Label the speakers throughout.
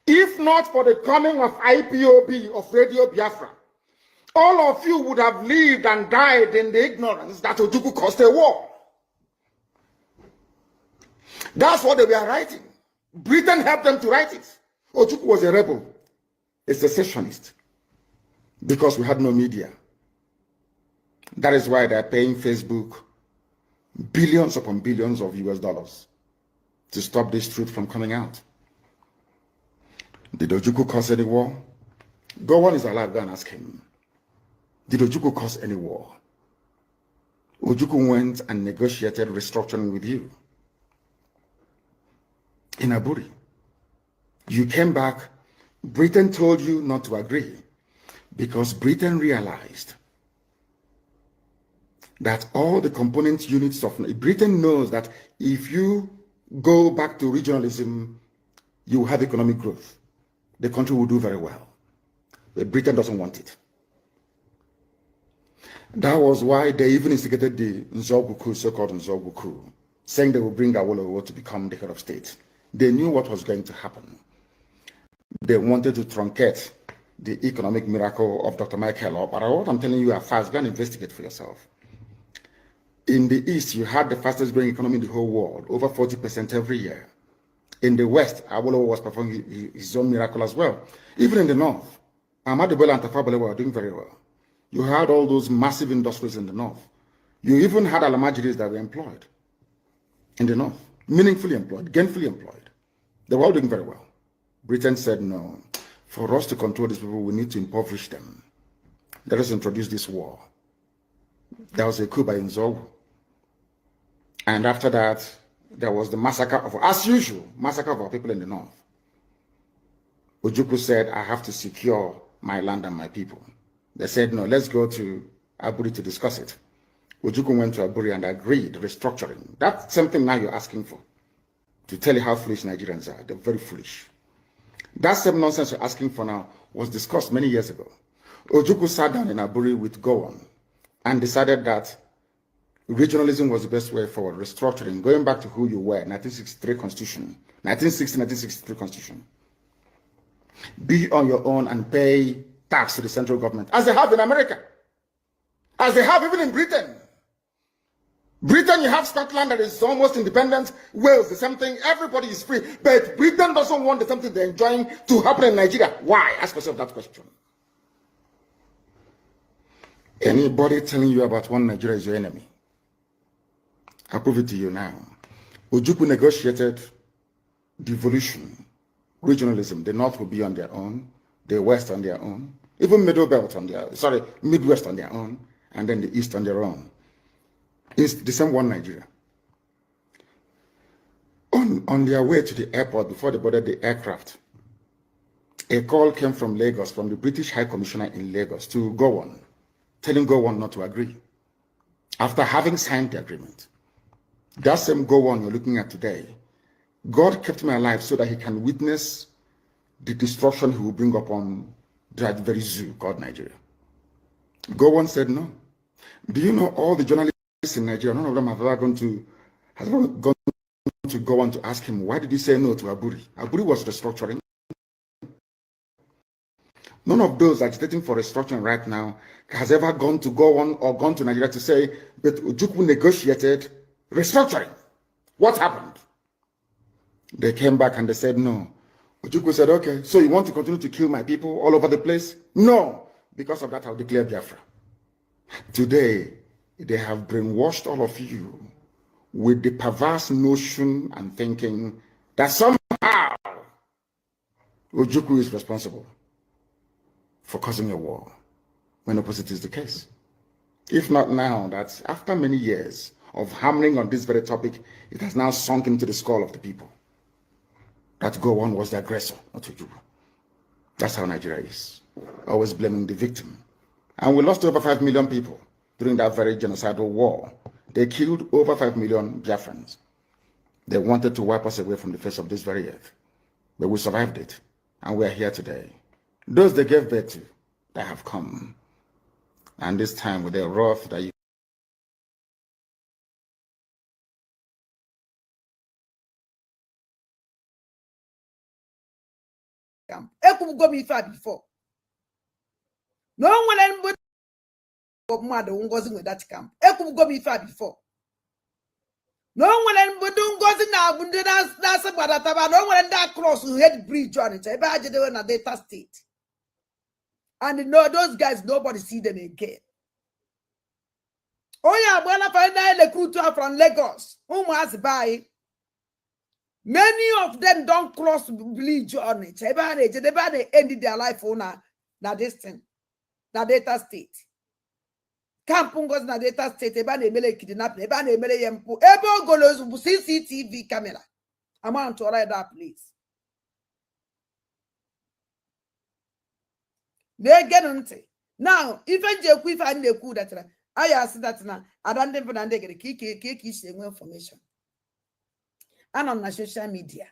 Speaker 1: If not for the coming of IPOB, of Radio Biafra, all of you would have lived and died in the ignorance that Ojukwu caused a war. That's what they were writing. Britain helped them to write it. Ojukwu was a rebel, a secessionist, because we had no media. That is why they're paying Facebook billions upon billions of US dollars to stop this truth from coming out. Did Ojukwu cause any war? Go on is alive, go and ask him. Did Ojukwu cause any war? Ojukwu went and negotiated restructuring with you in Aburi. You came back, Britain told you not to agree because Britain realized that all the component units of Britain knows that if you go back to regionalism, you will have economic growth. The country will do very well. But Britain doesn't want it. That was why they even instigated the Nzogwu coup, so-called Nzogwu coup, saying they will bring Awolowo to become the head of state. They knew what was going to happen. They wanted to truncate the economic miracle of Dr. Michael. But what I'm telling you are fast. Go and investigate for yourself. In the East, you had the fastest growing economy in the whole world, over 40% every year. In the West, Awolowo was performing his own miracle as well. Even in the North, Ahmadu Bello and Tafawa Balewa were doing very well. You had all those massive industries in the North. You even had Alamajiris that were employed in the North, meaningfully employed, gainfully employed. They were all doing very well. Britain said, no, for us to control these people, we need to impoverish them. Let us introduce this war. There was a coup by Nzogwu. And after that, there was the massacre of, as usual, massacre of our people in the North. Ojukwu said, I have to secure my land and my people. They said, no, let's go to Aburi to discuss it. Ojukwu went to Aburi and agreed, restructuring. That's something now you're asking for, to tell you how foolish Nigerians are. They're very foolish. That same nonsense you're asking for now was discussed many years ago. Ojukwu sat down in Aburi with Gowon and decided that regionalism was the best way forward, restructuring, going back to who you were, 1963 Constitution, 1960-1963 Constitution. Be on your own and pay tax to the central government, as they have in America, as they have even in Britain. Britain, you have Scotland that is almost independent, Wales, the same thing, everybody is free, but Britain doesn't want the same thing they're enjoying to happen in Nigeria. Why? Ask yourself that question. Anybody telling you about one Nigeria is your enemy. I'll prove it to you now. Ojukwu negotiated devolution, regionalism. The North will be on their own, the West on their own, even Midwest on their own, and then the East on their own. It's the same one Nigeria. On their way to the airport, before they boarded the aircraft, a call came from Lagos, from the British High Commissioner in Lagos to Gowon, telling Gowon not to agree, after having signed the agreement. That same Gowon you're looking at today, God kept him alive so that he can witness the destruction he will bring upon that very zoo called Nigeria. Gowon said no. Do you know all the journalists in Nigeria, none of them have ever gone to Gowon to ask him, why did he say no to Aburi? Aburi was restructuring. None of those agitating for restructuring right now has ever gone to Gowon or gone to Nigeria to say, but Ojukwu negotiated restructuring. What happened? They came back and they said no. Ojukwu said, okay, so you want to continue to kill my people all over the place? No. Because of that, I'll declare Biafra. Today, they have brainwashed all of you with the perverse notion and thinking that somehow Ojukwu is responsible for causing a war, when opposite is the case. If not now, that after many years of hammering on this very topic, it has now sunk into the skull of the people that Gowon was the aggressor, not Ojukwu. That's how Nigeria is, always blaming the victim. And we lost over 5 million people during that very genocidal war. They killed over 5 million Biafrans. They wanted to wipe us away from the face of this very earth. But we survived it, and we are here today. Those they gave birth to, they have come. And this time with their wrath that you
Speaker 2: camp. Eku go me far before. No one anybody go mad ngozi with that camp. Eku go me far before. No one anybody ngozi na bunde na sabada taba. No one that cross who head bridge on it. Eba aje de na Delta State. And no, those guys, nobody see them again. Oh yeah, when I find out the crew from Lagos, who must buy. Many of them don't cross bridge on it. They ended their life on na this thing, na Delta State. Kampungos na Delta State. They mele kidnap. They mele yempo. Ebo golos CCTV camera. I'm on to write that place. They get on it. Now, even if I need to that I ask that now. I don't even get a key information. And on the social media.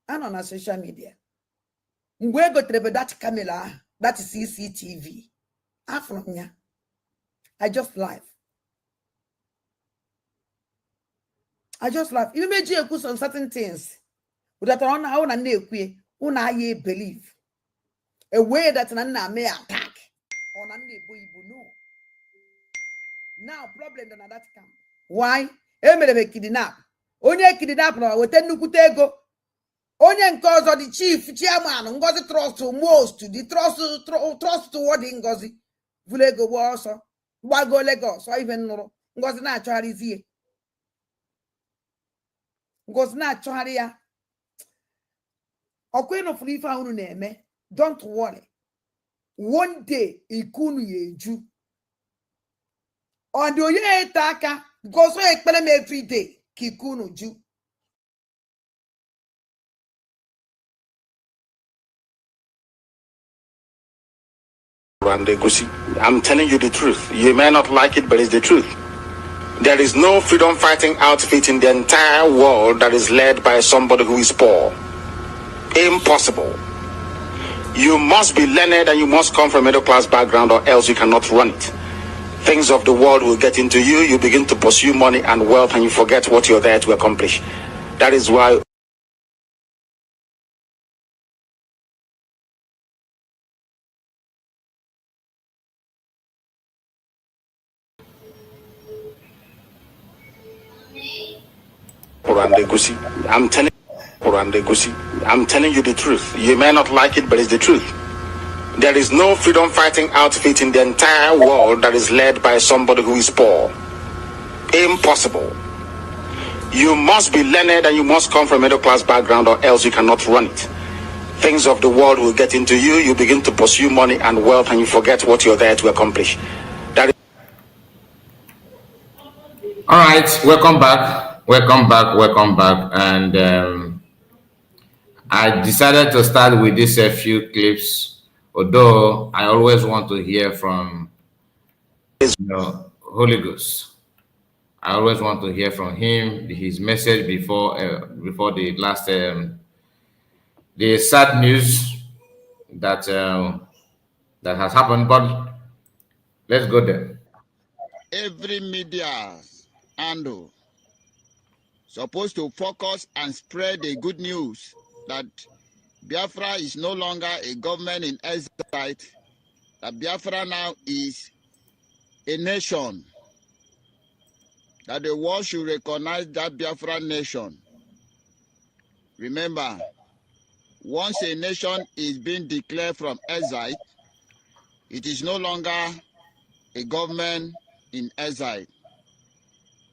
Speaker 2: And on the social media. We go to that camera, that is CCTV. From here. I just laugh. You may just on certain things. That on how na nekwe, una ye believe. A way that na may attack. Or na nebo no. Now problem na that camp. Why? Emere kidnap. Onye kidnap na wete nnukwu ego. Onye nke ọzọ the chief chairman Ngozi trust most the trust toward Ngozi. Vulego ọsọ. Gbago Lagos or even nụrụ. Ngozi na-achọgharịzie. Ngozi na-achọgharị ya. Okweno fulifa unu na-eme. Don't worry. One day ikunu yeju. On the oye etaka goes so ekpele me every day. Kikunu ju.
Speaker 1: I'm telling you the truth. You may not like it, but it's the truth. There is no freedom fighting outfit in the entire world that is led by somebody who is poor. Impossible. You must be learned and you must come from a middle class background or else you cannot run it. Things of the world will get into you. You begin to pursue money and wealth and you forget what you're there to accomplish. That is why I'm telling you the truth. You may not like it, but it's the truth. There is no freedom fighting outfit in the entire world that is led by somebody who is poor. Impossible. You must be learned and you must come from a middle class background or else you cannot run it. Things of the world will get into you. You begin to pursue money and wealth and you forget what you're there to accomplish.
Speaker 3: All right, welcome back. And I decided to start with these few clips, although I always want to hear from Holy Ghost. I always want to hear from him, his message before the last the sad news that that has happened. But let's go there.
Speaker 4: Every media handle supposed to focus and spread the good news that Biafra is no longer a government in exile, that Biafra now is a nation, that the world should recognize that Biafra nation. Remember, once a nation is being declared from exile, it is no longer a government in exile.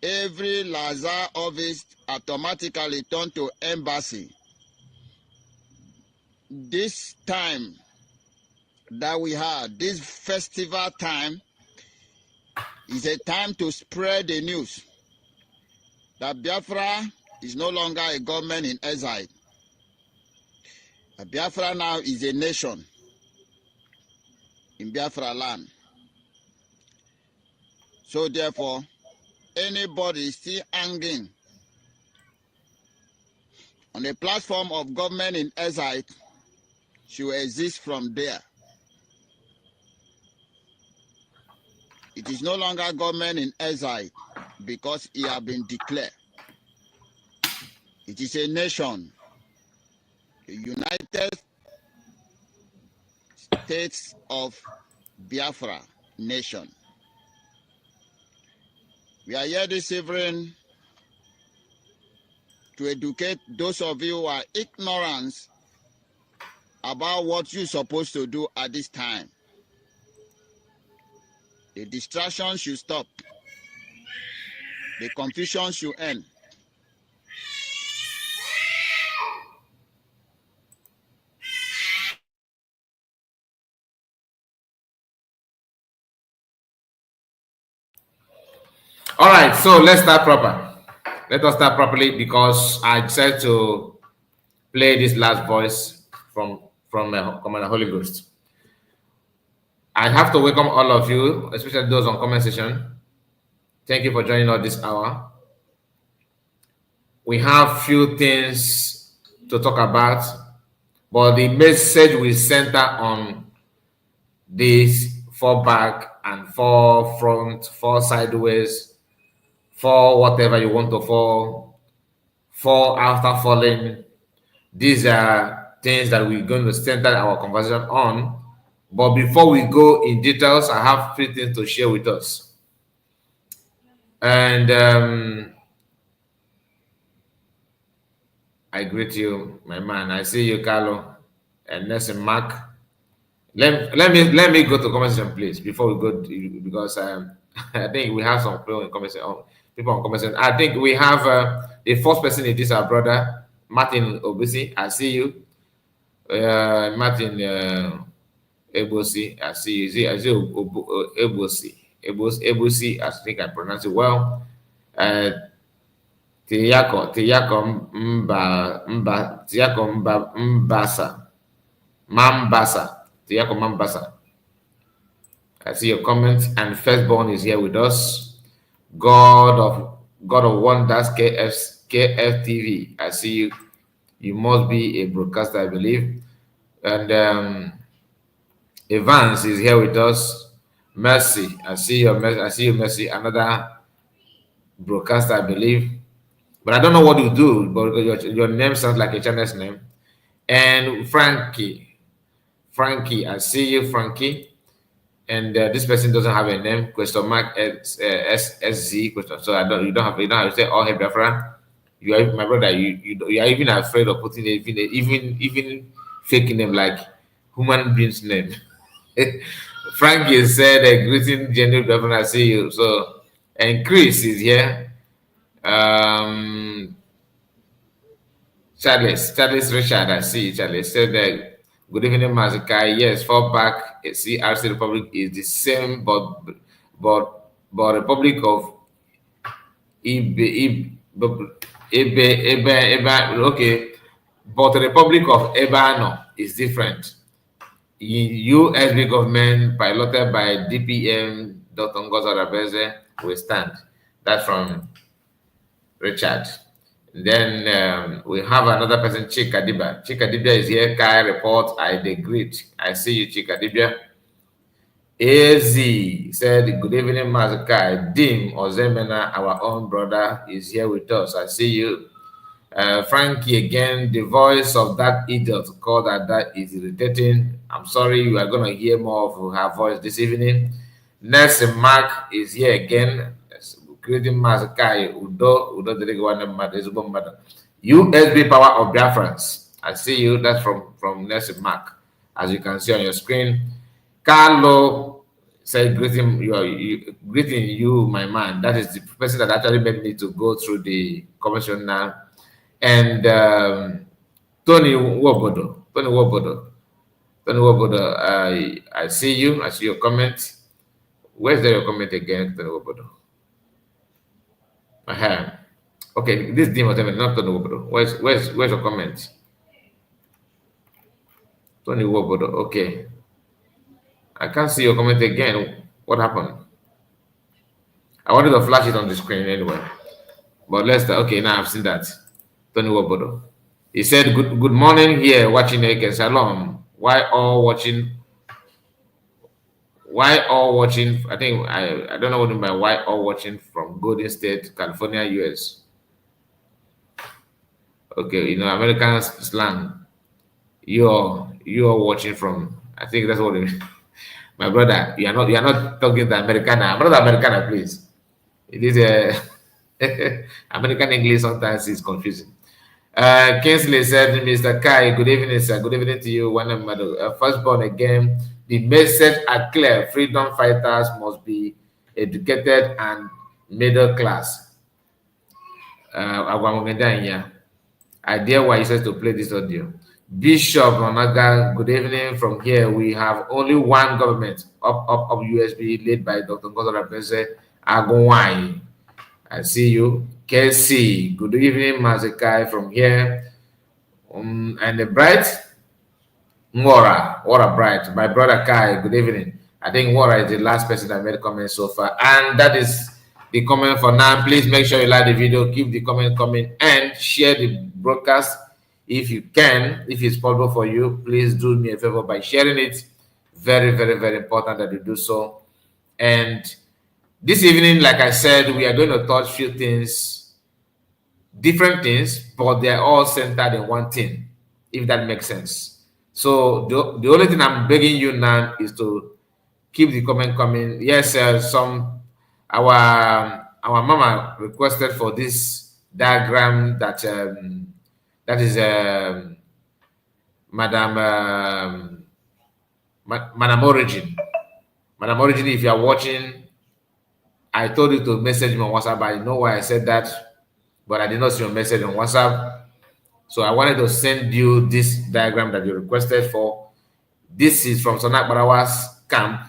Speaker 4: Every Lazar office automatically turned to embassy. This time that we had, this festival time, is a time to spread the news that Biafra is no longer a government in exile. Biafra now is a nation in Biafra land. So therefore, anybody still hanging on a platform of government in exile should exist from there. It is no longer government in exile because it has been declared. It It is a nation, the United States of Biafra nation. We are here this evening to educate those of you who are ignorant about what you're supposed to do at this time. The distraction should stop. The confusion should end.
Speaker 3: All right, so let's start proper. Let us start properly because I decided to play this last voice from Commander Holy Ghost. I have to welcome all of you, especially those on comment section. Thank you for joining us this hour. We have few things to talk about, but the message will center on this fallback and fall front, fall sideways, fall whatever you want to fall after falling. These are things that we're going to center our conversation on. But before we go in details, I have three things to share with us. And I greet you, my man. I see you, Carlo, and Nelson Mark. Let me go to conversation, please, before we go, because I think we have some people in conversation. People on conversation. I think we have the first person in this, our brother Martin Obisi. I see you, Martin Ebosi. I see you. I see Ebosi. Ebosi. I think I pronounce it well. Tiyako Mbasa. Mambasa. Tiyako Mambasa. I see your comment. And Firstborn is here with us. God of Wonders, KFTV. I see you. You must be a broadcaster, I believe. And Evans is here with us. Mercy. I see you, Mercy. Another broadcaster, I believe. But I don't know what you do, but your name sounds like a Chinese name. And Frankie, I see you, Frankie. And this person doesn't have a name. Question mark SZ question. So you don't have to say, oh, hey, Biafra. You are my brother. You are even afraid of putting even fake name like human being's name. Frankie said, greeting, General Biafra. I see you. So, and Chris is here. Charles Richard, I see Charles said that good evening, Mazikai. Yes, Fallback, CRC Republic is the same, but Republic of okay, but the Republic of Ebano is different. USB government piloted by DPM Dr. Ngozi Arabeze will stand. That's from Richard. Then we have another person, Chikadibia. Chikadibia is here. Kai report. I greet. I see you, Chikadibia. AZ said, good evening, Mazakai. Dim Ozemena, our own brother, is here with us. I see you. Frankie again, the voice of that idiot called that is irritating. I'm sorry, you are going to hear more of her voice this evening. Nelson Mark is here again. Creating Mazakai, Udo USB power of Biafrans. I see you. That's from Nelson Mark, as you can see on your screen. Carlo said, greeting you, my man. That is the person that actually made me to go through the commission now. And Tony Wobodo, I see you. I see your comment. Where's your comment again, Tony Wobodo? Okay, this Dim whatever, not Tony Wobodo. Where's your comment? Tony Wobodo. Okay, I can't see your comment again. What happened? I wanted to flash it on the screen anyway. But okay, now I've seen that. Tony Wobodo. He said, good morning here, watching Eke Shalom. Why all watching? I think I don't know what I mean by why all watching from Golden State, California, US. Okay, American slang. You're watching from. I think that's what it is. My brother, you are not talking to Americana. I'm not Americana, please. It is a American English sometimes is confusing. Kingsley said, Mr. Kai, good evening, sir. Good evening to you. When I'm first born again, the message are clear. Freedom fighters must be educated and middle class. I dare why he says to play this audio. Bishop Onaga, good evening. From here, we have only one government up USB led by Dr. Ngozo Rapese Agowai. I see you. KC, good evening, Mazekai from here. And the bright Wara Bright, my brother Kai, good evening. I think Wara is the last person that made a comment so far. And that is the comment for now. Please make sure you like the video, keep the comment coming, and share the broadcast if you can. If it's possible for you, please do me a favor by sharing it. Very, very, very important that you do so. And this evening, like I said, we are going to touch a few things, different things, but they're all centered in one thing, if that makes sense. So the only thing I'm begging you now is to keep the comment coming. Yes, our mama requested for this diagram that is Madam Origin. Madam Origin, if you are watching, I told you to message me on WhatsApp. I know why I said that, but I did not see your message on WhatsApp. So I wanted to send you this diagram that you requested for. This is from Sonak Barawa's camp,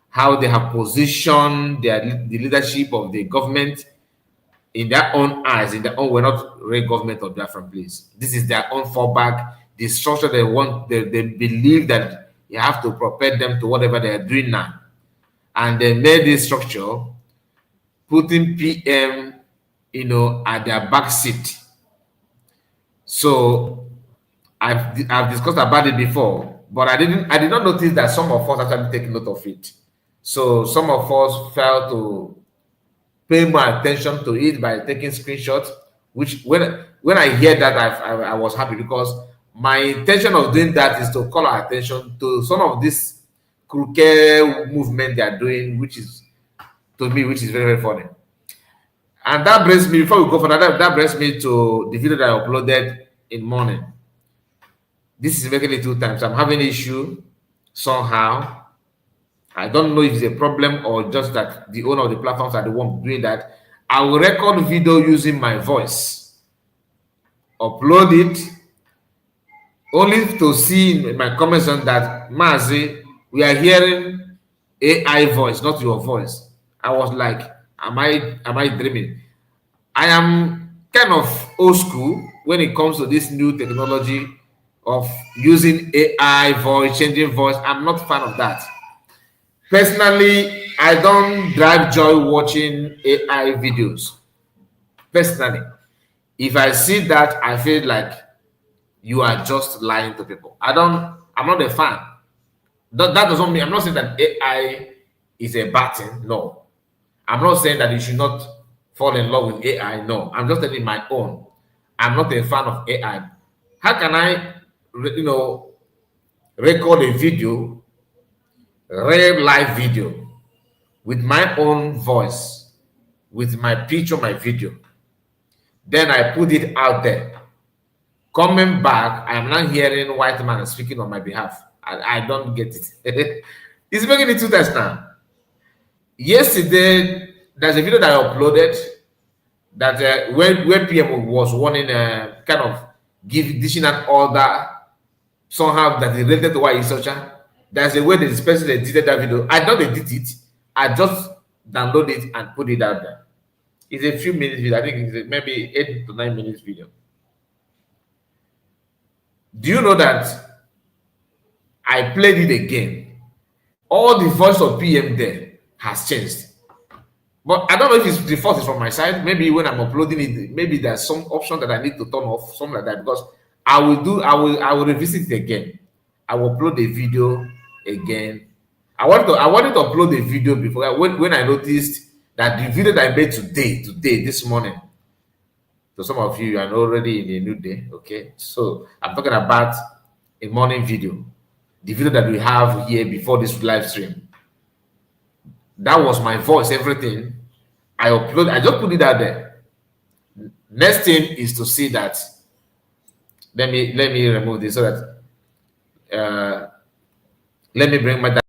Speaker 3: how they have positioned the leadership of the government in their own eyes, in their own, we're not real government of Biafra, please. This is their own fallback, the structure they want, they believe that you have to propel them to whatever they are doing now. And they made this structure, putting PM, at their back seat. So I've discussed about it before, but I did not notice that some of us actually take note of it. So some of us failed to pay more attention to it by taking screenshots, which when I hear that, I was happy, because my intention of doing that is to call our attention to some of this crooked movement they are doing, which is, to me, which is very, very funny. And that brings me, before we go further, that brings me to the video that I uploaded in morning. This is making it 2 times. I'm having an issue somehow. I don't know if it's a problem or just that the owner of the platforms are the one doing that. I will record video using my voice, upload it, only to see in my comments on that, Mazi, we are hearing AI voice, not your voice. I was like, am I dreaming? I am kind of old school when it comes to this new technology of using AI voice, changing voice. I'm not a fan of that. Personally, I don't drive joy watching AI videos. Personally, if I see that, I feel like you are just lying to people. I'm not a fan. That doesn't mean, I'm not saying that AI is a bad thing. No. I'm not saying that you should not fall in love with AI. No. I'm just telling my own. I'm not a fan of AI. How can I, record a video, real live video, with my own voice, with my picture, my video? Then I put it out there. Coming back, I am not hearing white man speaking on my behalf. I don't get it. It's making it 2 times now. Yesterday, there's a video that I uploaded that where PM was warning, kind of dishing out order somehow that is related to why he's such a. There's a way that this person edited that video. I don't edit it. I just download it and put it out there. It's a few minutes video. I think it's maybe 8 to 9 minutes video. Do you know that I played it again? All the voice of PM there has changed. But I don't know if it's the fault is from my side. Maybe when I'm uploading it, maybe there's some option that I need to turn off, something like that. Because I will revisit it again. I will upload the video again. I wanted to upload the video before when I noticed that the video that I made today, this morning, So some of you are already in a new day, okay? So I'm talking about a morning video, the video that we have here before this live stream. That was my voice, everything. I just put it out there. Next thing is to see that. Let me remove this so that let me bring my.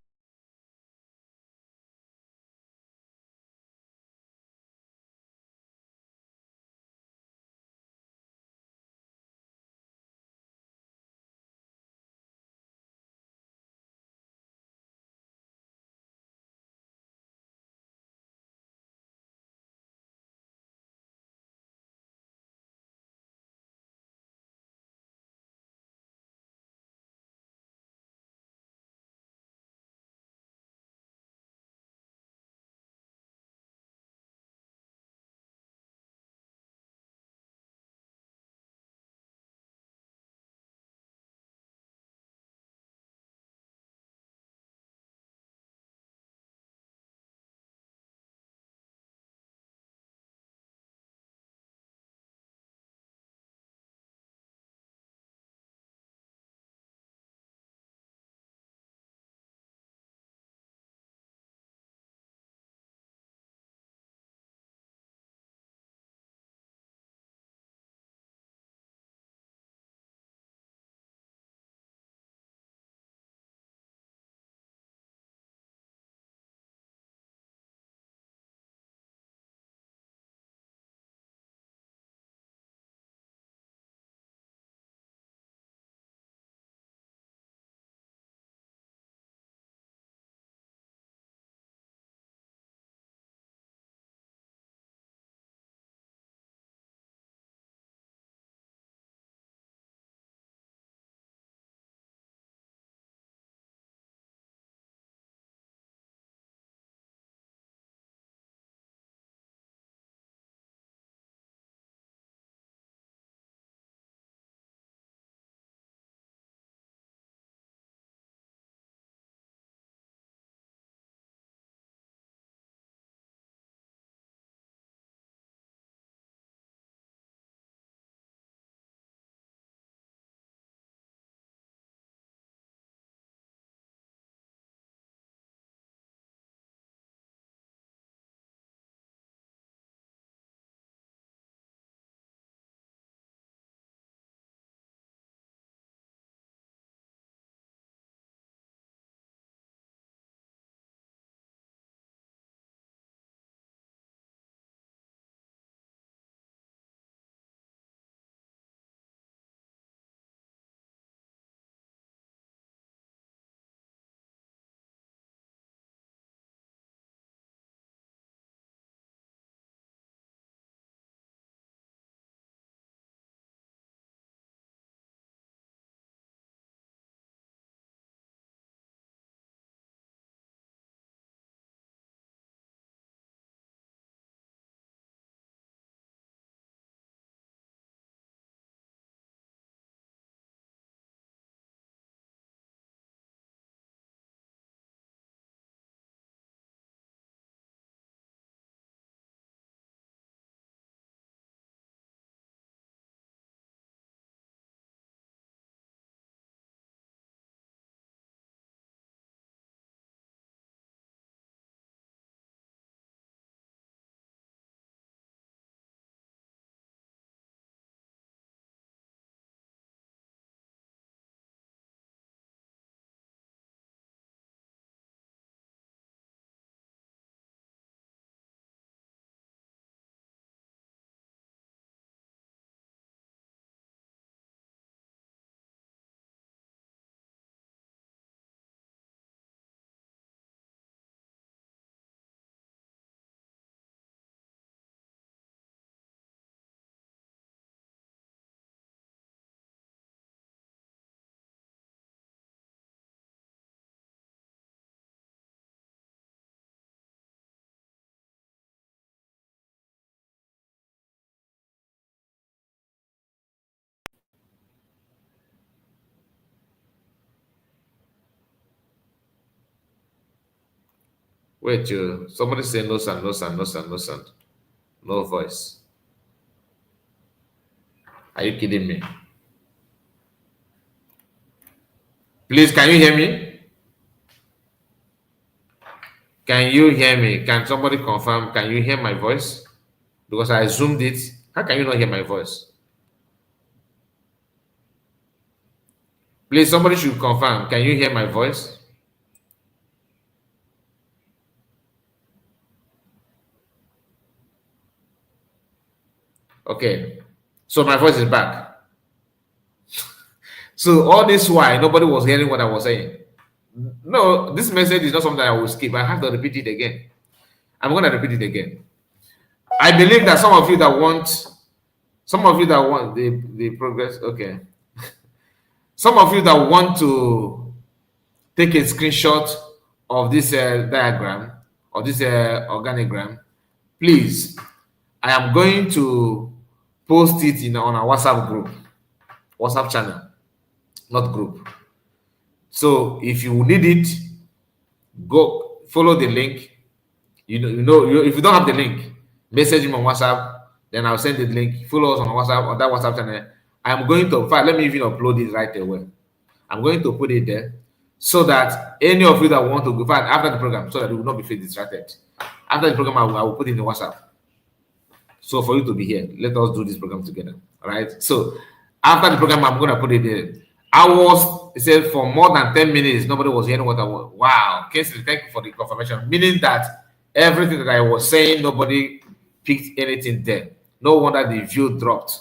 Speaker 3: Wait, somebody say no sound, no sound, no sound, no sound, no voice. Are you kidding me? Please, can you hear me? Can you hear me? Can somebody confirm? Can you hear my voice? Because I zoomed it. How can you not hear my voice? Please, somebody should confirm. Can you hear my voice? Okay. So my voice is back. So all this while, nobody was hearing what I was saying. No, this message is not something I will skip. I have to repeat it again. I'm going to repeat it again. I believe that some of you that want the progress, okay. Some of you that want to take a screenshot of this diagram or this organigram, please, I am going to post it on our WhatsApp group, WhatsApp channel, not group. So if you need it, go follow the link. If you don't have the link, message me on WhatsApp, then I'll send the link. Follow us on WhatsApp, on that WhatsApp channel. I'm going to, in fact, let me even upload it right away. I'm going to put it there so that any of you that want to go, in fact, after the program, so that you will not be feel distracted. After the program, I will put it in the WhatsApp. So for you to be here, let us do this program together. All right. So after the program, I'm going to put it there. It said for more than 10 minutes, nobody was hearing what I was. Wow. Casey, thank you for the confirmation. Meaning that everything that I was saying, nobody picked anything there. No wonder the view dropped.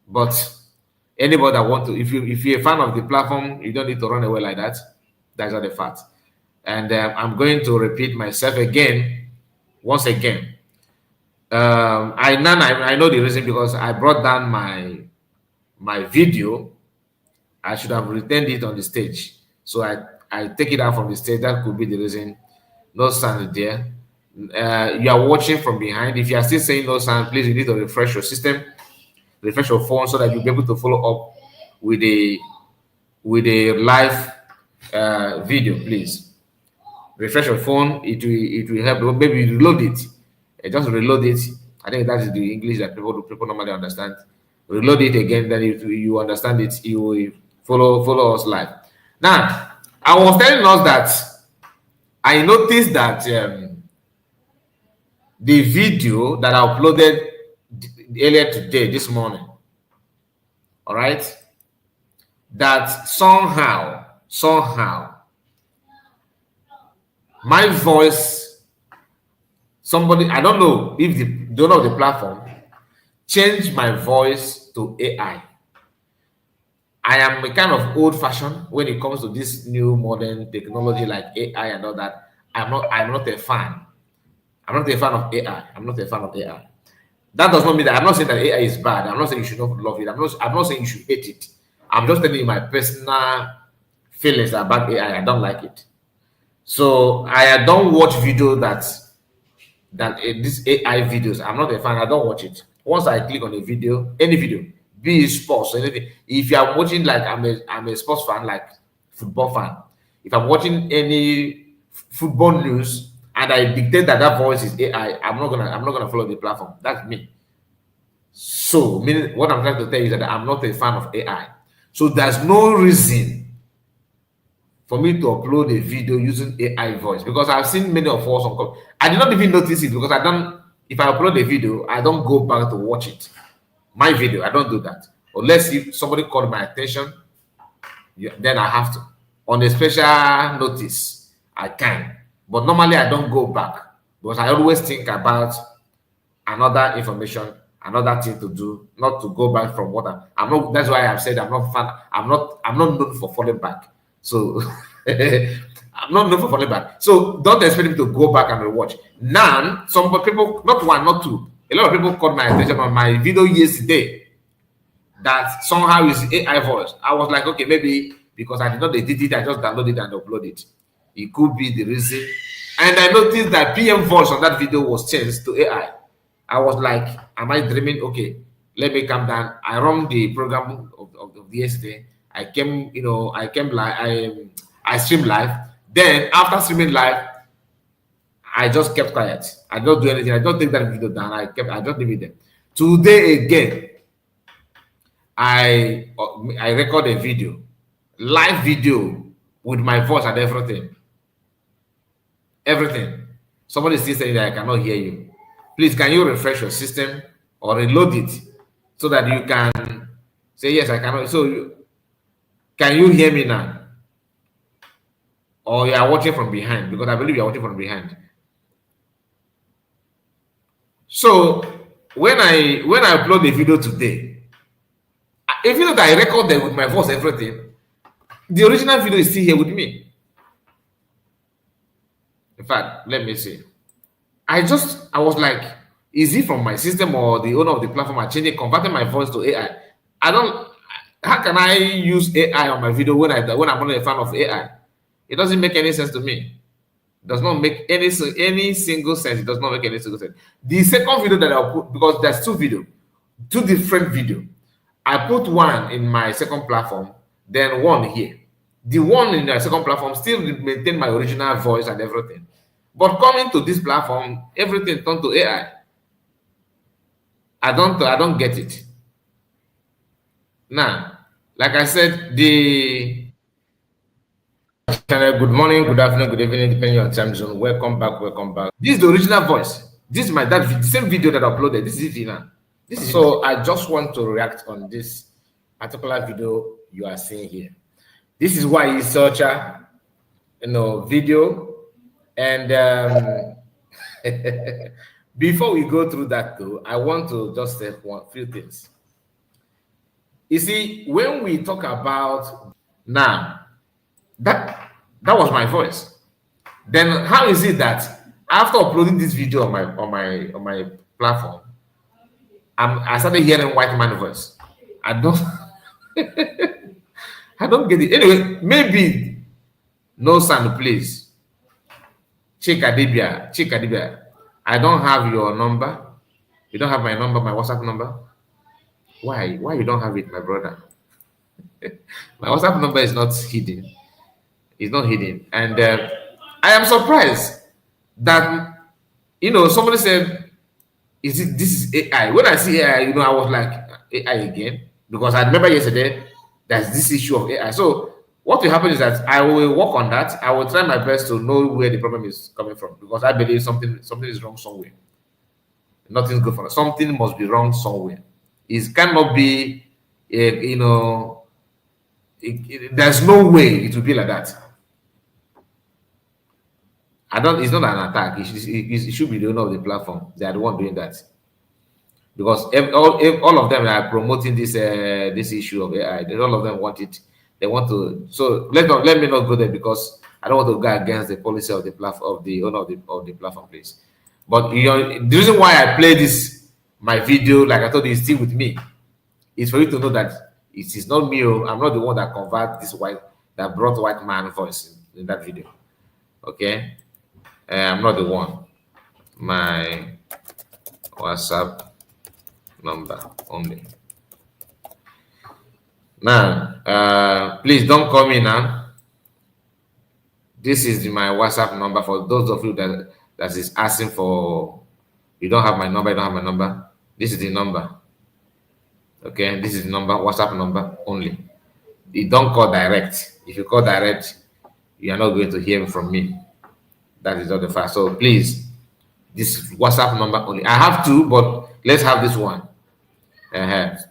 Speaker 3: But anybody that want to, if you're a fan of the platform, you don't need to run away like that. That's not the fact. And I'm going to repeat myself again, once again. I know the reason, because I brought down my video. I should have retained it on the stage. So I take it out from the stage. That could be the reason. No sound there. You are watching from behind. If you are still saying no sound, please, you need to refresh your system, refresh your phone, so that you'll be able to follow up with a live video. Please refresh your phone. It will help. Maybe reload it. Just reload it. I think that is the English that people normally understand. Reload it again, then you understand it. You will follow us live. Now, I was telling us that I noticed that the video that I uploaded earlier today, this morning, all right, that somehow my voice, somebody, I don't know if the donor of the platform changed my voice to AI. I am a kind of old-fashioned when it comes to this new modern technology like AI and all that. I'm not a fan. I'm not a fan of AI. I'm not a fan of AI. That does not mean that I'm not saying that AI is bad. I'm not saying you should not love it. I'm not saying you should hate it. I'm just telling you my personal feelings about AI. I don't like it. So I don't watch video that these AI videos. I'm not a fan. I don't watch it. Once I click on a video, any video, be it sports or anything. If you are watching, like I'm a sports fan, like football fan. If I'm watching any football news and I dictate that voice is AI, I'm not gonna follow the platform. That's me. So, meaning what I'm trying to tell you is that I'm not a fan of AI. So there's no reason for me to upload a video using AI voice, because I've seen many of us on. I did not even notice it because if I upload a video, I don't go back to watch it. My video, I don't do that. Unless if somebody called my attention, then I have to. On a special notice, I can. But normally I don't go back, because I always think about another information, another thing to do, not to go back from what I'm not. That's why I've said I'm not fan. I'm not known for falling back. So I'm not known for falling back. So don't expect me to go back and rewatch. Now, some people, not one, not two, a lot of people caught my attention on my video yesterday that somehow is AI voice. I was like, okay, maybe because I did not edit it, I just downloaded it and uploaded it. It could be the reason. And I noticed that PM voice on that video was changed to AI. I was like, am I dreaming? Okay, let me calm down. I run the program of yesterday. I came live. I streamed live. Then after streaming live, I just kept quiet. I don't do anything. I don't take that video down. I just leave it there. Today again, I record a video, live video with my voice and everything. Everything. Somebody is still saying that I cannot hear you. Please, can you refresh your system or reload it so that you can say yes, I cannot. So, can you hear me now? Or you are watching from behind? Because I believe you are watching from behind. So, when I upload the video today, even though I recorded with my voice, everything, the original video is still here with me. In fact, let me see. I was like, is it from my system or the owner of the platform are changing, converting my voice to AI? How can I use AI on my video when I'm not a fan of AI? It doesn't make any sense to me. It does not make any single sense. It does not make any single sense. The second video that I'll put, because there's two different video. I put one in my second platform, then one here. The one in the second platform still maintain my original voice and everything. But coming to this platform, everything turned to AI. I don't get it. Now, like I said, the channel, good morning, good afternoon, good evening, depending on your time zone. Welcome back. This is the original voice. This is the same video that I uploaded. This is it now. So I just want to react on this particular video you are seeing here. This is why it's such a video. And before we go through that though, I want to just say a few things. You see, when we talk about now, that was my voice. Then how is it that after uploading this video on my platform, I started hearing white man voice? I don't I don't get it. Anyway, maybe no sound, please. Chikadibia, I don't have your number. You don't have my number, my WhatsApp number. Why you don't have it, my brother? My WhatsApp number is not hidden. It's not hidden. And I am surprised that, somebody said, this is AI. When I see AI, I was like, AI again? Because I remember yesterday, there's this issue of AI. So what will happen is that I will work on that. I will try my best to know where the problem is coming from, because I believe something is wrong somewhere. Nothing's good for us. Something must be wrong somewhere. It cannot be, there's no way it will be like that. It's not an attack. It should be the owner of the platform. They are the one doing that. Because all of them are promoting this issue of AI. All of them want it. They want to. So let me not go there, because I don't want to go against the policy of the platform, of the owner of the platform, please. But the reason why I play my video, like I told you, is still with me. Is for you to know that it is not me. I'm not the one that that brought white man voice in that video. Okay, I'm not the one. My WhatsApp number only. Now, please don't call me now. This is my WhatsApp number for those of you that is asking for. You don't have my number. You don't have my number. This is the number. Okay, this is the number. WhatsApp number only. You don't call direct. If you call direct, you are not going to hear from me. That is not the fact. So please, this WhatsApp number only. I have two, but let's have this one.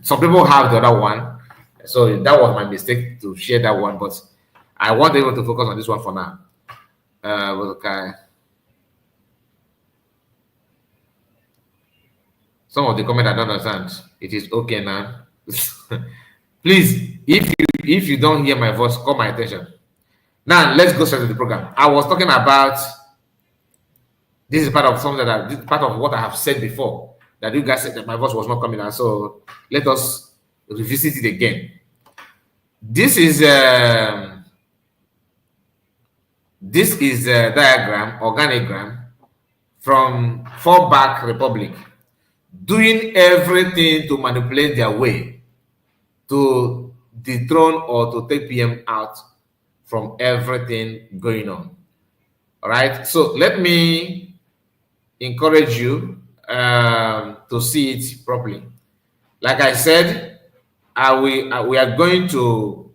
Speaker 3: Some people have the other one, so that was my mistake to share that one. But I want everyone to focus on this one for now. Okay. Some of the comments I don't understand. It is okay now. Please, if you don't hear my voice, call my attention. Now let's go straight to the program. I was talking about, this is part of something part of what I have said before, that you guys said that my voice was not coming out. So let us revisit it again. This is a diagram, organogram from Fallback Republic, doing everything to manipulate their way to dethrone or to take PM out from everything going on. All right, so let me encourage you to see it properly. Like I said, we are going to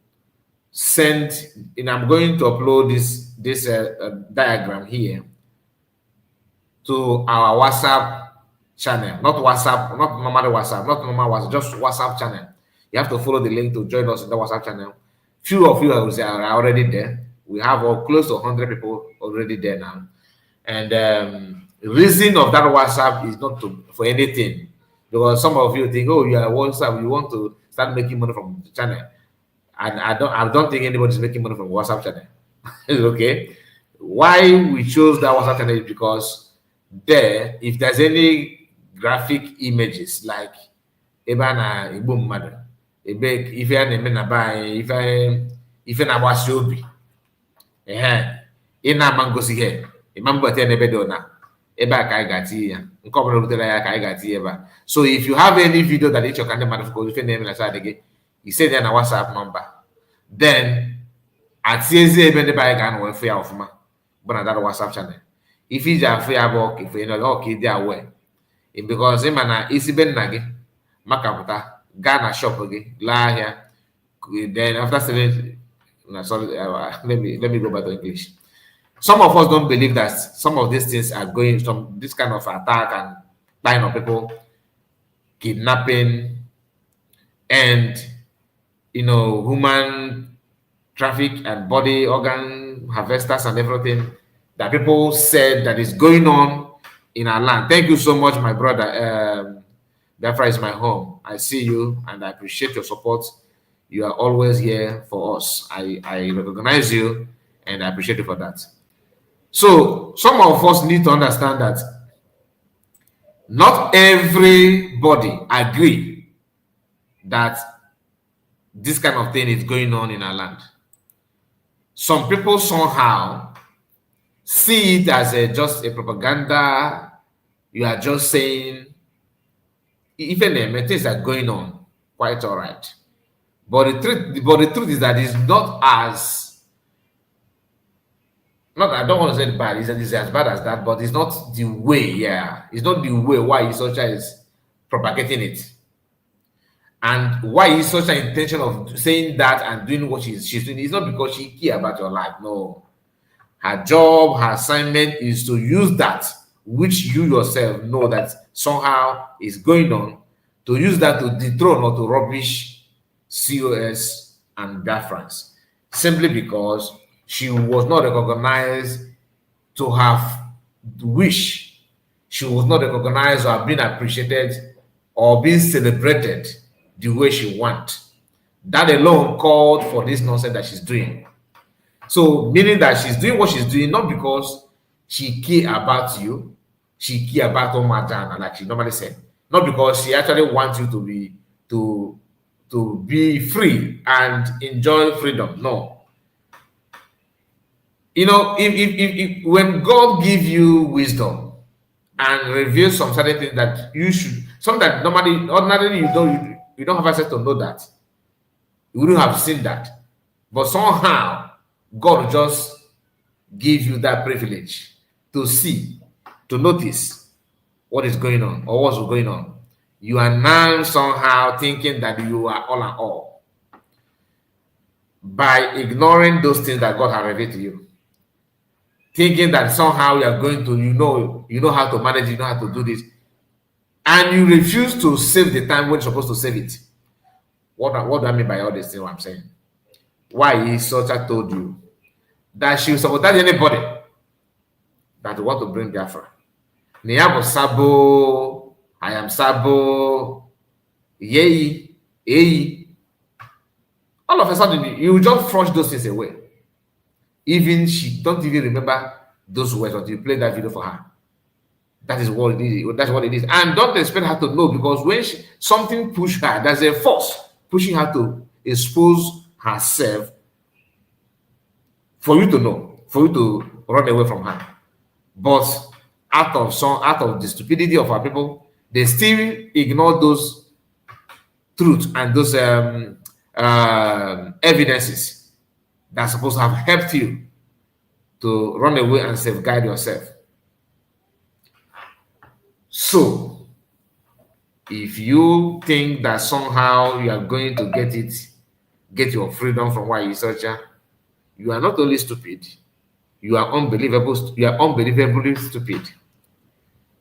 Speaker 3: send, and I'm going to upload this diagram here to our WhatsApp channel, not WhatsApp, not normal WhatsApp, not normal WhatsApp, just WhatsApp channel. You have to follow the link to join us in the WhatsApp channel. Few of you are already there. We have close to 100 people already there now. And the reason of that WhatsApp is not for anything, because some of you think, oh, you are WhatsApp, you want to start making money from the channel. And I don't think anybody's making money from WhatsApp channel. Okay. Why we chose that WhatsApp channel is because there, if there's any graphic images like Ebana Ibum Mother, if you are na buy, if you na wasiobi, in a mangosi here, a mambo at any bedona, Eba Kaigati, and cover the Kaigati Eba. So if you have any video that each of kind of manufacturer, if you name aside again, you say then a WhatsApp number. Then at CSA even the buy gun will fear of ma, but that WhatsApp channel. If he's a fair work, if you know, okay, they are aware. Because him and isi ben nagi, makaputa, Ghana shop again, la here. Then after 7, no, sorry, let me go back to English. Some of us don't believe that some of these things are going, some this kind of attack and dying of people, kidnapping, and human traffic and body organ harvesters and everything that people said that is going on in our land. Thank you so much, my brother. Biafra is my home. I see you and I appreciate your support. You are always here for us. I recognize you and I appreciate you for that. So some of us need to understand that not everybody agree that this kind of thing is going on in our land. Some people somehow see it as just a propaganda. You are just saying, even things are going on, quite all right. But the truth is that it's not as, I don't want to say bad, it's as bad as that, but it's not the way, it's not the way why Isocha is propagating it. And why is such an intention of saying that and doing what she's doing? It's not because she cares about your life. No. Her job, her assignment is to use that, which you yourself know that somehow is going on, to use that to dethrone or to rubbish COS and Biafrans, simply because she was not recognized to have wish. She was not recognized or have been appreciated or being celebrated the way she wants. That alone called for this nonsense that she's doing. So, meaning that she's doing what she's doing not because she care about you, she care about Omajana, like she normally said. Not because she actually wants you to be free and enjoy freedom. No. If when God gives you wisdom and reveals some certain things that you should, some that ordinarily you don't have access to know that. You wouldn't have seen that. But somehow, God just give you that privilege to see, to notice what is going on or what's going on. You are now somehow thinking that you are all and all by ignoring those things that God has revealed to you. Thinking that somehow you are going to, you know how to manage, you know how to do this. And you refuse to save the time when you're supposed to save it. What do I mean by all this thing? What I'm saying? Why Isocha told you that she will sabotage anybody that want to bring Biafra. Niabo Sabo, I am Sabo, Yei, Ei. All of a sudden, you just flush those things away. Even she don't even remember those words until you play that video for her. That is what it is. That's what it is. And don't expect her to know, because when something pushes her, there's a force pushing her to expose herself for you to know, for you to run away from her. But out of the stupidity of our people, they still ignore those truths and those evidences that are supposed to have helped you to run away and safeguard yourself. So, if you think that somehow you are going to get your freedom from why you searcher, you are not only stupid, you are unbelievably stupid.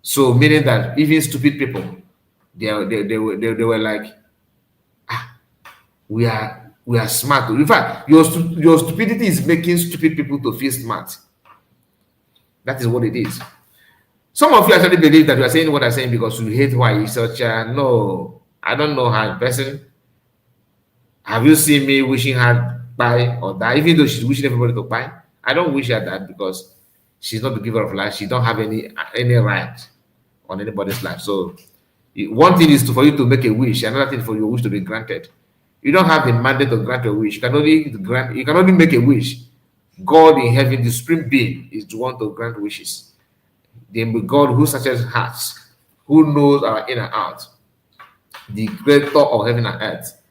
Speaker 3: So meaning that even stupid people, they were like, we are smart. In fact, your stupidity is making stupid people to feel smart. That is what it is. Some of you actually believe that you are saying what I'm saying because you hate why you searcher. No, I don't know her in person. Have you seen me wishing her buy or die? Even though she's wishing everybody to buy, I don't wish her that because she's not the giver of life. She don't have any right on anybody's life. So one thing is for you to make a wish, another thing for your wish to be granted. You don't have the mandate to grant a wish. You can only make a wish. God in heaven, the supreme being, is the one to grant wishes. The God who searches hearts, who knows our inner out, the creator of heaven and earth,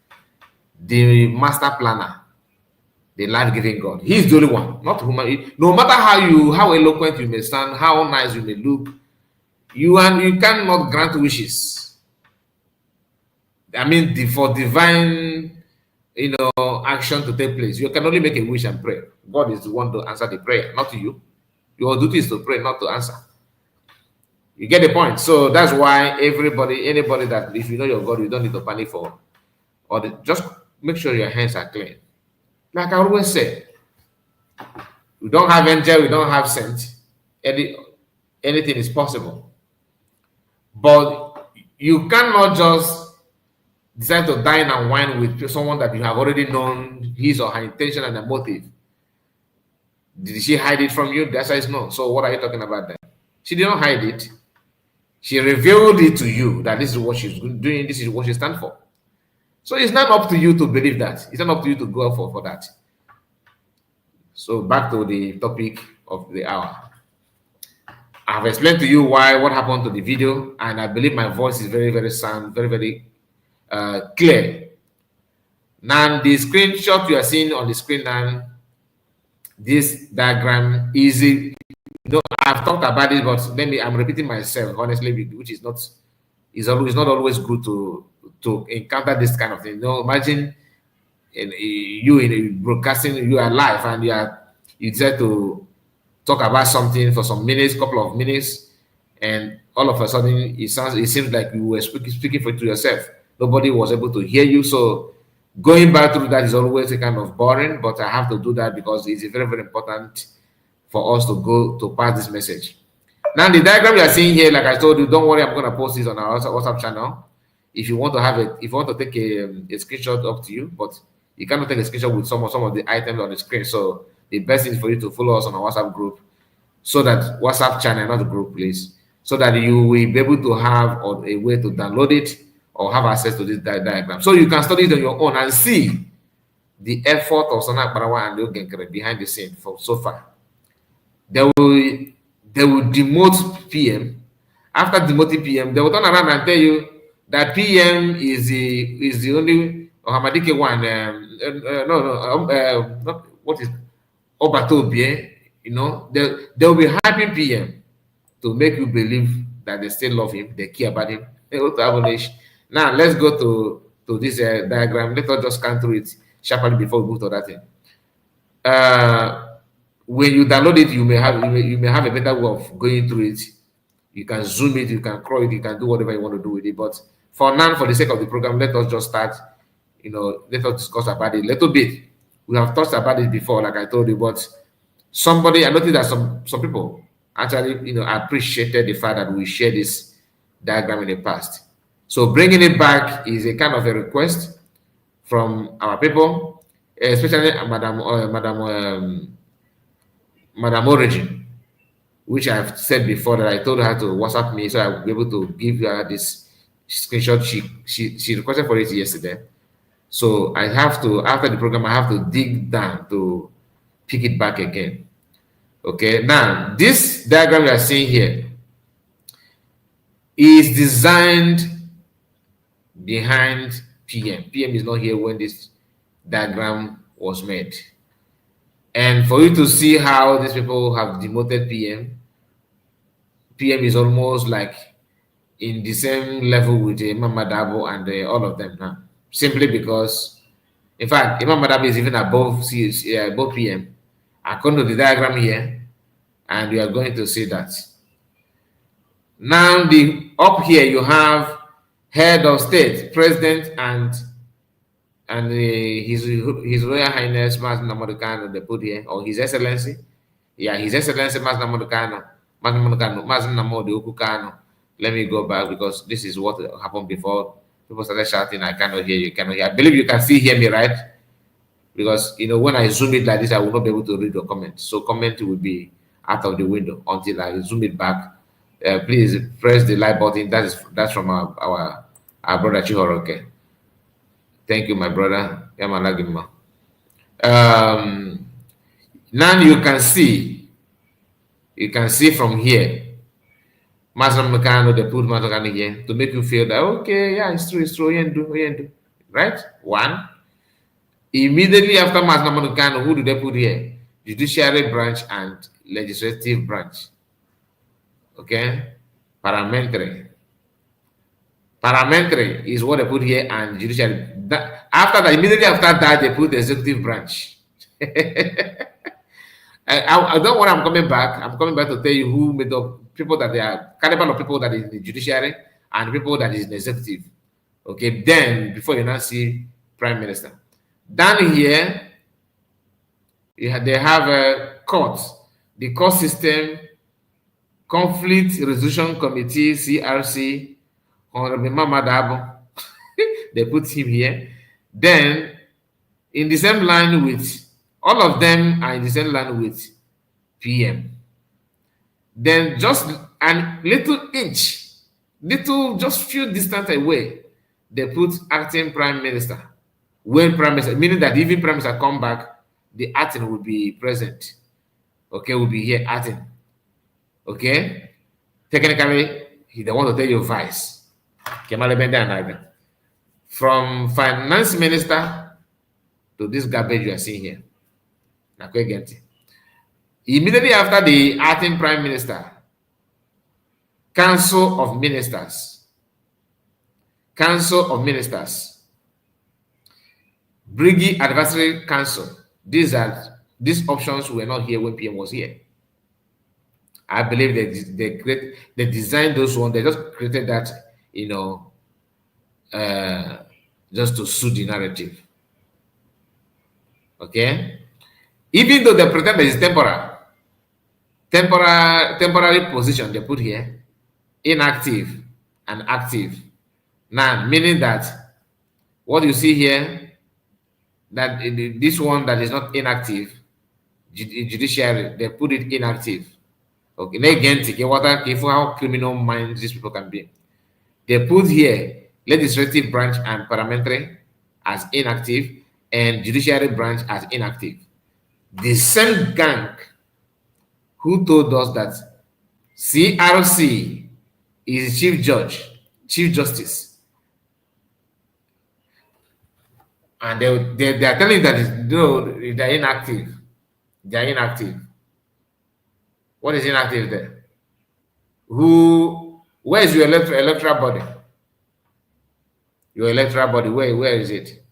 Speaker 3: the master planner, the life-giving God. He's the only one, not human. No matter how eloquent you may sound, how nice you may look, you cannot grant wishes. I mean, for divine, action to take place, you can only make a wish and pray. God is the one to answer the prayer, not you. Your duty is to pray, not to answer. You get the point. So that's why anybody that, if you know your God, you don't need to panic for, just make sure your hands are clean. Like I always say, we don't have angel, we don't have saint. Anything is possible. But you cannot just decide to dine and wine with someone that you have already known his or her intention and the motive. Did she hide it from you? The answer is no. So what are you talking about then? She did not hide it. She revealed it to you that this is what she's doing, this is what she stands for. So it's not up to you to believe that. It's not up to you to go for that. So back to the topic of the hour. I've explained to you what happened to the video, and I believe my voice is very, very sound, very, very clear. Now, the screenshot you are seeing on the screen now, this diagram is, I've talked about it, but I'm repeating myself, honestly, which is not always good to encounter this kind of thing. Imagine you broadcasting, you are live, and you decide to talk about something for some minutes, couple of minutes, and all of a sudden it seems like you were speaking to yourself. Nobody was able to hear you. So going back through that is always a kind of boring, but I have to do that because it's very, very important for us to pass this message. Now the diagram you are seeing here, like I told you, don't worry, I'm going to post this on our WhatsApp channel. If you want to have it, if you want to take a screenshot, up to you, but you cannot take a screenshot with some of the items on the screen. So the best thing is for you to follow us on our WhatsApp group, so that WhatsApp channel, not the group, please, so that you will be able to have a way to download it or have access to this diagram, so you can study it on your own and see the effort of Sana Parawa and Ogenkere behind the scene for so far. They will demote PM. After demoting PM, they will turn around and tell you that PM is the only Ohamadike one. What is Obatobie? They will be hyping PM to make you believe that they still love him, they care about him. Now let's go to this diagram. Let us just scan through it sharply before we move to that thing. When you download it, you may have a better way of going through it. You can zoom it, you can crawl it, you can do whatever you want to do with it. But for now, for the sake of the program, let us just start. Let us discuss about it a little bit. We have talked about it before, like I told you, but I noticed that some people actually, appreciated the fact that we shared this diagram in the past. So bringing it back is a kind of a request from our people, especially Madam Origin, which I've said before that I told her to WhatsApp me so I will be able to give her this screenshot. She requested for it yesterday. So I have to, after the program, I have to dig down to pick it back again. Okay, now this diagram you are seeing here is designed behind PM. PM is not here when this diagram was made. And for you to see how these people have demoted PM, PM is almost like in the same level with Imam Madabo and all of them now, simply because, in fact, Imam Madabo is even above above PM. According to the diagram here, and you are going to see that. Now, the up here you have head of state, president, and his Royal Highness Mas Namorikano, they put here, or His Excellency. Yeah, His Excellency Mas Namorikano, Mas Namodi Ukukano. Let me go back because this is what happened before. People started shouting, I cannot hear you, cannot hear. I believe you can still hear me, right? Because, you know, when I zoom it like this, I will not be able to read your comments. So comment will be out of the window until I zoom it back. Please press the like button. That's from our brother Chihoro. Okay. Thank you, my brother. Now you can see from here. Master Mekano, they put Master Mekano here to make you feel that okay, yeah, it's true, right? One. Immediately after Master Mekano, who do they put here? Judiciary branch and legislative branch. Okay, parliamentary is what they put here, and judiciary. After that, immediately after that, they put the executive branch. I don't want. I'm coming back. I'm coming back to tell you who made up people that they are caliber of people that is in the judiciary and people that is in the executive. Okay, then before you now see prime minister. Down here, they have a court, the court system, conflict resolution committee, CRC, Honorable Mamadabo. They put him here. Then, in the same line with, all of them are in the same line with PM. Then just a little inch, just few distance away, they put acting prime minister. When prime minister, meaning that even prime minister come back, the acting will be present. Okay, will be here acting. Okay, technically, they want to tell you vice. From finance minister to this garbage you are seeing here. Immediately after the acting prime minister, council of ministers, Briggy Advisory Council. These options were not here when PM was here. I believe they designed those ones. They just created that, you know, just to suit the narrative. Okay, even though they pretend that it's temporary position they put here, inactive and active. Now, meaning that what you see here, that this one that is not inactive, judiciary, they put it inactive. Okay, again, how criminal minds these people can be. They put here legislative branch and parliamentary as inactive and judiciary branch as inactive. The same gang who told us that CRC is chief justice, and they are telling that they're inactive. They're inactive. What is inactive there? Where is your electoral body? Your electoral body, where is it?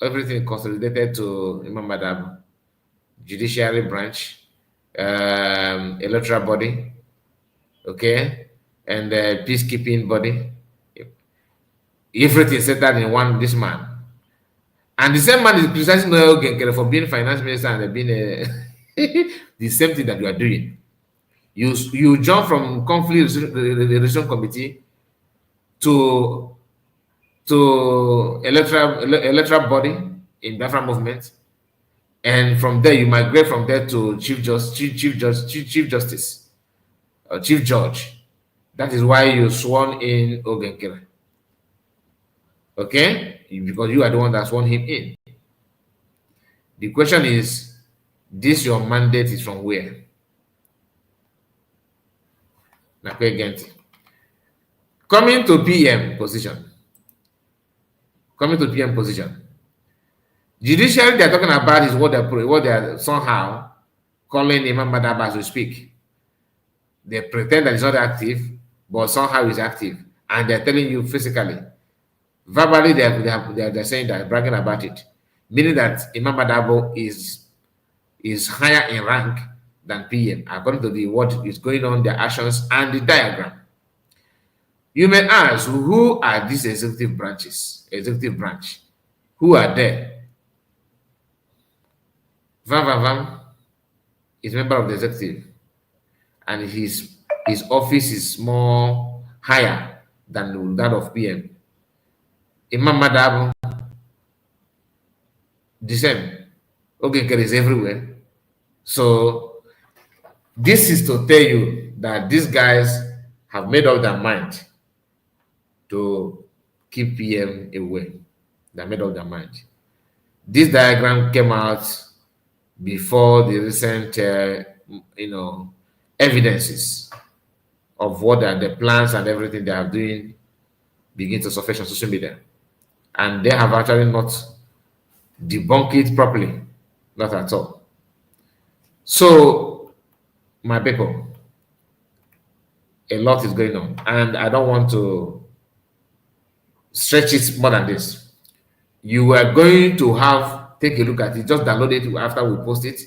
Speaker 3: Everything consolidated to Imam Madam, judiciary branch, electoral body, okay, and peacekeeping body. Everything settled in this man. And the same man is criticizing Noel Genkere for being finance minister and being the same thing that you are doing. You jump from conflict resolution committee to electoral body in Biafra movement, and from there you migrate from there to chief justice or chief judge. That is why you sworn in Ogenkere. Okay, because you are the one that sworn him in. The question is, this your mandate is from where? Coming to PM position. Judiciary they are talking about is what they are somehow calling Imam Madaba as we speak. They pretend that it's not active, but somehow he's active, and they're telling you physically, verbally, they're saying that, bragging about it, meaning that Imam Badabo is higher in rank than PM according to the what is going on, their actions and the diagram. You may ask, who are these executive branch? Who are there? Van Van Van is member of the executive, and his office is more higher than that of PM. Imam Madabo, the same. Ogenkere is everywhere. So this is to tell you that these guys have made up their mind to keep PM away. They made up their mind. This diagram came out before the recent, evidences of what are the plans and everything they are doing begin to surface on social media. And they have actually not debunked it properly, not at all. So, my people, a lot is going on, and I don't want to stretch it more than this. You are going to take a look at it, just download it after we post it,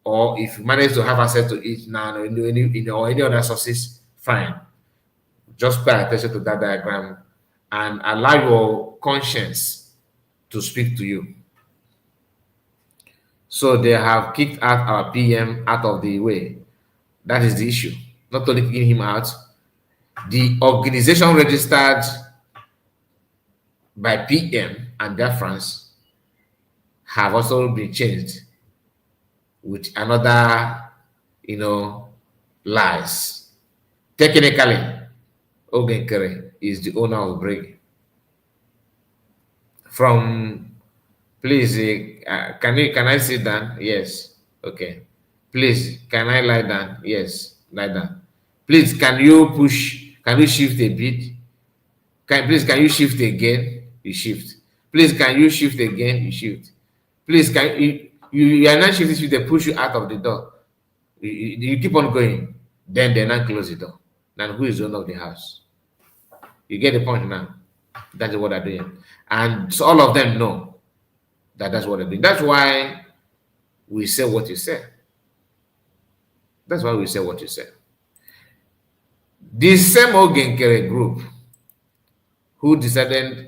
Speaker 3: or if you manage to have access to it now or any other sources, fine. Just pay attention to that diagram and allow your conscience to speak to you. So they have kicked out our PM out of the way. That is the issue. Not only kicking him out, the organization registered by PM and Biafrans have also been changed with another, lies. Technically, Ogenkere is the owner of Brig. Please, can I sit down? Yes. Okay. Please, can I lie down? Yes, lie down. Please, can you shift a bit? Can you shift again? You shift. Please, can you shift again? You shift. Please, can you are not shifting, they push you out of the door. You keep on going. Then they not close the door. Now who is the owner of the house? You get the point now. That is what they're doing. And so all of them know that that's what they're doing. That's why we say what you say. That's why we say what you say. The same Ogenkere group who decided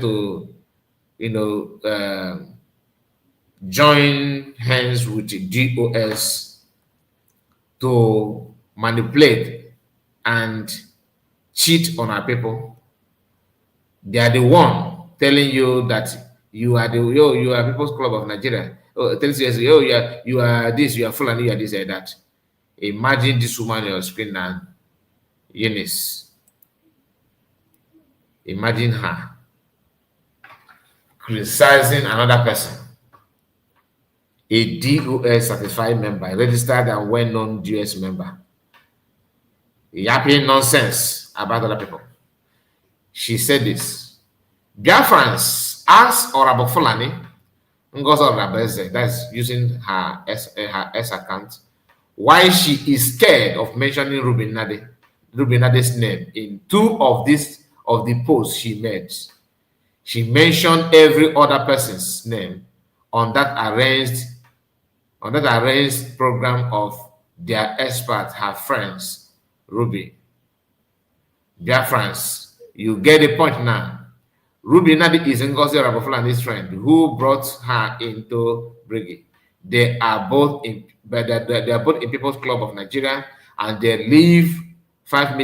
Speaker 3: to, join hands with the DOS to manipulate and cheat on our people. They are the one telling you that you are People's Club of Nigeria. Oh, tells you, you are this, you are Fulani, you are this, and that. Imagine this woman on your screen now, Eunice. Imagine her criticizing another person, a DOS certified member, a registered and well-known DOS member, yapping nonsense about other people. She said this: Biafrans asked Orabo Fulani, Ngozo Rabeze, that's using her S account, why she is scared of mentioning Ruben Nade's name in two of the posts she made. She mentioned every other person's name on that arranged program of their expert, her friends, Ruby. Biafrans, you get the point now. Ruby Nadi is Ngozi Rabofulani's friend who brought her into Brigade. They are both in People's Club of Nigeria, and they live 5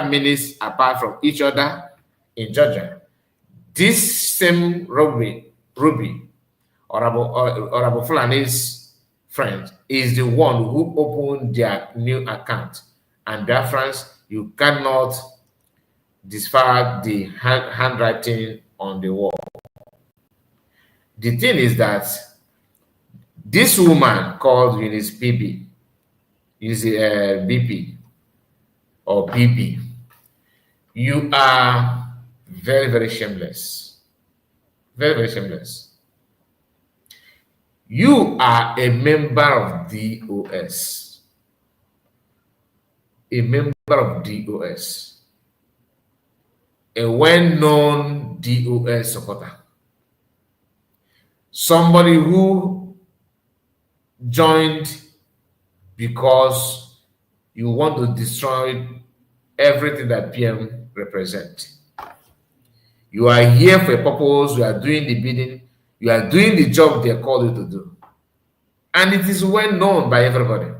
Speaker 3: minutes apart from each other in Georgia. This same Ruby Orabo Fulani's friend is the one who opened their new account. And Biafrans, you cannot discard the handwriting on the wall. The thing is that this woman called Eunice BP, BP or PP, you are very, very shameless. Very, very shameless. You are a member of DOS. A member of DOS, a well-known DOS supporter, somebody who joined because you want to destroy everything that PM represents. You are here for a purpose, you are doing the bidding, you are doing the job they called you to do. And it is well known by everybody.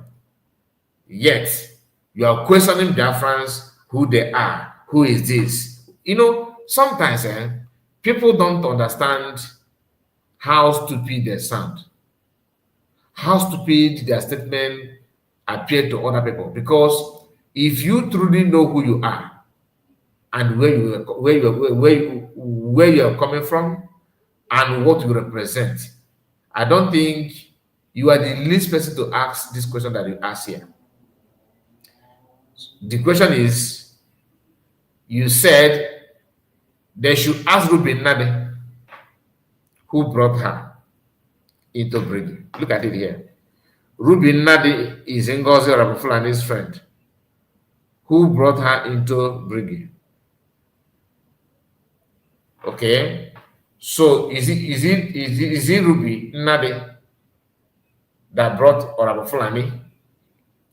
Speaker 3: Yet, you are questioning Biafrans, who they are, who is this. You know, sometimes people don't understand how stupid they sound, how stupid their statement appear to other people. Because if you truly know who you are and where you are coming from and what you represent, I don't think you are the least person to ask this question that you ask here. The question is, you said they should ask Ruben Nade who brought her into Briggy. Look at it here. Ruben Nade is Ngozi Rabufulani's friend who brought her into Briggy. Okay, so is it Ruben Nade that brought Rabufulani,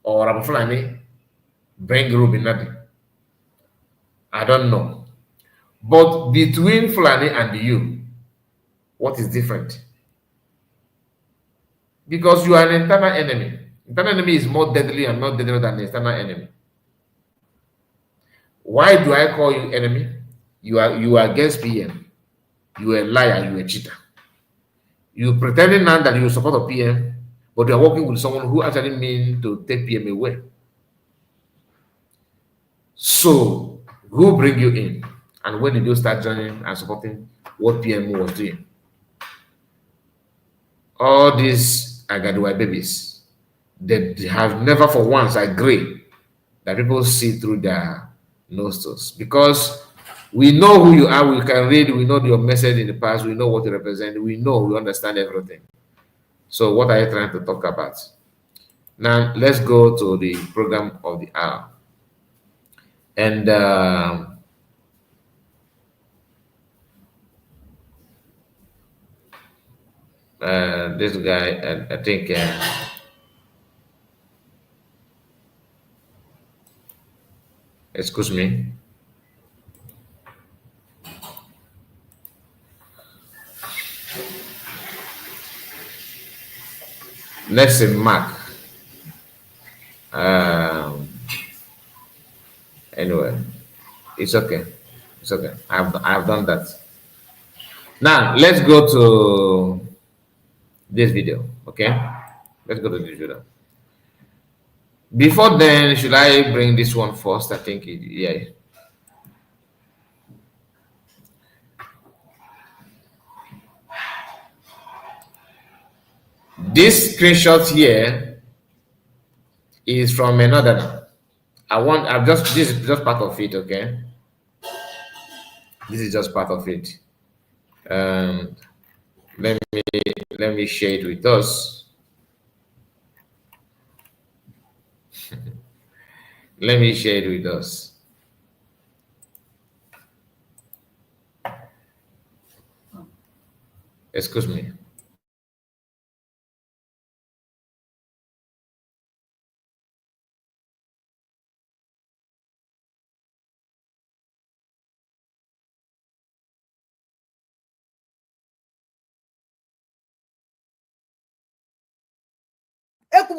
Speaker 3: or Rabufulani bring Ruben Nade? I don't know. But between Fulani and you, what is different? Because you are an internal enemy. Internal enemy is more deadly and more deadly than the external enemy. Why do I call you enemy? You are against PM. You are a liar. You are a cheater. You pretending now that you support a PM, but you are working with someone who actually mean to take PM away. So who bring you in? And when did you start joining and supporting what PM was doing? All these Agaduwa babies, they have never for once agreed that people see through their nostrils, because we know who you are, we can read, we know your message in the past, we know what you represent, we understand everything. So what are you trying to talk about? Now let's go to the program of the hour. And this guy, I think excuse me. Next in Mark. Anyway, it's okay. It's okay. I've done that. Now let's go to this video. Okay, let's go to this video. Before then, should I bring this one first? I think yeah. This screenshot here is from another. This is just part of it, okay? This is just part of it. Let me share it with us. Let me share it with us. Excuse me.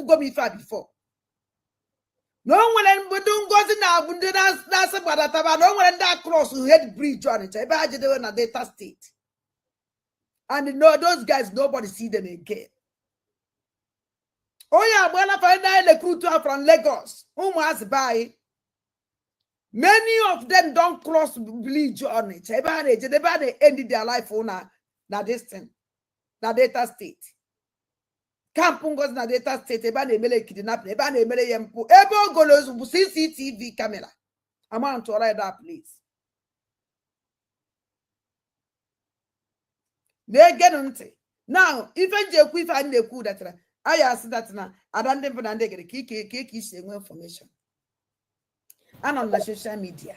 Speaker 2: Go before. No one would don't go to now, but that's about that. No one that cross who had bridge on it. I they were in a data state. And no, those guys, nobody see them again. Oh, yeah, when I find out the crew from Lagos, whom has by many of them don't cross bridge on it. They ended their life on that distance, that data state. Kampungos na data state, eba na emele kidnap, eba na emele yempo, eba golos CCTV camera. I'm on to write that place. They get on it. Now, even if I need a that I ask that now, I don't even get a key information. And on the social media.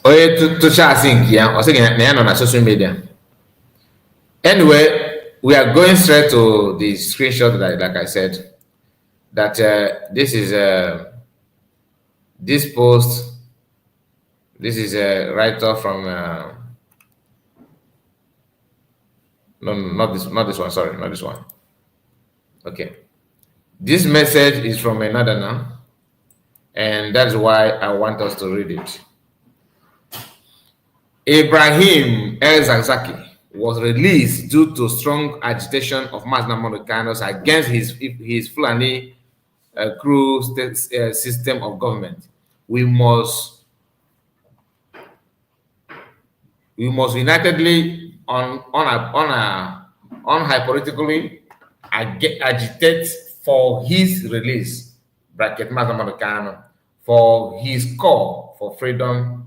Speaker 3: Oh, to share think, yeah, or saying on social media. Anyway, we are going straight to the screenshot that, like I said, that this is this post. This is a write-off from no, not this one. Sorry, not this one. Okay, this message is from another now, and that's why I want us to read it. Ibrahim El-Zakzaky was released due to strong agitation of mass Americanos against his Fulani crew system of government. We must unitedly unhypothetically agitate for his release, bracket mass Americano, for his call for freedom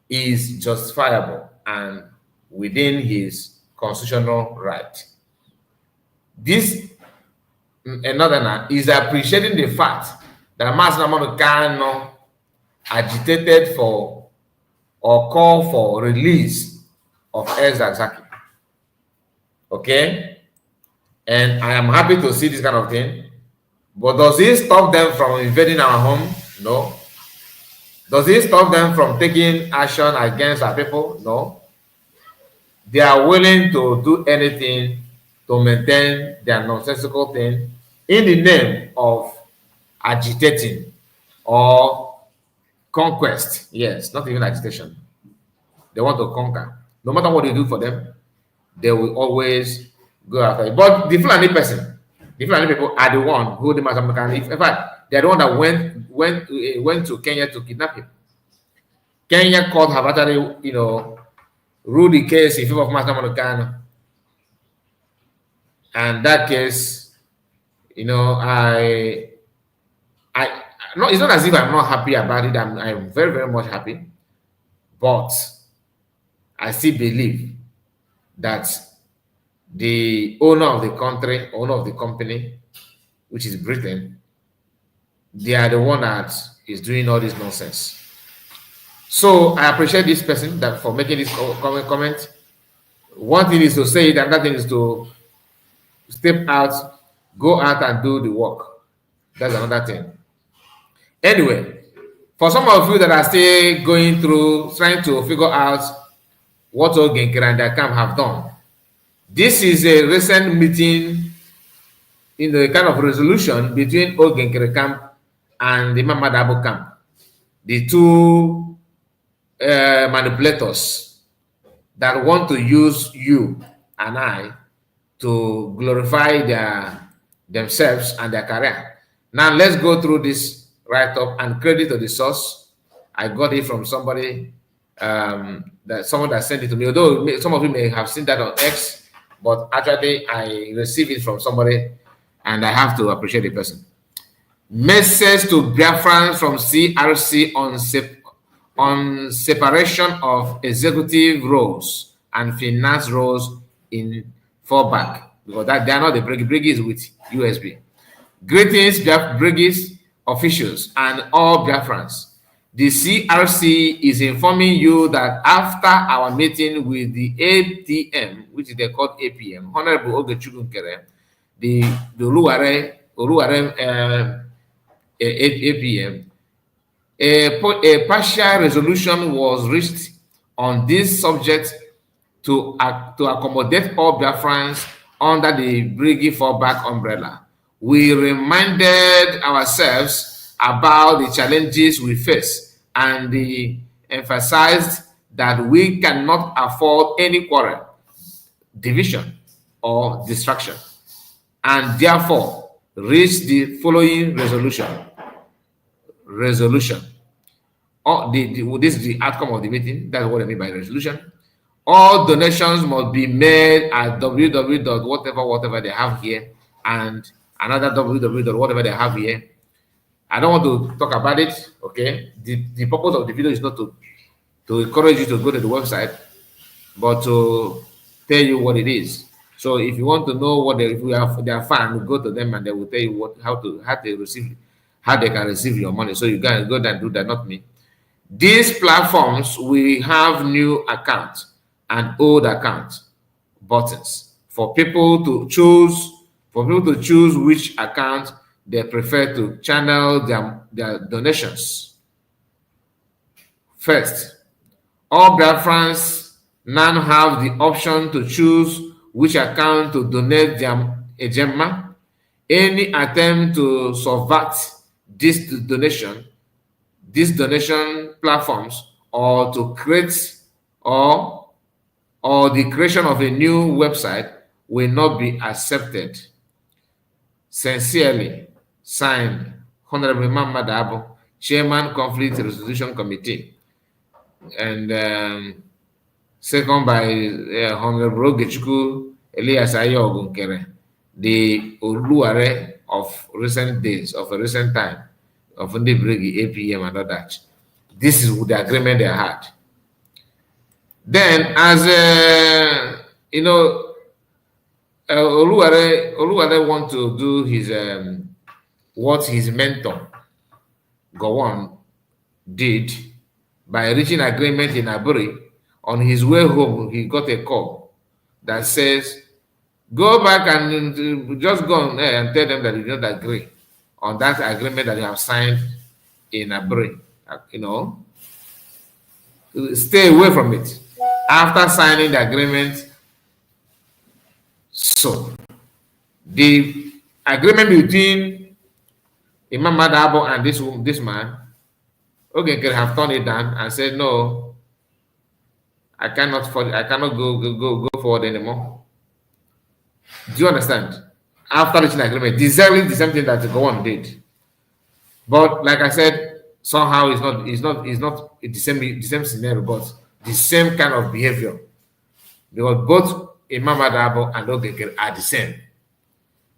Speaker 3: is justifiable and within his constitutional right. This another is appreciating the fact that Mas Kano agitated for or called for release of El-Zakzaky. Okay? And I am happy to see this kind of thing. But does it stop them from invading our home? No. Does it stop them from taking action against our people? No. They are willing to do anything to maintain their nonsensical thing in the name of agitating or conquest. Yes, not even agitation. They want to conquer. No matter what you do for them, they will always go after it. But the Fulani person, the Fulani people are the one who the Masamkan. In fact, they're the one that went to Kenya to kidnap him. Kenya court have actually, ruled the case in favor of Masamkan. And that case, I no, it's not as if I'm not happy about it. I'm very, very much happy. But I still believe that the owner of the country, owner of the company, which is Britain, they are the one that is doing all this nonsense. So I appreciate this person that for making this comment. One thing is to say it, another thing is to step out, go out and do the work. That's another thing. Anyway, for some of you that are still going through, trying to figure out what Ogenkere and their camp have done, this is a recent meeting in the kind of resolution between Ogenkere camp and the Mamadabo camp, the two manipulators that want to use you and I to glorify themselves and their career. Now let's go through this write-up and credit to the source. I got it from somebody, someone that sent it to me. Although some of you may have seen that on X, but actually I received it from somebody, and I have to appreciate the person. Message to Biafrans from CRC on separation of executive roles and finance roles in Fallback, because that they are not the briggies with USB. Greetings, briggies officials and all Biafrans. The CRC is informing you that after our meeting with the APM, which is they called APM, Honorable Ogechukwu, the Oluware APM, a partial resolution was reached on this subject to accommodate all Biafrans under the Briggy Fallback umbrella. We reminded ourselves about the challenges we face and emphasized that we cannot afford any quarrel, division, or distraction, and therefore reached the following resolution. This is the outcome of the meeting. That's what I mean by resolution. All donations must be made at www.whatever they have here, and another www.whatever they have here. I don't want to talk about it, okay? The purpose of the video is not to encourage you to go to the website, but to tell you what it is. So if you want to know what if you have their fan, go to them and they will tell you how they can receive your money. So you can go there and do that, not me. These platforms we have new accounts and old accounts buttons for people to choose which account they prefer to channel their donations. First, all Biafrans now have the option to choose which account to donate their ejema. Any attempt to subvert these donation platforms or to create or the creation of a new website will not be accepted. Sincerely, signed, Honorable Imam Dabo, Chairman, Conflict Resolution Committee, and second by Honorable Ogechukwu Elias Ayogunkere, the Oluware of recent days, of a recent time, of Ndibrigi, APM, and all that. This is the agreement they had. Then, as you know, Oluware want to do his what his mentor Gowon did by reaching agreement in Aburi. On his way home, he got a call that says, "Go back and just go on there and tell them that you don't agree on that agreement that you have signed in Aburi. You know, stay away from it." After signing the agreement, so the agreement between Imam Madabo and this man, okay, could have turned it down and said, "No, I cannot go forward anymore." Do you understand? After reaching agreement, exactly the same thing that Gowon did. But like I said, somehow it's not the same scenario, but the same kind of behavior. Because both Imam Adabo and Ogeke are the same.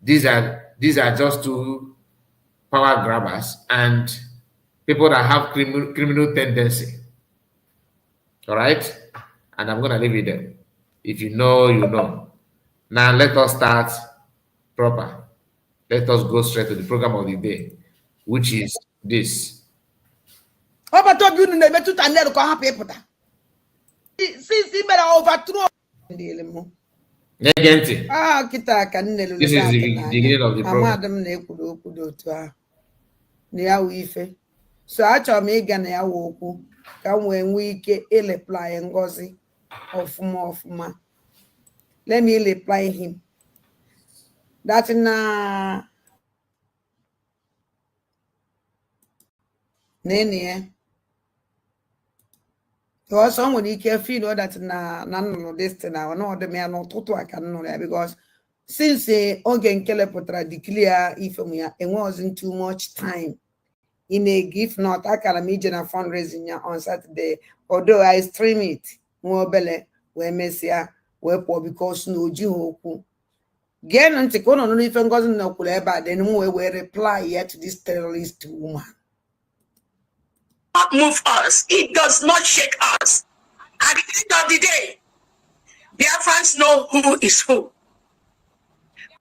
Speaker 3: These are just two power grabbers and people that have criminal tendency. All right? And I'm going to leave it there. If you know, you know. Now let us start proper. Let us go straight to the program of the day, which is this. This is the beginning of the program.
Speaker 2: So achọrọ m ịga na ya wụ okwu ka m wee nwee ike ileply Ngozi ọfụma. Let me reply him that na nene also nwere ike feel that na nnụnụ this thing na ọ dị m ya n'ụtụtụ a ka nnụnụ ya because since oge nkele pụtara declare ife m ya wasn't too much time in a gift not akara m ije na fundraising ya on Saturday, although I stream it nwa obele wee mesịa wee pụọ because na oji ha okwu gee ntị ka ụnụ nụrụ ife Ngozi na okwuru ebe a then m wee reply yet to this terrorist woman.
Speaker 5: Not move us. It does not shake us. At the end of the day, Biafrans know who is who.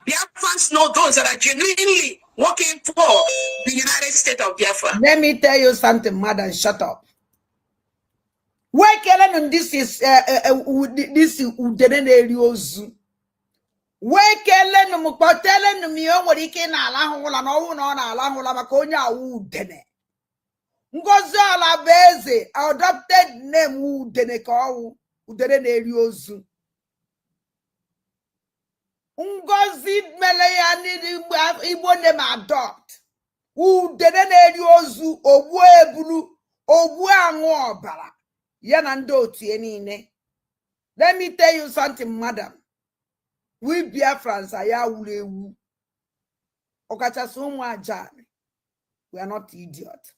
Speaker 5: Biafrans know those that are genuinely working for the United States of Biafra.
Speaker 2: Let me tell you something, madam. Shut up. Why Kellen this is this Udeneliozu? Why Kellen Mukotelen me what he can allow on Maconia Udene? Ngozi Alabeze, adopted name Udeneko Udeneliozu. Ngozi Melayani Igbo name adopt. Udeneliozu Obwebulu Obwanwobara. Yanando tienine. Let me tell you something, madam. We Biafrans are Yawulewu. Okachasumwa Jani. We are not idiot.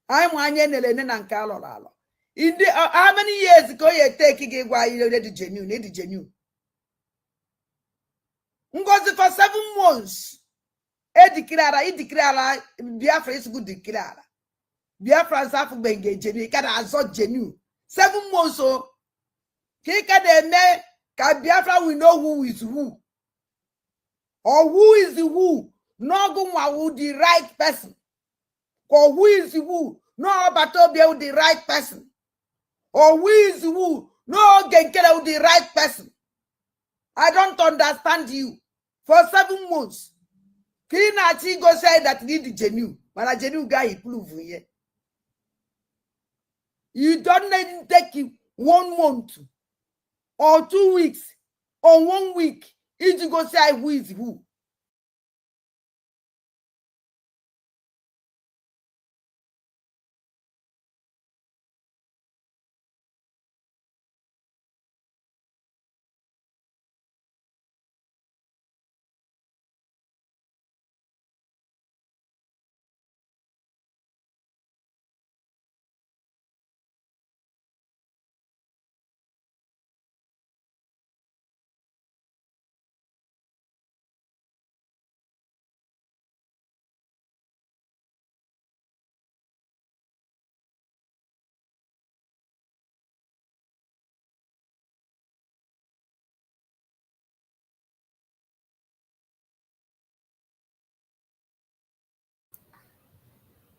Speaker 2: I'm one yen and Calolalo. In the how many years ago you taking it while you need the genuine? Ngozi for 7 months. Declare Biafra is good declare. Biafra have been genuine. Can I saw genuine 7 months so. Kika de me Biafra will know who is who. Or who is the who. No go with the right person. Or who is the who. No Batobia with the right person. Or who is the who. No Genkele with the right person. I don't understand you. For 7 months. Kinachi go say that need the genuine. But a genuine guy he prove here. You don't need to take you 1 month or 2 weeks or 1 week. If you go say who is who.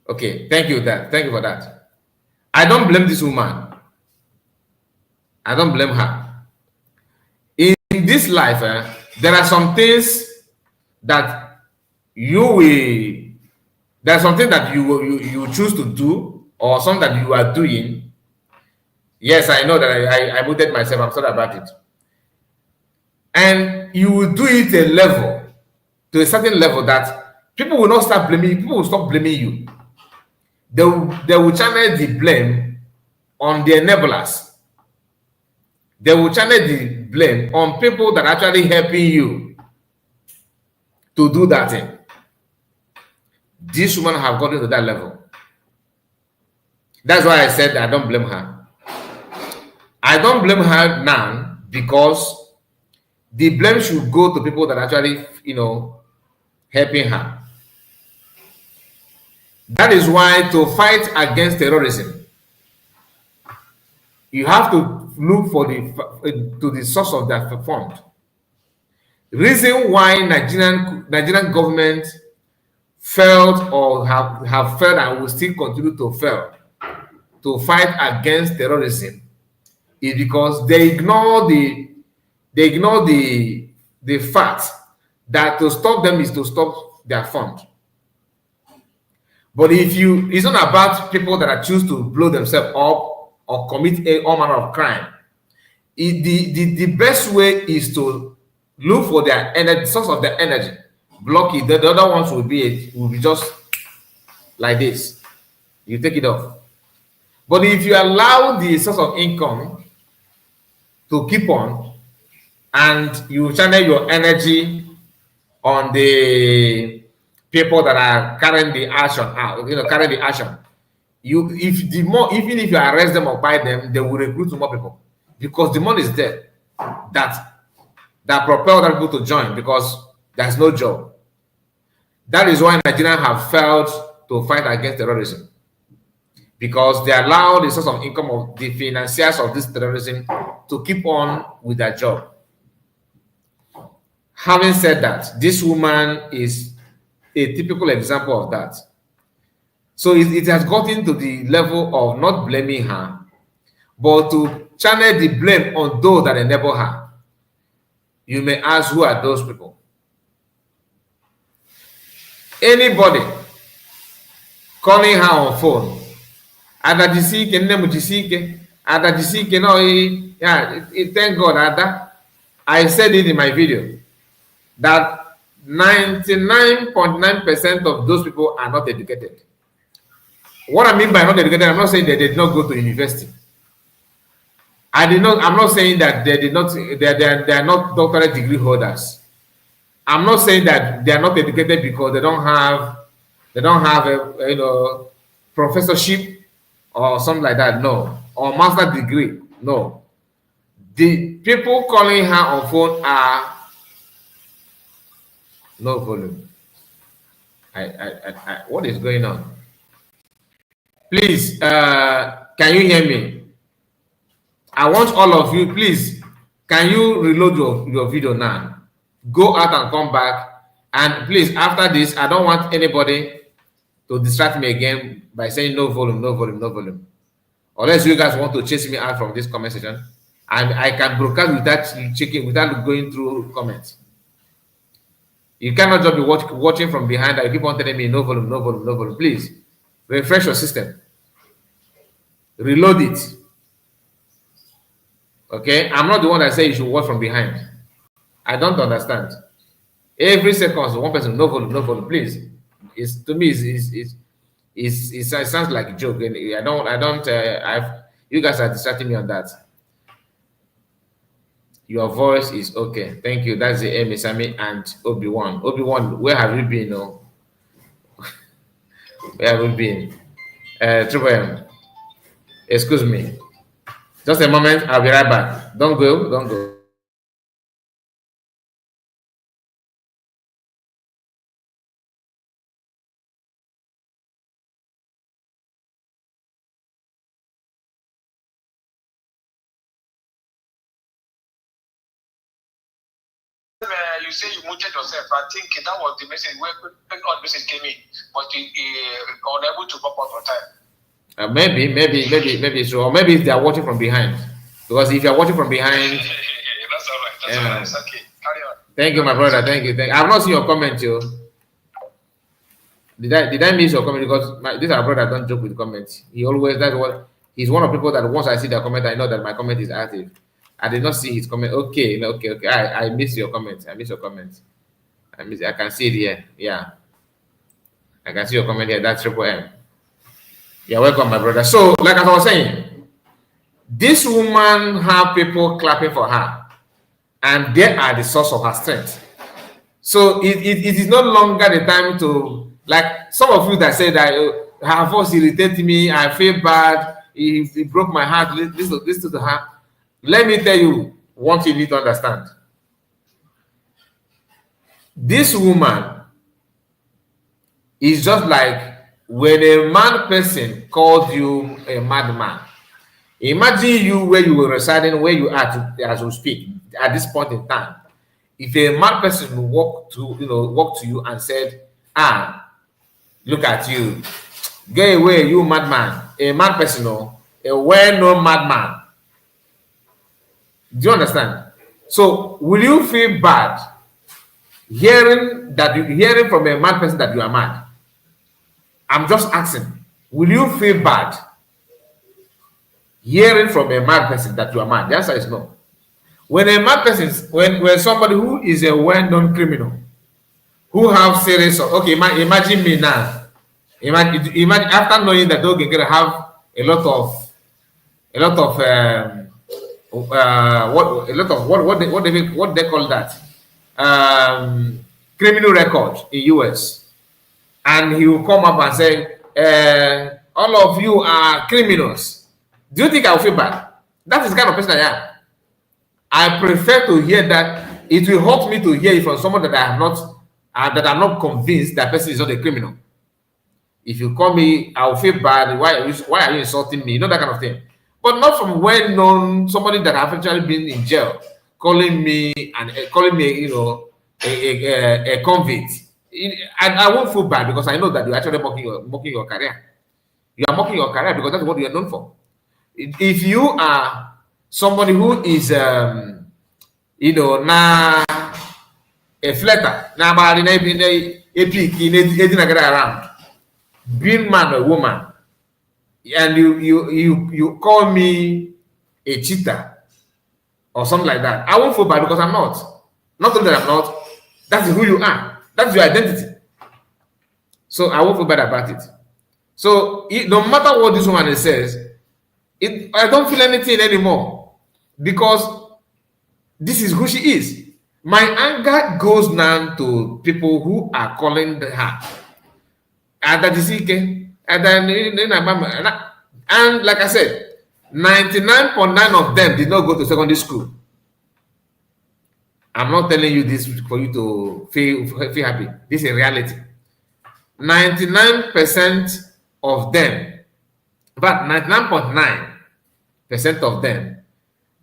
Speaker 3: Okay, thank you for that. I don't blame this woman. I don't blame her. In this life, there are some things that there's something that you choose to do, or something that you are doing. Yes, I know that I muted myself. I'm sorry about it. And you will do it to a certain level that people will not start blaming you. People will stop blaming you. They will channel the blame on the enablers. They will channel the blame on people that are actually helping you to do that thing. This woman have gotten to that level. That's why I said I don't blame her. I don't blame her now because the blame should go to people that are actually, helping her. That is why to fight against terrorism, you have to look for the source of that fund. Reason why Nigerian government failed or have failed and will still continue to fail to fight against terrorism is because they ignore the fact that to stop them is to stop their fund. But it's not about people that choose to blow themselves up or commit all manner of crime. The best way is to look for their energy, source of their energy, block it. The other ones will be just like this. You take it off. But if you allow the source of income to keep on, and you channel your energy on the people that are carrying the action out, carrying the action. Even if you arrest them or buy them, they will recruit more people because the money is there that propel other people to join because there's no job. That is why Nigerians have failed to fight against terrorism because they allow the source of income of the financiers of this terrorism to keep on with their job. Having said that, this woman is a typical example of that. So it has gotten to the level of not blaming her, but to channel the blame on those that enable her. You may ask, who are those people? Anybody calling her on phone, thank God, Ada. I said it in my video that 99.9% of those people are not educated. What I mean by not educated, I'm not saying they did not go to university. I'm not saying that they are not doctorate degree holders. I'm not saying that they are not educated because they don't have a professorship or something like that. No, or master degree. No, the people calling her on phone are no volume. What is going on? Please, can you hear me? I want all of you, please Can you reload your video now? Go out and come back. And please, after this, I don't want anybody to distract me again by saying no volume, no volume, no volume. Unless you guys want to chase me out from this comment section, and I can broadcast without checking, without going through comments. You cannot just be watching from behind and keep on telling me no volume, no volume, no volume. Please refresh your system, reload it. Okay, I'm not the one that say you should watch from behind. I don't understand. Every second, one person, no volume, no volume. Please, it's to me, it sounds like a joke. And you guys are distracting me on that. Your voice is okay. Thank you. That's the Amy Sami and Obi-Wan. Obi-Wan, where have you been? Oh? Where have you been? Triple M. Excuse me. Just a moment. I'll be right back. Don't go. Don't go.
Speaker 6: You say you muted yourself. I think that was the message where the message came in, but unable to pop up on time.
Speaker 3: Maybe so, or maybe they are watching from behind. Because if you are watching from behind,
Speaker 6: that's all right. That's all right. It's okay. Carry on.
Speaker 3: Thank you, my brother. Thank you. I have not seen your comment, yo. Did I miss your comment? Because this our brother don't joke with comments. He's one of the people that once I see the comment, I know that my comment is active. I did not see his comment. Okay. I missed your comment. I can see it here. Yeah. I can see your comment here. That's Triple M. You're welcome, my brother. So, like as I was saying, this woman have people clapping for her, and they are the source of her strength. So it is no longer the time to, like some of you that say that her voice irritates me, I feel bad, it broke my heart, listen to her. Let me tell you one thing you need to understand. This woman is just like when a mad person called you a madman. Imagine you where you were residing, where you are as we speak at this point in time. If a mad person walked to you and said, look at you, get away, you madman, a mad person, a well-known madman. Do you understand? So will you feel bad hearing from a mad person that you are mad? I'm just asking, will you feel bad hearing from a mad person that you are mad? The answer is no. When a mad person, when somebody who is a well-known criminal, who have serious, okay, imagine me now. Imagine after knowing that they're gonna have a lot of what they call that criminal record in US, and he will come up and say, all of you are criminals. Do you think I will feel bad? That is the kind of person I am. I prefer to hear that. It will hurt me to hear it from someone that I am not convinced that person is not a criminal. If you call me, I will feel bad. Why are you insulting me? You know, that kind of thing. But not from well-known somebody that have actually been in jail calling me a convict. I won't feel bad because I know that you're actually mocking your career. You are mocking your career because that's what you are known for. If you are somebody who is a flatter, around, being man or woman, and you call me a cheater or something like that, I won't feel bad because I'm not. Not only that I'm not, that's who you are. That's your identity. So I won't feel bad about it. So no matter what this woman says, I don't feel anything anymore because this is who she is. My anger goes now to people who are calling her. And like I said, 99.9% of them did not go to secondary school. I'm not telling you this for you to feel happy. This is reality. 99% of them, in fact, 99.9% of them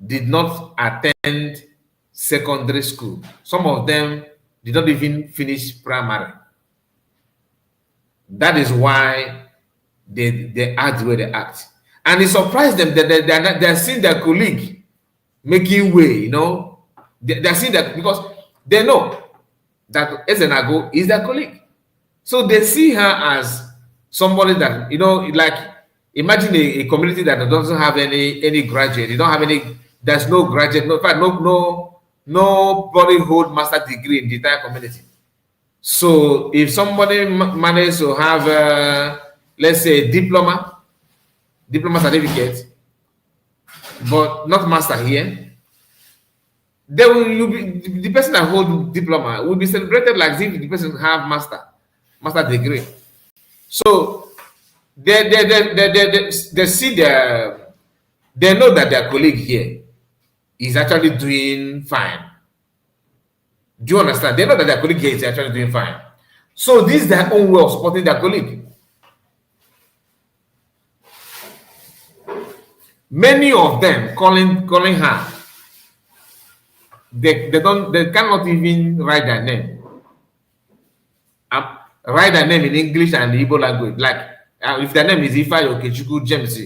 Speaker 3: did not attend secondary school. Some of them did not even finish primary. That is why they act the way they act. And it surprised them that they're seeing their colleague making way, They're seeing that because they know that Ezenago is their colleague. So they see her as somebody that, like imagine a community that doesn't have any graduate. You don't have there's no graduate, in fact, nobody hold master degree in the entire community. So if somebody manages to have, let's say, diploma certificate, but not master here, the person that hold diploma will be celebrated like if the person have master degree. So they see they know that their colleague here is actually doing fine. Do you understand? They know that their colleague here is actually doing fine. So this is their own way of supporting their colleague. Many of them calling her, they cannot even write their name. Write their name in English and the Igbo language. Like if their name is Ifeanyi, Okechukwu, James,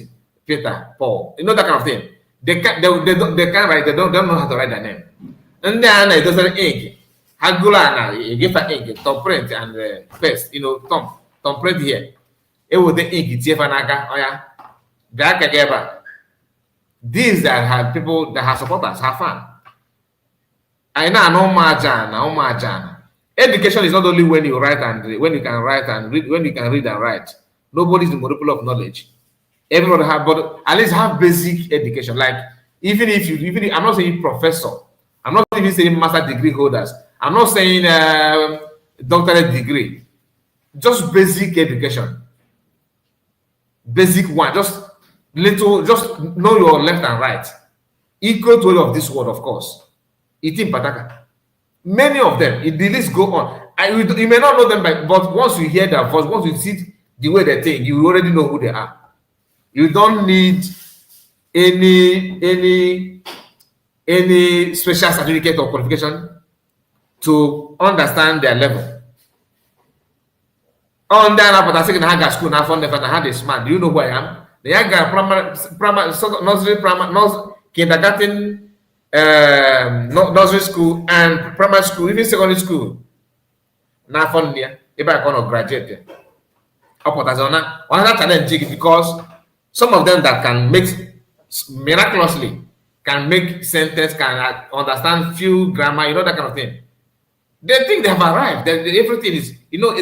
Speaker 3: Peter, Paul, that kind of thing. They can't write. They don't know how to write their name. And then it doesn't ink. Hagula you give her ink, thumb print and paste. Thumb print here. It will the ink. It's Ifanaga. Oh yeah. These that have people that have supporters, have fun. I know no margin. Education is not only when you write and when you can write and read, when you can read and write. Nobody's the monopoly of knowledge. Everybody have, but at least have basic education. Like even if I'm not saying professor, I'm not even saying master degree holders. I'm not saying doctorate degree. Just basic education. Basic one, just know your left and right. Equal to all of this world, of course. Itim Pataka. Many of them, the list go on. You may not know them, but once you hear their voice, once you see the way they think, you already know who they are. You don't need any special certificate or qualification to understand their level. On that, but I think I had school now from the I had a smart. Do you know who I am? The young guy, primary, nursery, kindergarten, nursery school and primary school, even secondary school. Now from there, if I can graduate, another challenge because some of them that can make miraculously can make sentence, can understand few grammar, that kind of thing. They think they have arrived. Everything is,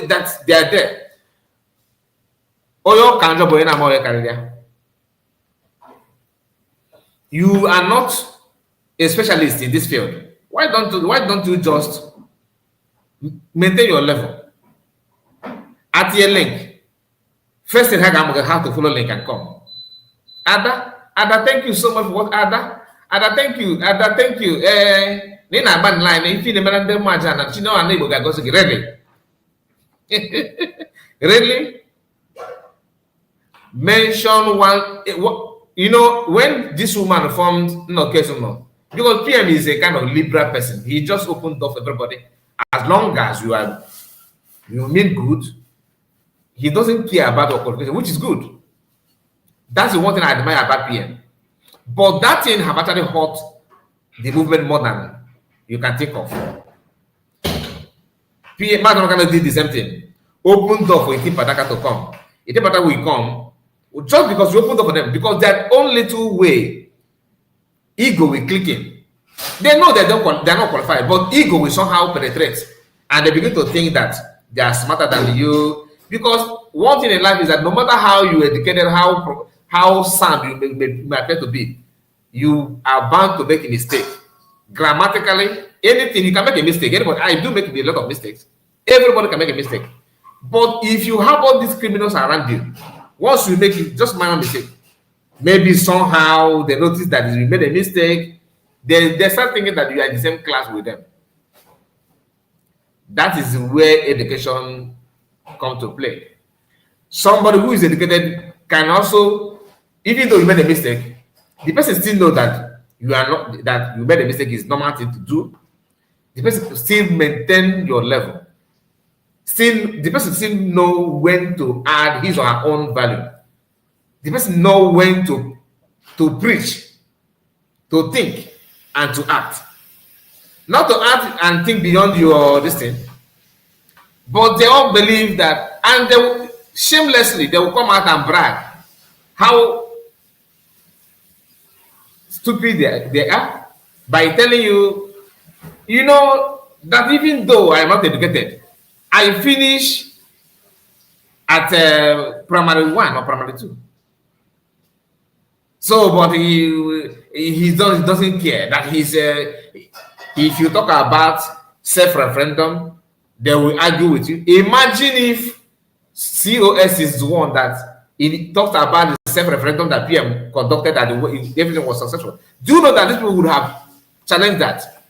Speaker 3: that's they are there. You are not a specialist in this field. Why don't you just maintain your level? At your link. First thing I'm gonna have to follow link and come. Ada, thank you so much for what Ada, thank you. Nina ban line if you remember them much and you know our neighbor goes really. Really? Mention one, when this woman formed because PM is a kind of liberal person. He just opened door for everybody. As long as you mean good, he doesn't care about your qualification, which is good. That's the one thing I admire about PM. But that thing have actually hurt the movement more than you can think of. PM Madam did the same thing. Open door for Itim Pataka to come. Itim Pataka will come just because you opened door for them, because their own little way, ego will click in. They know they're not qualified, but ego will somehow penetrate, and they begin to think that they are smarter than you. Because one thing in life is that no matter how you educated, how sound you may appear to be, you are bound to make a mistake. Grammatically, anything you can make a mistake. Anybody, I do make a lot of mistakes. Everybody can make a mistake. But if you have all these criminals around you, once you make it, just minor mistake, maybe somehow they notice that you made a mistake, they start thinking that you are in the same class with them. That is where education comes to play. Somebody who is educated can also, even though you made a mistake, the person still knows that you are not, that you made a mistake is normal thing to do, the person still maintain your level. Still, the person still know when to add his or her own value. The person know when to preach, to think, and to act. Not to act and think beyond your this thing, but they all believe that, and they will, shamelessly they will come out and brag how stupid they are by telling you, you know, that even though I am not educated, I finish at primary 1 or primary 2. So, but he doesn't care that he's. If you talk about self-referendum, they will argue with you. Imagine if COS is the one that he talked about the self-referendum that PM conducted, that everything was successful. Do you know that these people would have challenged that?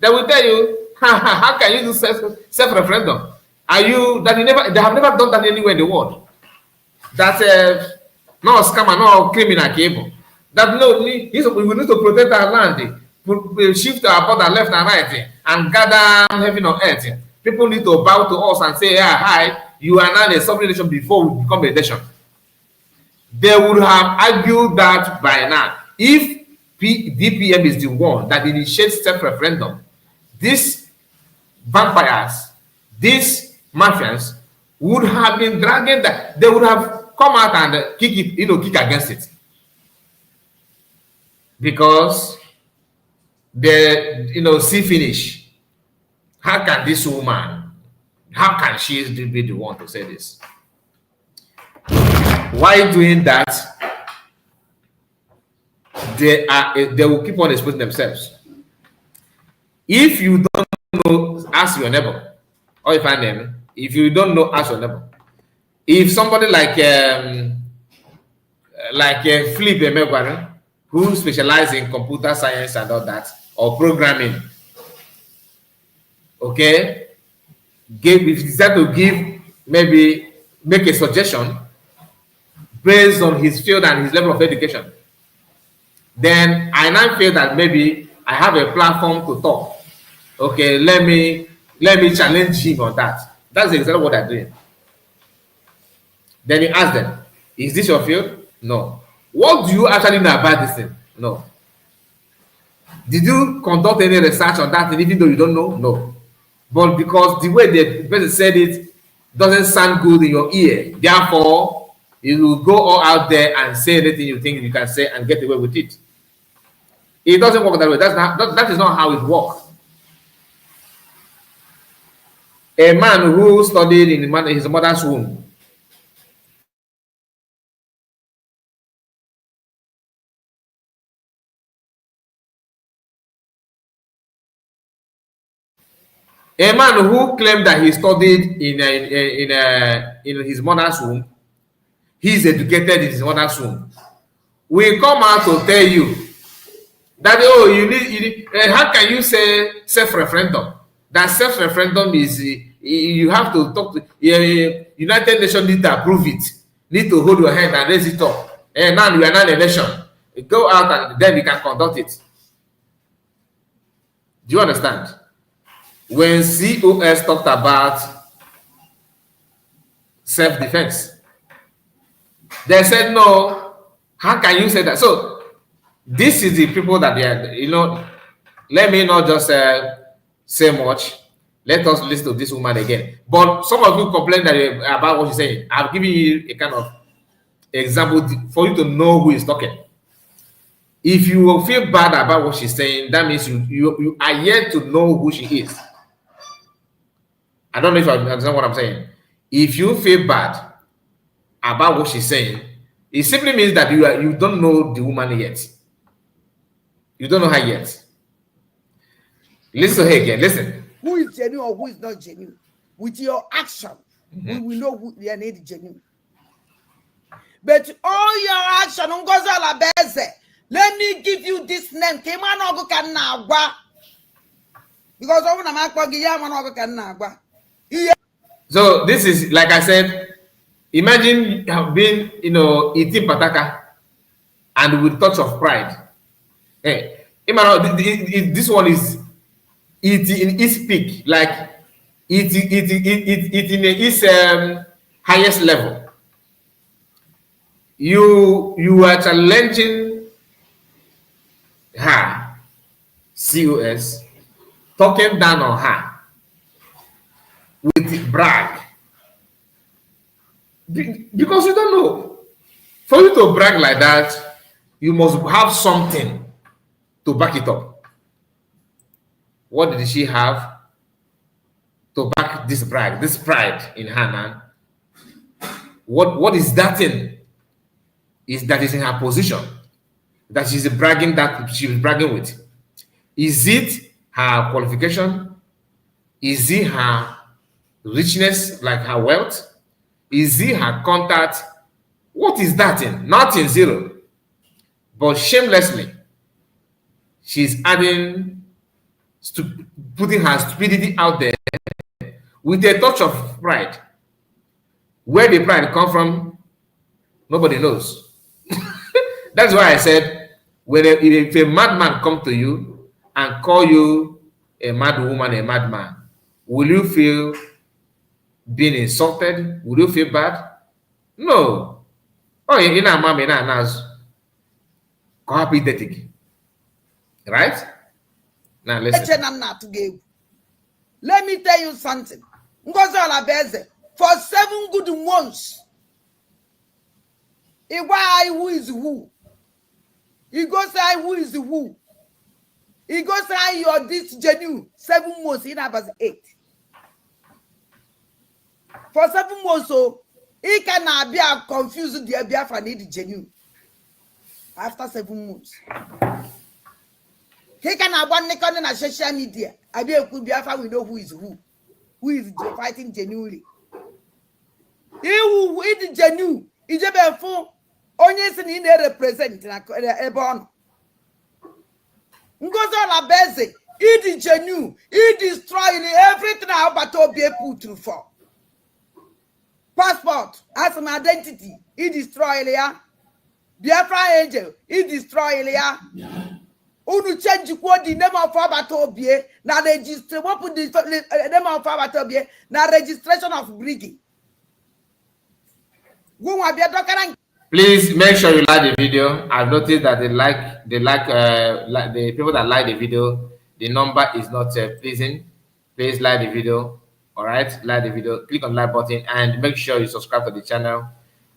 Speaker 3: They will tell you, how can you do self-referendum? Are you that they have never done that anywhere in the world? That no scammer, no criminal cable. That no, we need to protect our land, shift our border left and right, and gather heaven on earth. People need to bow to us and say, yeah, hi, you are now a sovereign nation before we become a nation. They would have argued that by now. If DPM is the one that initiates self-referendum, these vampires, these mafians would have been dragging that. They would have come out and kick against it. Because they, see finish. How can this woman, how can she be the one to say this? Why doing that? They will keep on exposing themselves. If you don't know, ask your neighbor. Or if I name, if you don't know, ask your neighbor. If somebody like Philip Emegwari, who specializes in computer science and all that, or programming, okay, if you decide to make a suggestion based on his field and his level of education, then I now feel that maybe I have a platform to talk. Okay, let me challenge him on that. That's exactly what I'm doing. Then you ask them, is this your field? No. What do you actually know about this thing? No. Did you conduct any research on that thing, even though you don't know? No. But because the way the person said it doesn't sound good in your ear, therefore you will go all out there and say anything you think you can say and get away with it. It doesn't work that way. That is not how it works. A man who studied in his mother's womb, a man who claimed that he studied in his mother's womb, he's educated in his mother's womb, will come out to tell you that, oh, you need how can you say self-referendum? That self-referendum is, you have to talk to United Nations, need to approve it, need to hold your hand and raise it up. And now we are not a nation. Go out and then we can conduct it. Do you understand? When COS talked about self-defense, they said, no, how can you say that? So this is the people that they are, let me not just say much. Let us listen to this woman again. But some of you complain about what she's saying. I've given you a kind of example for you to know who is talking. If you feel bad about what she's saying, that means you are yet to know who she is. I don't know if I understand what I'm saying. If you feel bad about what she's saying, it simply means that you don't know the woman yet. You don't know her yet. Listen to her again. Listen.
Speaker 2: Who is genuine or who is not genuine? With your action, we will know who they are not genuine. But all your action, let me give you this name. Because
Speaker 3: so this is, like I said, imagine you have been, eating pataka and with touch of pride. Hey, This one is it in its peak, like it in its highest level. You are challenging her, COS, talking down on her with brag. Because you don't know. For you to brag like that, you must have something to back it up. What did she have to back this brag, this pride in her now? What is that thing? Is that is in her position that she's bragging, that she was bragging with? Is it her qualification? Is it her richness, like her wealth? Is it her contact? What is that in? Nothing, zero. But shamelessly, she's adding, putting her stupidity out there with a touch of pride. Where the pride come from, nobody knows. That's why I said, if a madman come to you and call you a mad woman, a madman, will you feel being insulted? Will you feel bad? No. Oh, in a mom, in a nas, right? Now listen.
Speaker 2: Let me tell you something. For 7 good months, why who is who? He goes say who is who? He goes say you're this genuine 7 months in about 8. For 7 months, so he cannot be confused the Biafra need genuine. After 7 months, he cannot one Nikon on social media. I be a good Biafra, we know who is fighting genuinely. He who is genuine, he just a fool. Only in the represent a born. Ngozo la beze, he is genuine, he destroying everything about to be put through for. Passport as an identity, he destroy Elia. Biafra angel, he destroy Elia. Unu change the name of Abatobie, na register. What put the name of Abatobie? Na registration of brigging.
Speaker 3: Please make sure you like the video. I've noticed that the people that like the video, the number is not pleasing. Please like the video. All right, like the video, click on the like button, and make sure you subscribe to the channel.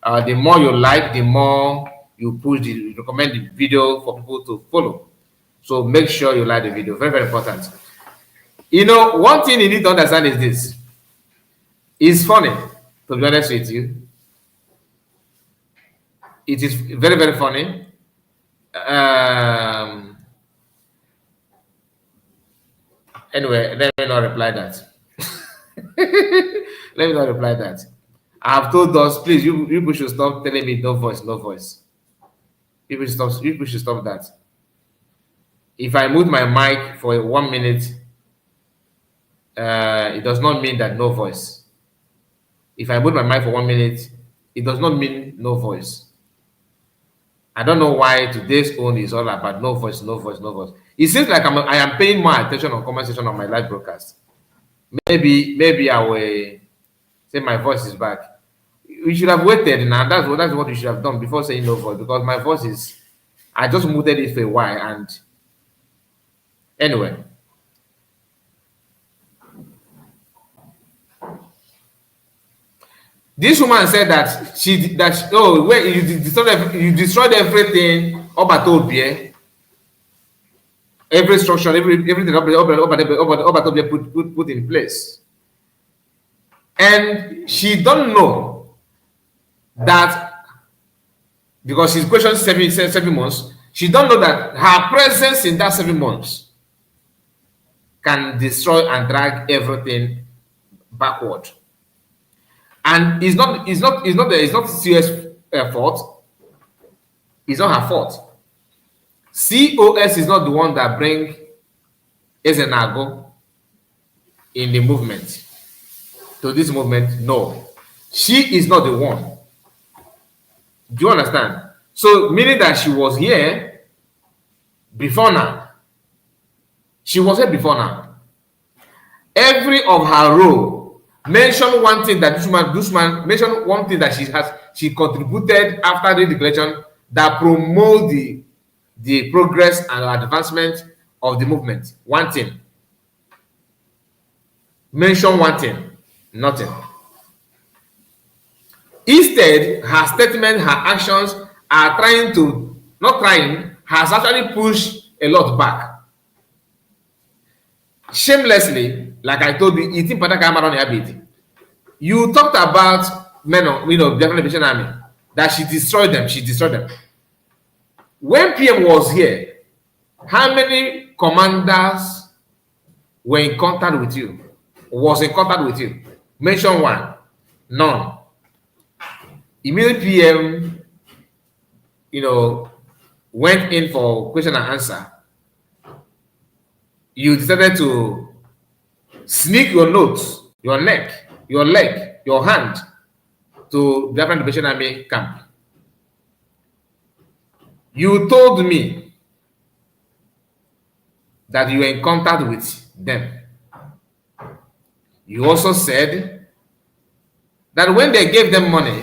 Speaker 3: The more you like, the more you recommend the video for people to follow. So make sure you like the video. Very, very important. You know, one thing you need to understand is this. It's funny, to be honest with you. It is very, very funny. Anyway, let me not reply that. Let me not reply that. I have told us, please, you people should stop telling me no voice, no voice. People should stop that. If I mute my mic for 1 minute, it does not mean that no voice. If I mute my mic for 1 minute, it does not mean no voice. I don't know why today's own is all about no voice, no voice, no voice. It seems like I am paying more attention on comment section on my live broadcast. Maybe I will say my voice is back. You should have waited now. That's what you should have done before saying no voice, because my voice is, I just muted it for a while. And anyway, this woman said that you destroyed everything about Obie, every structure, everything Obie put in place, and she don't know that, because she's questioned 7 months. She don't know that her presence in that 7 months can destroy and drag everything backward. And it's not CS fault. It's not her fault. COS is not the one that bring Ezenago in the movement, to this movement. No, she is not the one. Do you understand? So meaning that she was here before now. She was here before now. Every of her role mention one thing that this man mention one thing that she contributed after the declaration that promote the progress and advancement of the movement. One thing. Mention one thing. Nothing. Instead, her statement, her actions are has actually pushed a lot back. Shamelessly, like I told you, you talked about men of, Biafra Liberation Army, that she destroyed them. She destroyed them. When PM was here, how many commanders were in contact with you? Was in contact with you? Mention one. None. Immediate PM, went in for question and answer. You decided to sneak your notes, your leg, your hand to Biafra Liberation Army camp. You told me that you were in contact with them. You also said that when they gave them money,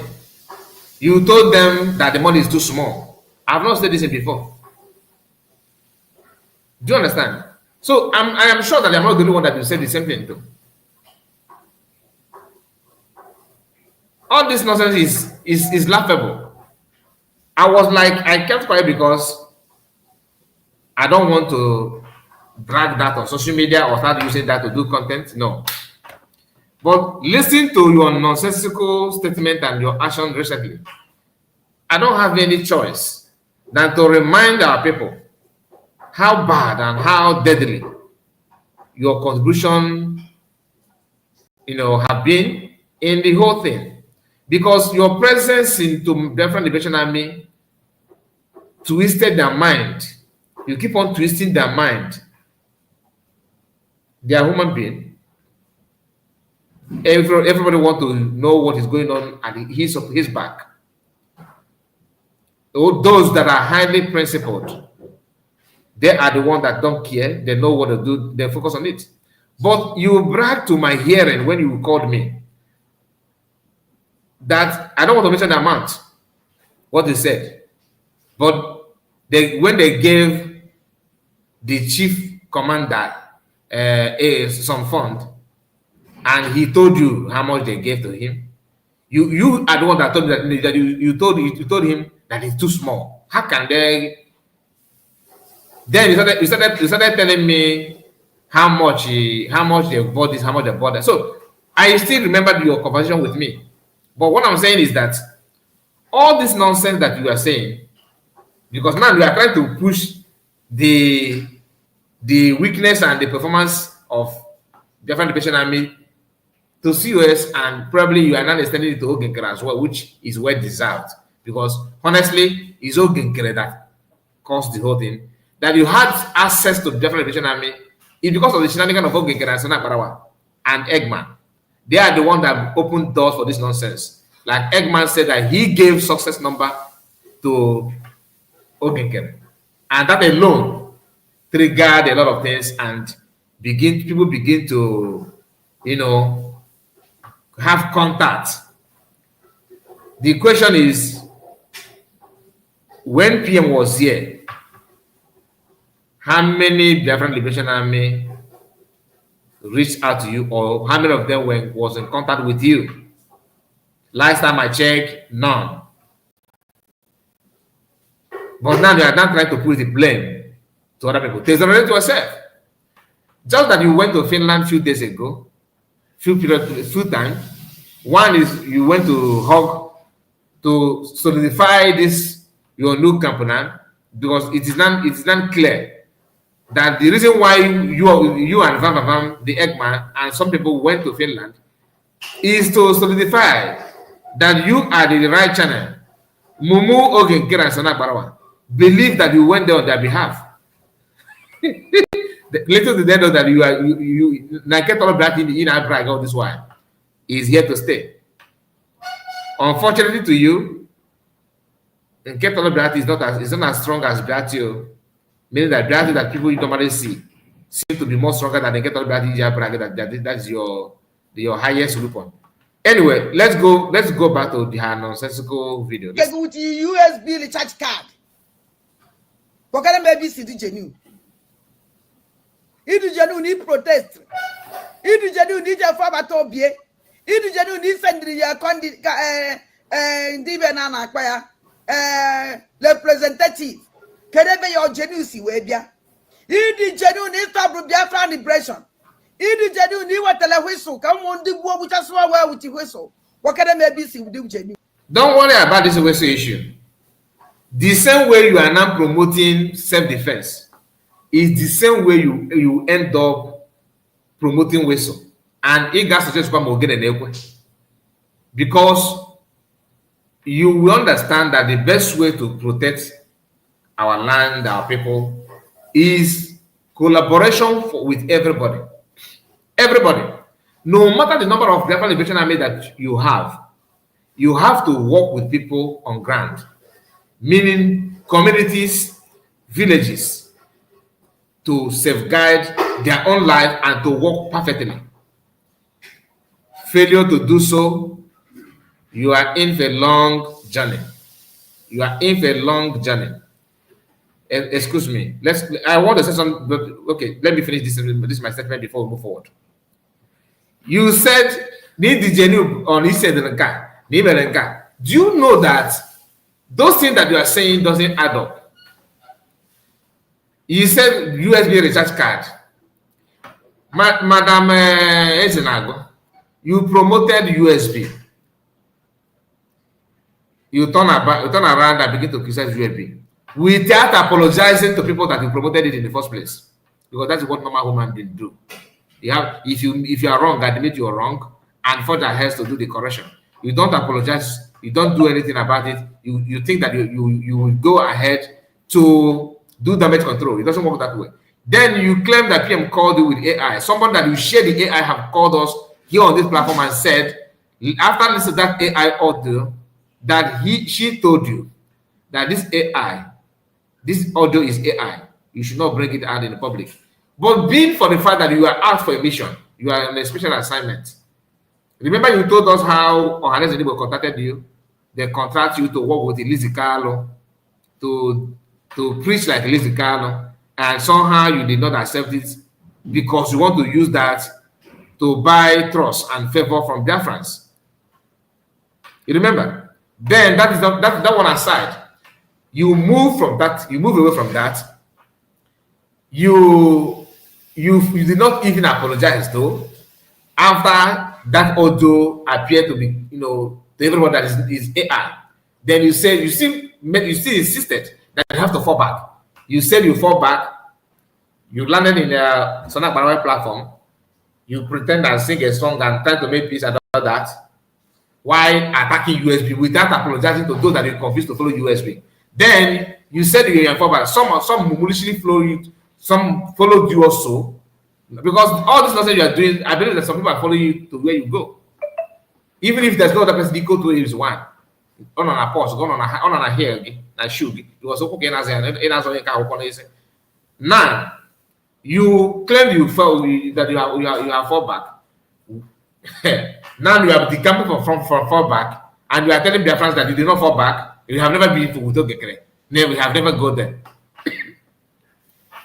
Speaker 3: you told them that the money is too small. I've not said this before. Do you understand? So I am sure that I'm not the only one that will say the same thing too. All this nonsense is laughable. I was like, I kept quiet because I don't want to drag that on social media or start using that to do content. No. But listen to your nonsensical statement and your action recently. I don't have any choice than to remind our people how bad and how deadly your contribution, have been in the whole thing. Because your presence into Biafra Liberation Army twisted their mind. You keep on twisting their mind. They are human beings. Everybody wants to know what is going on at his back. Those that are highly principled, they are the ones that don't care. They know what to do. They focus on it. But you bragged to my hearing when you called me that I don't want to mention the amount, what they said. But when they gave the chief commander some fund, and he told you how much they gave to him, you are the one that told me that you told him that it's too small. How can they? Then you started telling me how much they bought this, how much they bought that. So I still remember your conversation with me. But what I'm saying is that all this nonsense that you are saying, because now we are trying to push the weakness and the performance of Biafra Liberation Army to COS, and probably you are not extending it to Ogenkere as well, which is well deserved. Because honestly, it's Ogenkere that caused the whole thing. That you had access to Biafra Liberation Army is because of the shenanigans of Ogenkere and Sana Barawa and Eggman. They are the ones that opened doors for this nonsense. Like Eggman said that he gave success number to Ogenkere. And that alone triggered a lot of things, and people begin to, have contact. The question is, when PM was here, how many Biafran Liberation Army reached out to you, or how many of them was in contact with you? Last time I checked, none. But now you are not trying to put the blame to other people. Take the blame to yourself. Just that you went to Finland a few days ago, few times. One is you went to solidify this your new company, because it is not clear that the reason why you and Van, the Eggman, and some people went to Finland is to solidify that you are the right channel. Mumu Ogenkere and Sana Barawa believe that you went there on their behalf. Little did they know that you get all that in our brag all this while is here to stay. Unfortunately to you, Nketolo Beati is not as strong as Beatio, meaning that Beati that people normally see seem to be more stronger than they get all that's your highest weapon. Anyway, let's go back to the nonsensical video.
Speaker 2: Get with the USB recharge card. What can maybe see the genuine? If the genuine need protest, if the genuine need a farmer to be, if the genuine need send the representative, can they be your genuine webia? If the genuine need stop Biafra liberation, if the genuine need what tell whistle, come on the war which is well with the whistle. What can they maybe see with the genuine?
Speaker 3: Don't worry about this whistle issue. The same way you are now promoting self-defense is the same way you end up promoting whistle. And it got such a because you will understand that the best way to protect our land, our people, is collaboration with everybody. Everybody. No matter the number of Biafra Liberation Army that you have to work with people on ground, meaning communities, villages, to safeguard their own life and to work perfectly. Failure to do so, you are in for a long journey. You are in for a long journey. Excuse me. I want to say something, but okay, let me finish this is my statement before we move forward. You said, do you know that those things that you are saying doesn't add up? You said USB recharge card. Madam Ezenago, you promoted USB. You turn around and begin to criticize USB without apologizing to people that you promoted it in the first place, because that's what normal human beings do. If you are wrong, admit you are wrong and further has to do the correction. You don't apologize. You don't do anything about it. You think that you will go ahead to do damage control. It doesn't work that way. Then you claim that PM called you with AI. Someone that you share the AI have called us here on this platform and said, after listening to that AI audio, that she told you that this audio is AI. You should not bring it out in the public. But being for the fact that you are out for a mission, you are on a special assignment. Remember you told us how Ohanes Edibo contacted you. They contract you to work with Elise Carlo, to preach like Elise Carlo, and somehow you did not accept it because you want to use that to buy trust and favor from Biafrans. You remember? Then that one aside, you move from that, you move away from that. You did not even apologize though after that audio appeared to be, to everyone that is AI. Then you said you still insisted that you have to fall back. You said you fall back. You landed in the Sona Barawai platform. You pretend and sing a song and try to make peace and all that, while attacking USB without apologizing to those that you confused to follow USB. Then you said you were fall back. Some maliciously follow you. Some followed you also, because all this nonsense you are doing, I believe that some people are following you to where you go. Even if there's no other person equal to it is one. On a pause, on a hair, na shoe. It was okay now. You claim you fell that you are fall back. Now you are decamping from fall back, and you are telling their friends that you did not fall back. You have never been to Utogekere. No, we have never gone there.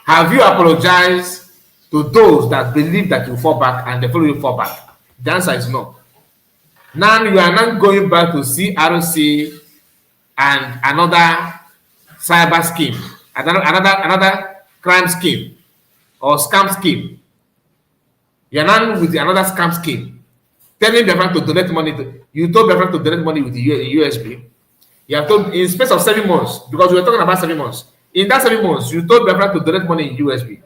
Speaker 3: Have you apologized to those that believe that you fall back and they follow you fall back? The answer is no. Now you are not going back to CRC and another cyber scheme, another crime scheme or scam scheme. You are now with another scam scheme, telling the friend to donate money. You told the friend to donate money with the USB. You have told in space of 7 months, because we were talking about 7 months. In that 7 months, you told Biafra to donate money in USB.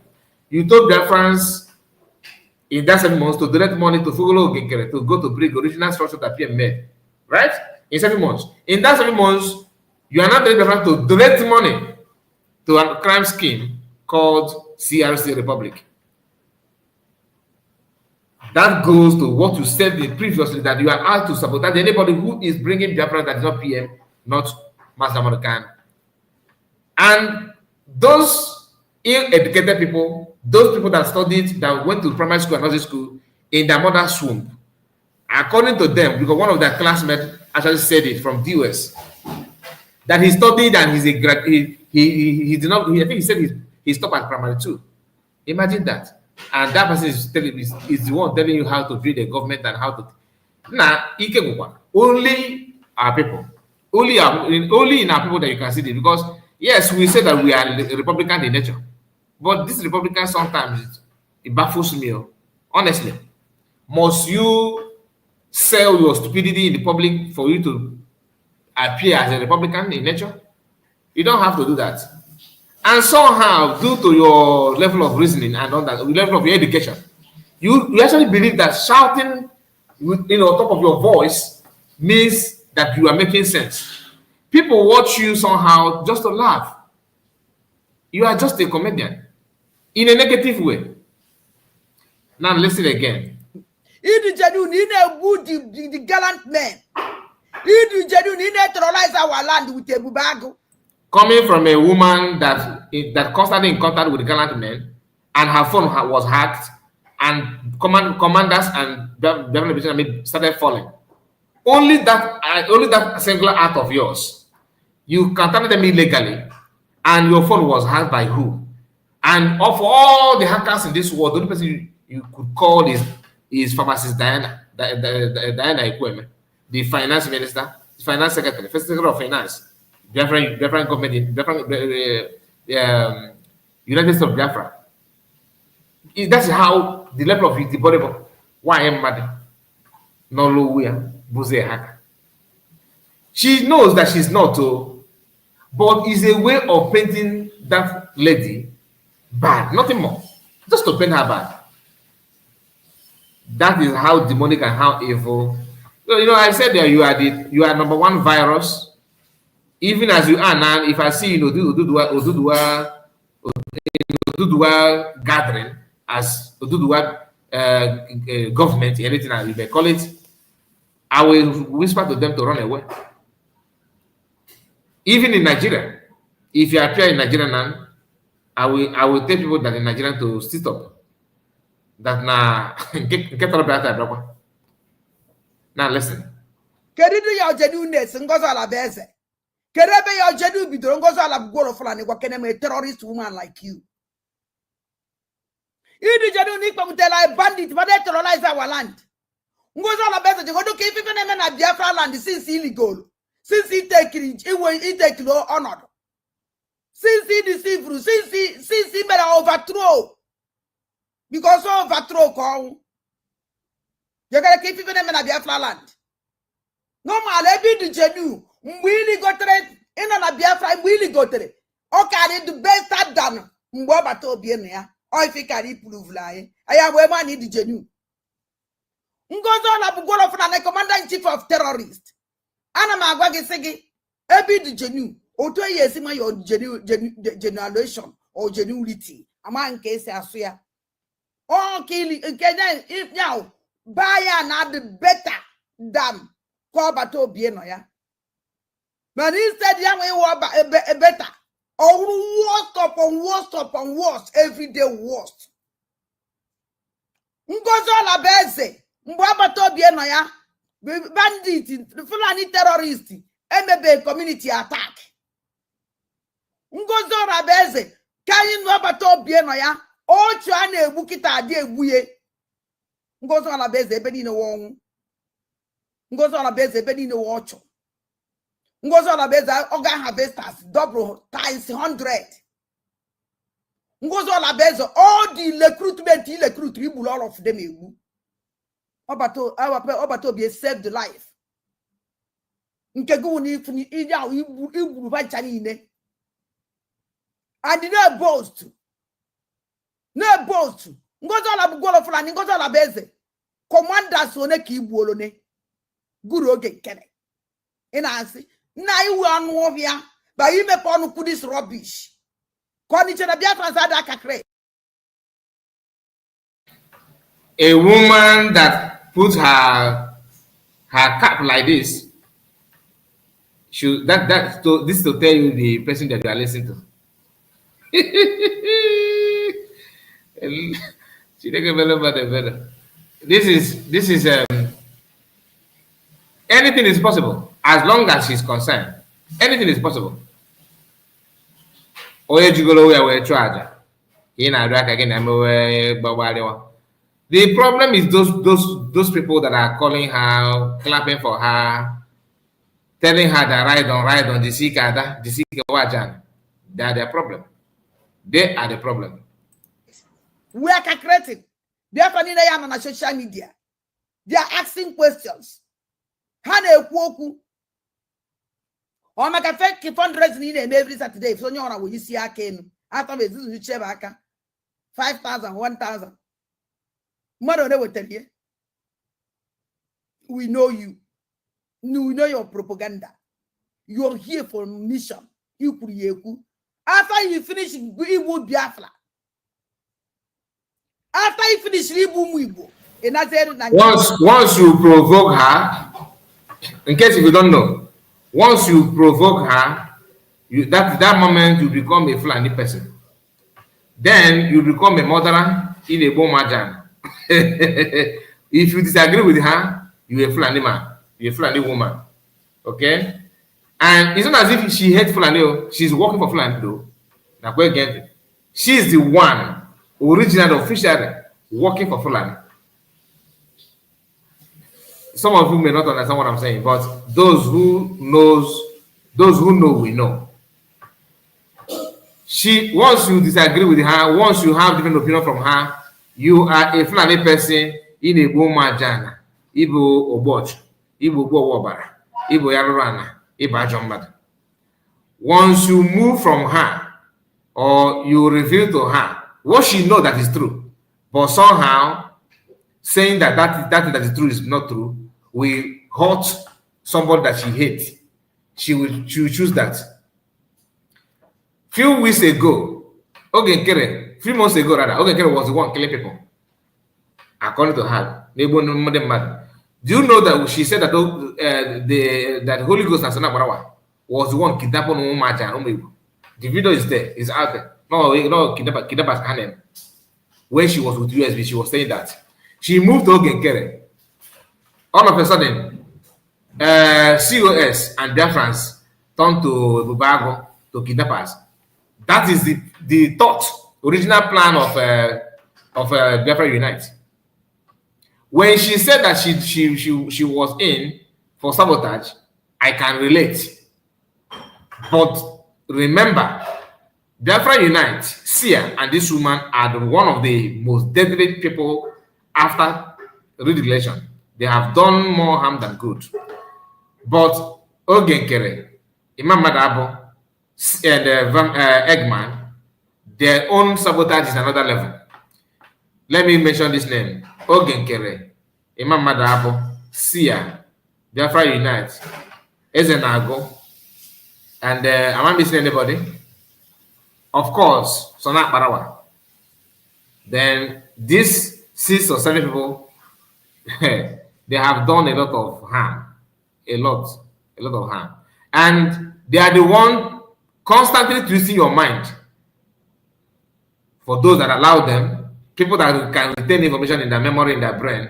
Speaker 3: You told Biafrans in that 7 months to donate money to follow Gekere, to go to bring original structure that PM made. Right? In 7 months. In that 7 months, you are not telling Biafra to donate money to a crime scheme called CRC Republic. That goes to what you said previously, that you are out to sabotage anybody who is bringing Biafra that is not PM, not Master American. And those ill-educated people those people that studied, that went to primary school and nursery school in their mother's womb, according to them, because one of their classmates actually said it from the US, that he studied and he's a grad, he did not, I think he said he stopped at primary 2. Imagine that. And that person is the one telling you how to build a government and how to. Now, only our people, only in our people that you can see this, because yes, we say that we are Republican in nature, but this Republican sometimes it baffles me. Honestly, must you sell your stupidity in the public for you to appear as a Republican in nature? You don't have to do that. And somehow, due to your level of reasoning and all that, level of your education, you actually believe that shouting top of your voice means that you are making sense. People watch you somehow just to laugh. You are just a comedian in a negative way. Now listen again.
Speaker 2: The gallant men. Terrorize our land with a bubago.
Speaker 3: Coming from a woman that constantly in contact with gallant men, and her phone was hacked, and commanders and started falling. Only that singular act of yours, you contacted them illegally, and your phone was hacked by who? And of all the hackers in this world, the only person you could call is pharmacist Diana Ikweme, the finance minister, the finance secretary, first secretary of finance, Biafra government, United States of Biafra. That's how the level of the body. Why am mad? No lawyer, Buze hacker. She knows that she's not, but it's a way of painting that lady bad, nothing more. Just to paint her bad. That is how demonic and how evil. So, I said that you are number one virus. Even as you are now, if I see Oduduwa gathering as Oduduwa government, anything I may call it, I will whisper to them to run away. Even in Nigeria, if you appear in Nigeria now, I will tell people that in Nigeria to sit up. That now listen.
Speaker 2: Kedu ya jedu ndes ngozo ala beze. Kerebe ya jedu bidoro ngozo ala bugoro fulani kwa kene me terrorist woman like you. Idu jedu ni kwa mutela bandit but they terrorize our land. Ngozo ala beze jodo ke ife na na Biafra land since illegal. Since he take low honor. Since he deceive, since he made overthrow. Because overthrow call. You gotta keep even in a Biafra land. No man, every the Jenu, really got it in a Biafra, really got it. Okay, the best that done. Mwabato bien, or if you can prove lie. I have where man need the Jenu. Ngozo la bugolo for the commander in chief of terrorists. Anna Magwagi Segi, every the Jenu, or 2 years in my generation or genuity. A man case I swear. Oh, killing again if now buy another better than Kobato Bienoya. But instead, young way a better. Oh, worst upon worst, every day worst. Ngozola Beze, Mbabato Bienoya, bandit, Fulani terrorist, MB community attack. Ngozola Beze, Kayin Wabato Bienoya. O chane bukita adi ebuye. Ngozo ala beze ebe ni won. Ngozo ala beze ebe ni wocho. Ngozo ala beze organ harvesters double times 100. Ngozo ala beze all the recruitment recruit all of them ebu. Obato be save the life. Nkegu ni funi ija ibu ba chani ne. And no boast. No boast. Ngozo la bugolo fulani ngozo la beze. Commanders one ki ibuolo ne. Guru oge kene. Ina asi. Na iwu anu ovia. Ba ime ponu kudis rubbish. Kwani chena Biafra zada kakre.
Speaker 3: A woman that puts her cap like this should this to tell you the person that you are listening to. This is anything is possible as long as she's concerned. Anything is possible. Oye jigolo we charge. The problem is those people that are calling her, clapping for her, telling her that ride on the Sikada, the Sikawajan. They are the problem. They are the problem.
Speaker 2: We are critic. They are on social media. They are asking questions. Hane Kwoku. Or make a fake fundraising in every Saturday. If Sonia will you see a cane after this is Chevaka 5,000, 1,000. Mother, they will tell you. We know you. We know your propaganda. You're here for mission. After you finish Ibu Biafra. After you finish Ibu,
Speaker 3: once you provoke her, in case if you don't know, once you provoke her, that moment you become a Fulani person. Then you become a murderer in a Bomajan. If you disagree with her, you're a Fulani man, you're a Fulani woman. Okay? And it's not as if she hates Fulani, she's working for Fulani though. Now, again, she's the one, original, officially working for Fulani. Some of you may not understand what I'm saying, but those who know, we know. Once you disagree with her, once you have different opinion from her, you are a Fulani person in a Bomajana, Ibo Oboch, Ibo Wobara, Ibo Yarana, Iba Jombad. Once you move from her, or you reveal to her what she knows that is true, but somehow saying that is true is not true, will hurt somebody that she hates. She will choose that. Few weeks ago, few months ago rather, Ogenkere was the one killing people. According to her, do you know that she said that that Holy Ghost and Sanabarawa was the one kidnapping Umaja? The video is there, it's out there. No, kidnappers can. When she was with USB, she was saying that she moved to Ogenkere. All of a sudden, COS and Biafrans turned to Bubago to kidnappers. That is the original plan of Biafra Unite. When she said that she was in for sabotage, I can relate. But remember, Biafra Unite, Sia and this woman are one of the most deadly people after redirection. They have done more harm than good. But Ogenkere, Imam Madabo, and Eggman, their own sabotage is another level. Let me mention this name. Ogenkere, Imam Madabo, Sia, Biafra Unite, Ezenago, and am I missing anybody? Of course, Sonak Barawa. Then these 6 or 7 people, they have done a lot of harm. A lot of harm. And they are the one constantly twisting your mind. For those that allow them, people that can retain information in their memory, in their brain,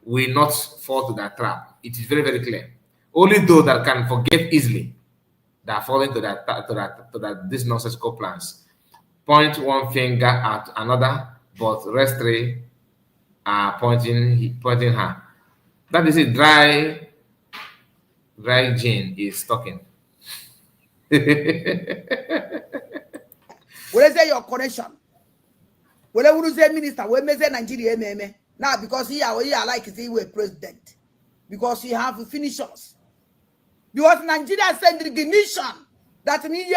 Speaker 3: will not fall to that trap. It is very, very clear. Only those that can forget easily that fall into that these nonsensical plans. Point one finger at another, but rest 3 are pointing her. That is a dry gene is talking.
Speaker 2: What is your connection? Well, I say minister, we may say Nigeria, now because he like to say we're president, because he have finishers. Because Nigeria send recognition that me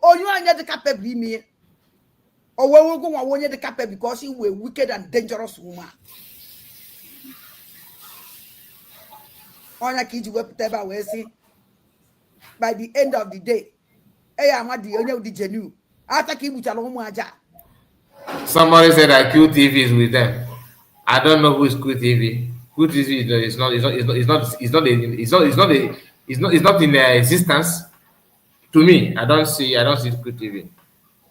Speaker 2: or you are the capable me, or we will go on the capable because he were wicked and dangerous woman. On a kid you whatever we see by the end of the day. Hey, I'm not the only of the genuine. After
Speaker 3: somebody said that QTV is with them. I don't know who is QTV. QTV is not in existence. To me, I don't see QTV.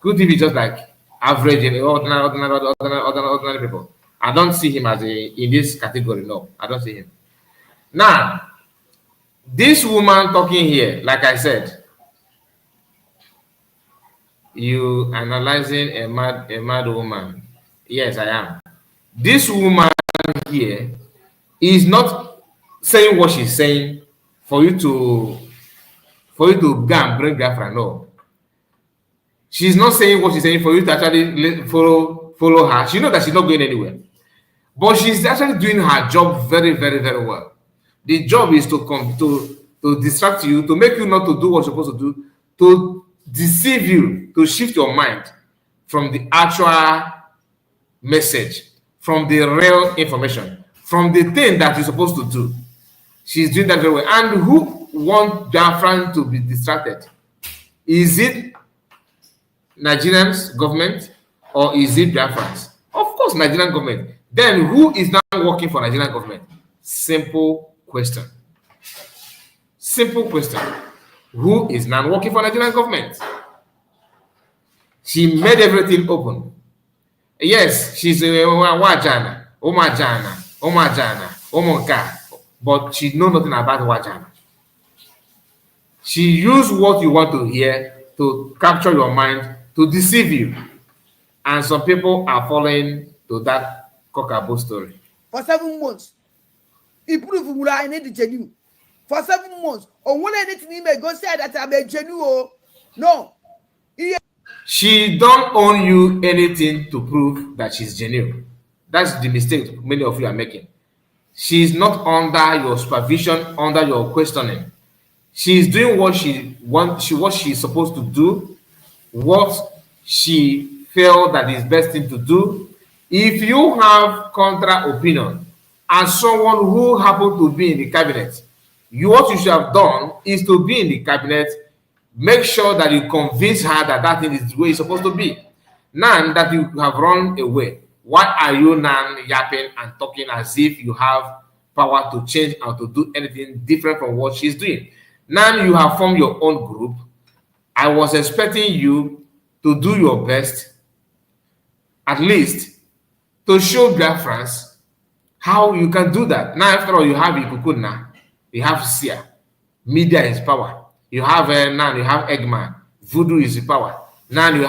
Speaker 3: QTV is just like average, ordinary people. I don't see him as in this category. No, I don't see him. Now, this woman talking here, like I said, you analyzing a mad woman. Yes, I am. This woman here is not saying what she's saying for you to go and bring Biafra. No, she's not saying what she's saying for you to actually follow her. She knows that she's not going anywhere, but she's actually doing her job very, very, very well. The job is to distract you, to make you not to do what you're supposed to do, to deceive you, to shift your mind from the actual message, from the real information, from the thing that you're supposed to do. She's doing that very well. And who wants Biafran to be distracted? Is it Nigerian government or is it Biafrans? Of course, Nigerian government. Then who is now working for Nigerian government? Simple question. Simple question. Who is now working for Nigerian government? She made everything open. Yes, she's a Wajana, Omajana, Omonka, but she knows nothing about Wajana. She used what you want to hear to capture your mind, to deceive you. And some people are falling to that cockaboo story.
Speaker 2: For 7 months, he proved I need the genuine. For 7 months, or when anything may go say that I'm a genuine. No.
Speaker 3: She don't owe you anything to prove that she's genuine. That's the mistake many of you are making. She's not under your supervision, under your questioning. She's doing what she wants, what she's supposed to do, what she felt that is best thing to do. If you have contra opinion as someone who happened to be in the cabinet, what you should have done is to be in the cabinet. Make sure that you convince her that that thing is the way it's supposed to be. Now that you have run away, why are you now yapping and talking as if you have power to change or to do anything different from what she's doing? Now you have formed your own group. I was expecting you to do your best, at least to show Biafrans how you can do that. Now, after all, you have Ikukuna, you have Sia, media is power. You have now you have Eggman. Voodoo is the power. Now you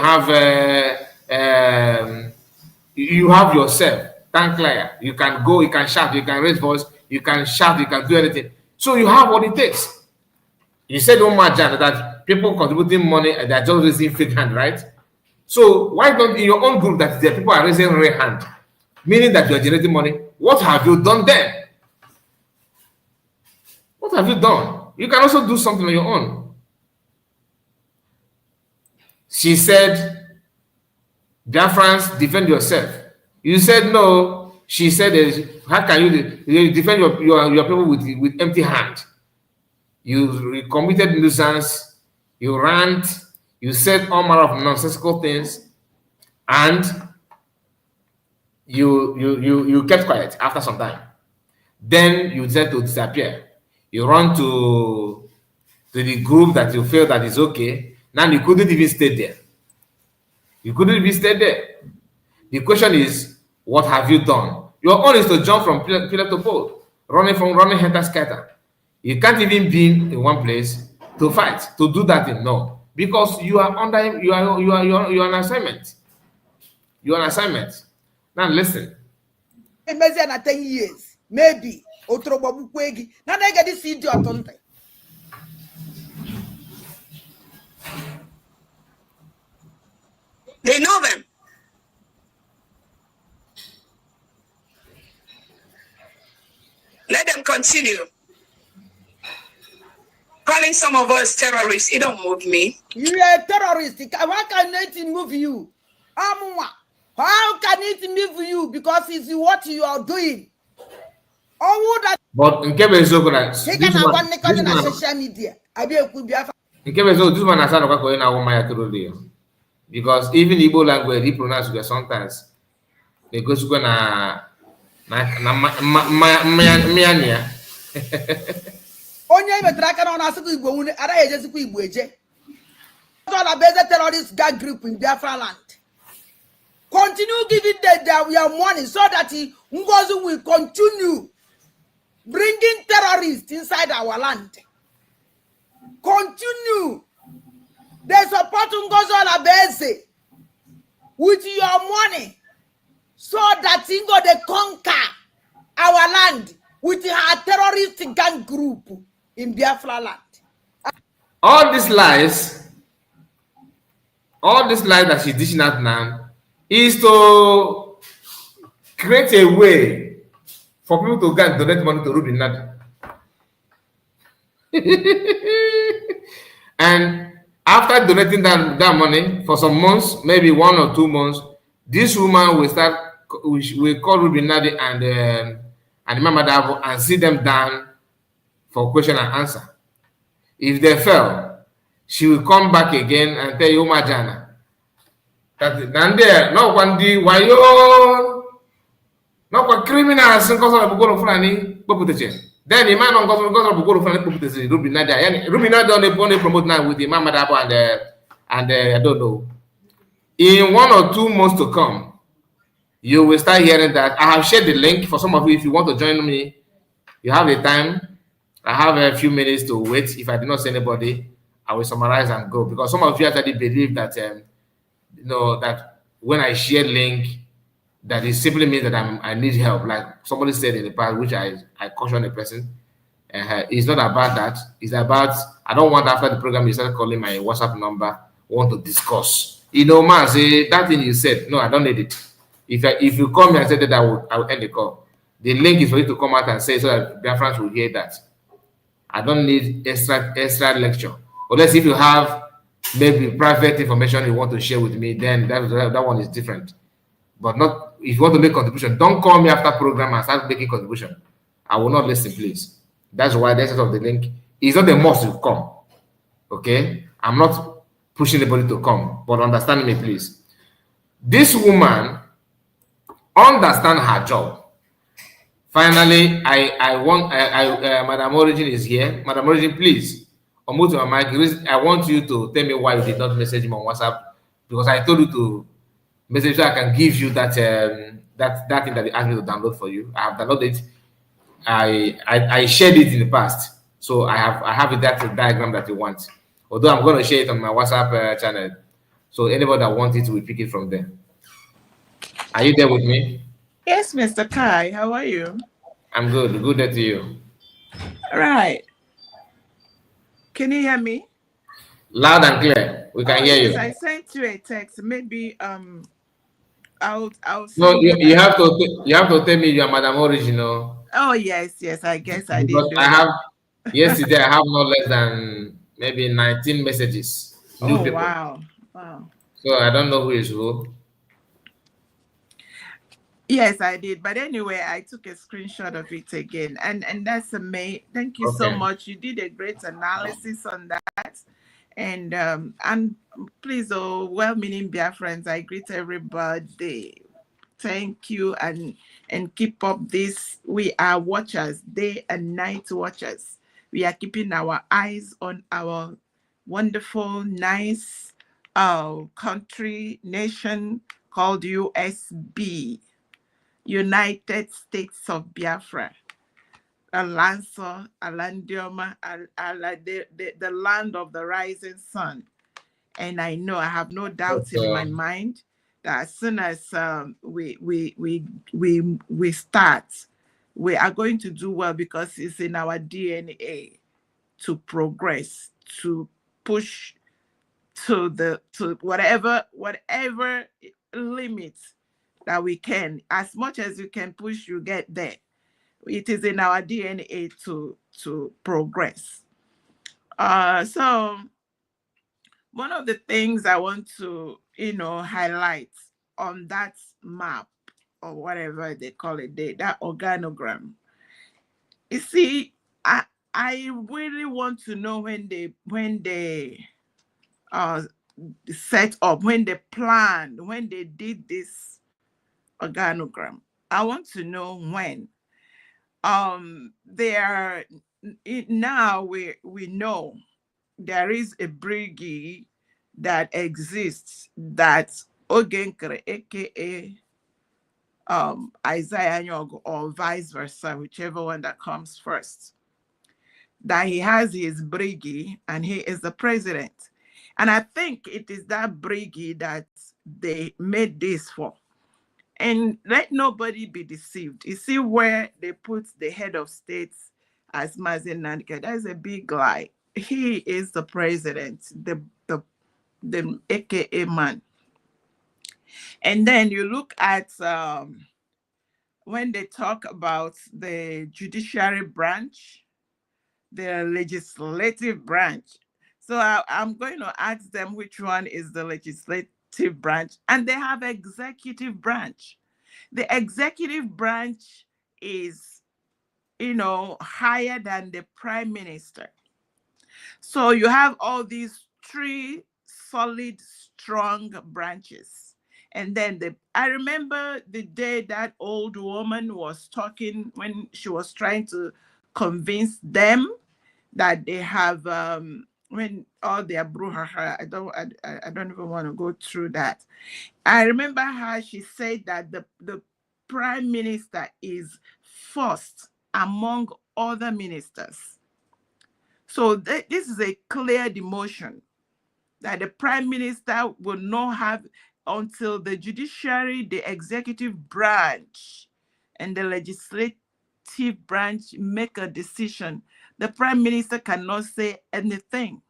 Speaker 3: have yourself. Tankler. You can go, you can shout, you can raise voice, you can shout, you can do anything. So you have what it takes. You said Jan, that people contributing money and they're just raising fake hand, right? So why don't in your own group that the people are raising real hand, meaning that you're generating money? What have you done then? What have you done? You can also do something on your own. She said, Biafrans, defend yourself. You said no. She said, how can you defend your people with empty hand? You committed nuisance, you rant, you said all manner of nonsensical things, and you kept quiet after some time. Then you decided to disappear. You run to the group that you feel that is okay. Now you couldn't even stay there. You couldn't even stay there. The question is, what have you done? Your own is to jump from pillar to pole, running helter skelter. You can't even be in one place to fight, to do that thing. No, because you are under you are an assignment. You are an assignment. Now listen.
Speaker 2: It may say 10 years, maybe. Now they get this idiot on time.
Speaker 5: They know them. Let them continue. Calling some of us terrorists, it don't move me.
Speaker 2: You are a terrorist. How can it move you? How can it move you? Because it's what you are doing.
Speaker 3: But in case social
Speaker 2: media.
Speaker 3: this one has not because even Igbo language he pronounce sometimes they go to na
Speaker 2: onye metraka na asụkọ Igbo nwune ara ejezikwa Igbo eje. All the best terrorist gang group in Biafra land. Continue giving their money so that Ngozi will continue bringing terrorists inside our land. Continue. They support Ngozi Olabese with your money so that Ingo they conquer our land with her terrorist gang group in Biafra land.
Speaker 3: All these lies that she's dishing out now is to create a way for people to go and donate money to Ruby Nadi. And after donating that money for some months, maybe 1 or 2 months, this woman will call Ruby Nadi and Mama Dabo and sit them down for question and answer. If they fail, she will come back again and tell you, Majana, that Nande, no one di wayo, no one criminals, and cause of Bugolo Fulani, Poputache. Then the man on cause of Bugolo Fulani Poputache, Ruby Nadi. Ruby Nadi only promote now with the Mama Dabo and I don't know. In 1 or 2 months to come, you will start hearing that. I have shared the link for some of you. If you want to join me, you have the time. I have a few minutes to wait. If I do not see anybody, I will summarize and go. Because some of you actually believe that, that when I share link, that it simply means that I need help. Like somebody said in the past, which I caution the person. It's not about that. It's about, I don't want after the program you start calling my WhatsApp number, want to discuss. Man, say that thing you said, no, I don't need it. If you call me and say that, I will end the call. The link is for you to come out and say so that Biafrans will hear that. I don't need extra lecture. Unless if you have maybe private information you want to share with me, then that one is different. But not if you want to make contribution, don't call me after program and start making contribution. I will not listen, please. That's why the essence of the link is not a must to come. Okay? I'm not pushing anybody to come, but understand me, please. This woman understand her job. Finally, Madam Origin is here. Madam Origin, please, unmute your mic. I want you to tell me why you did not message him on WhatsApp, because I told you to message so I can give you that that thing that they asked me to download for you. I have downloaded it. I shared it in the past, so I have that diagram that you want. Although I'm going to share it on my WhatsApp channel, so anybody that wants it will pick it from there. Are you there with me?
Speaker 7: Yes, Mr. Kai, how are you?
Speaker 3: I'm good. Good day to you.
Speaker 7: All right. Can you hear me?
Speaker 3: Loud and clear. We can hear you.
Speaker 7: I sent you a text. Maybe I'll
Speaker 3: no, you have to tell me you are Madam Original.
Speaker 7: Oh yes, I guess I did.
Speaker 3: I have yesterday I have no less than maybe 19 messages. New people.
Speaker 7: Wow.
Speaker 3: So I don't know who is who.
Speaker 7: Yes, I did. But anyway, I took a screenshot of it again. And that's amazing. Thank you so much. You did a great analysis on that. And please, well-meaning Biafrans, I greet everybody. Thank you and keep up this. We are watchers, day and night watchers. We are keeping our eyes on our wonderful, nice country, nation called USB. United States of Biafra, Alanso, Alandioma, the land of the rising sun. And I know, I have no doubt in my mind that as soon as we start, we are going to do well, because it's in our DNA to progress, to push to whatever limits that we can. As much as you can push, you get there. It is in our DNA to progress. So one of the things I want to highlight on that map, or whatever they call it, that organogram, you see, I really want to know when they set up, when they planned, when they did this organogram. I want to know when. There now we know there is a brigade that exists that Ogenkere, aka Isaiah Nyogo, or vice versa, whichever one that comes first. That he has his briggy and he is the president. And I think it is that briggy that they made this for. And let nobody be deceived. You see where they put the head of states as Mazen Nandika. That's a big lie. He is the president, the AKA man. And then you look at when they talk about the judiciary branch, the legislative branch. So I'm going to ask them which one is the legislative branch, and they have executive branch. The executive branch is, higher than the prime minister. So you have all these three solid, strong branches. And then I remember the day that old woman was talking when she was trying to convince them that they have when all their brouhaha. I don't even want to go through that. I remember how she said that the prime minister is first among other ministers. So this is a clear demotion that the prime minister will not have until the judiciary, the executive branch, and the legislative branch make a decision. The prime minister cannot say anything.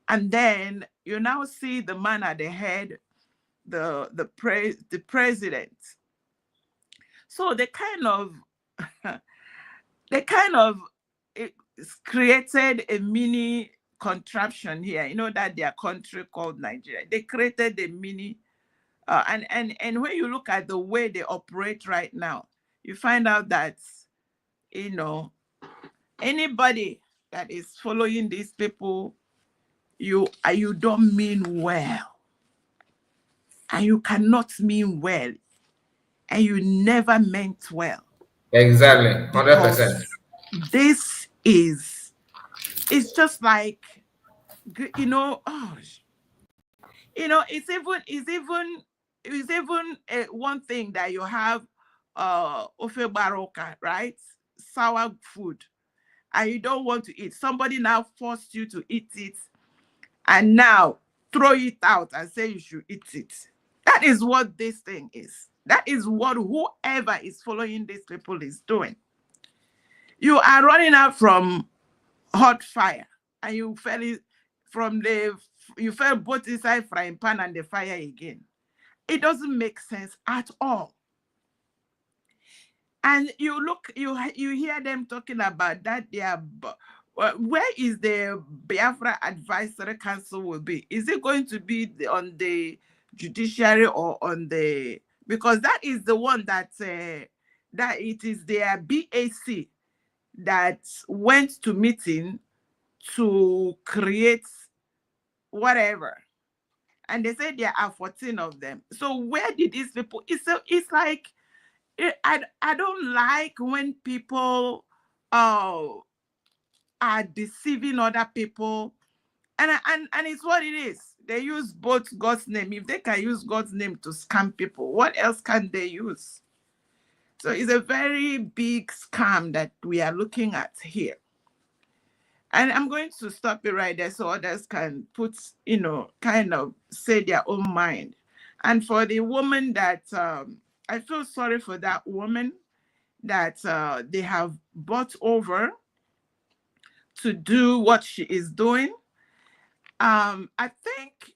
Speaker 7: And then you now see the man at the head, the president. So they kind of created a mini contraption here. You know that their country called Nigeria. They created a mini, and when you look at the way they operate right now, you find out that, anybody that is following these people, you don't mean well, and you cannot mean well, and you never meant well.
Speaker 3: Exactly, 100%.
Speaker 7: This is, it's just like, it's even one thing that you have ofe baroka, right? Sour food, and you don't want to eat. Somebody now forced you to eat it, and now throw it out and say you should eat it. That is what this thing is. That is what whoever is following these people is doing. You are running out from hot fire, and you fell both inside frying pan and the fire again. It doesn't make sense at all. And you hear them talking about that. Where is the Biafra Advisory Council will be? Is it going to be on the judiciary or on the, because that is the one that it is their BAC that went to meeting to create whatever, and they said there are 14 of them. So where did these people? It's like, I don't like when people are deceiving other people, and it's what it is. They use both God's name. If they can use God's name to scam people, what else can they use? So it's a very big scam that we are looking at here. And I'm going to stop it right there so others can put, kind of say their own mind. And for the woman that, I feel sorry for that woman that they have bought over to do what she is doing. I think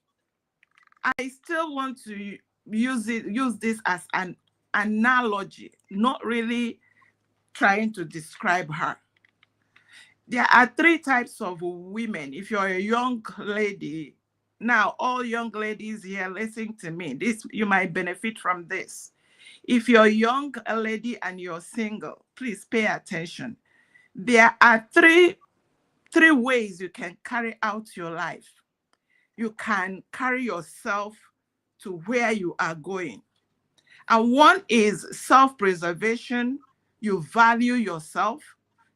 Speaker 7: I still want to use this as an analogy, not really trying to describe her. There are three types of women. If you're a young lady, now all young ladies here, listen to me. You might benefit from this. If you're a young lady and you're single, please pay attention. There are three ways you can carry out your life. You can carry yourself to where you are going. And one is self-preservation. You value yourself.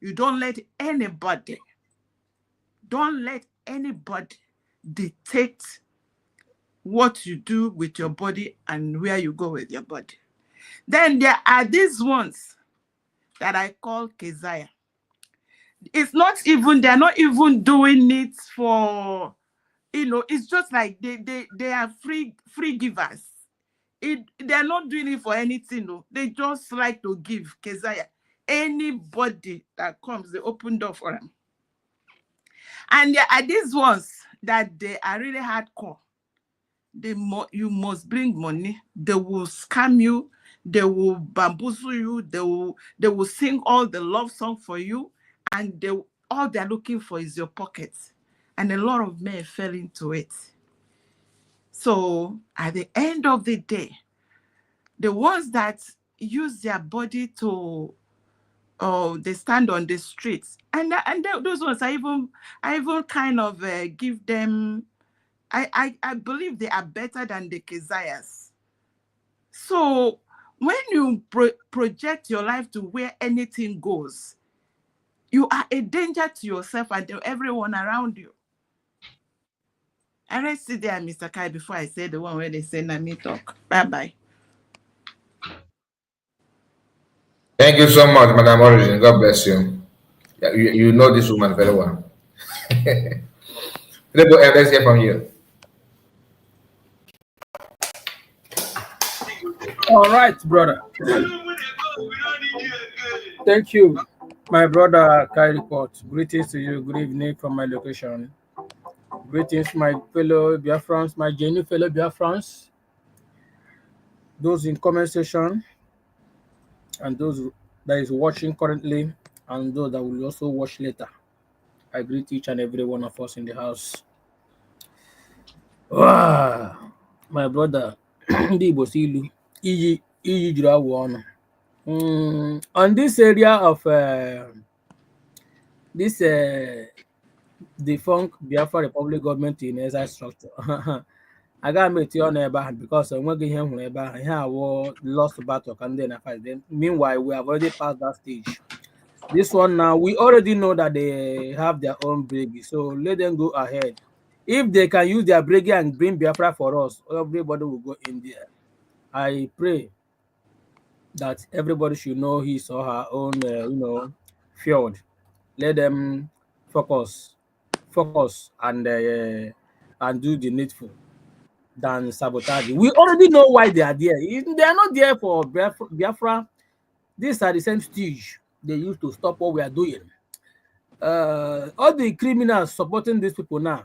Speaker 7: You don't let anybody dictate what you do with your body and where you go with your body. Then there are these ones that I call Keziah. It's not even, they're not even doing it for, it's just like they are free givers. They're not doing it for anything, no. They just like to give. Keziah, anybody that comes, they open door for them. And there are these ones that they are really hardcore. You must bring money. They will scam you. They will bamboozle you. They will sing all the love song for you, and all they're looking for is your pocket. And a lot of men fell into it. So at the end of the day, the ones that use their body to, they stand on the streets, and those ones I even kind of give them. I believe they are better than the Keziahs. So when you project your life to where anything goes, you are a danger to yourself and to everyone around you. And let's sit there, Mr. Kai, before I say the one where they say, "Nami talk." Bye-bye.
Speaker 3: Thank you so much, Madam Origin. God bless you. You know this woman very well. Let's hear from you.
Speaker 8: All right, brother. Thank you, my brother Kai Report. Greetings to you. Good evening from my location. Greetings, my fellow Biafrans, my genuine fellow Biafrans, those in comment section, and those that is watching currently, and those that will also watch later. I greet each and every one of us in the house. Wow, my brother, on this area of this defunct Biafra Republic government in exile structure. I got to meet you on about because when we hear about here lost battle and then fight. Then meanwhile we have already passed that stage. This one now we already know that they have their own brigade, so let them go ahead. If they can use their brigade and bring Biafra for us, everybody will go in there. I pray that everybody should know his or her own, field. Let them focus and do the needful than sabotage. We already know why they are there. They are not there for Biafra. These are the same stooge they used to stop what we are doing. All the criminals supporting these people now.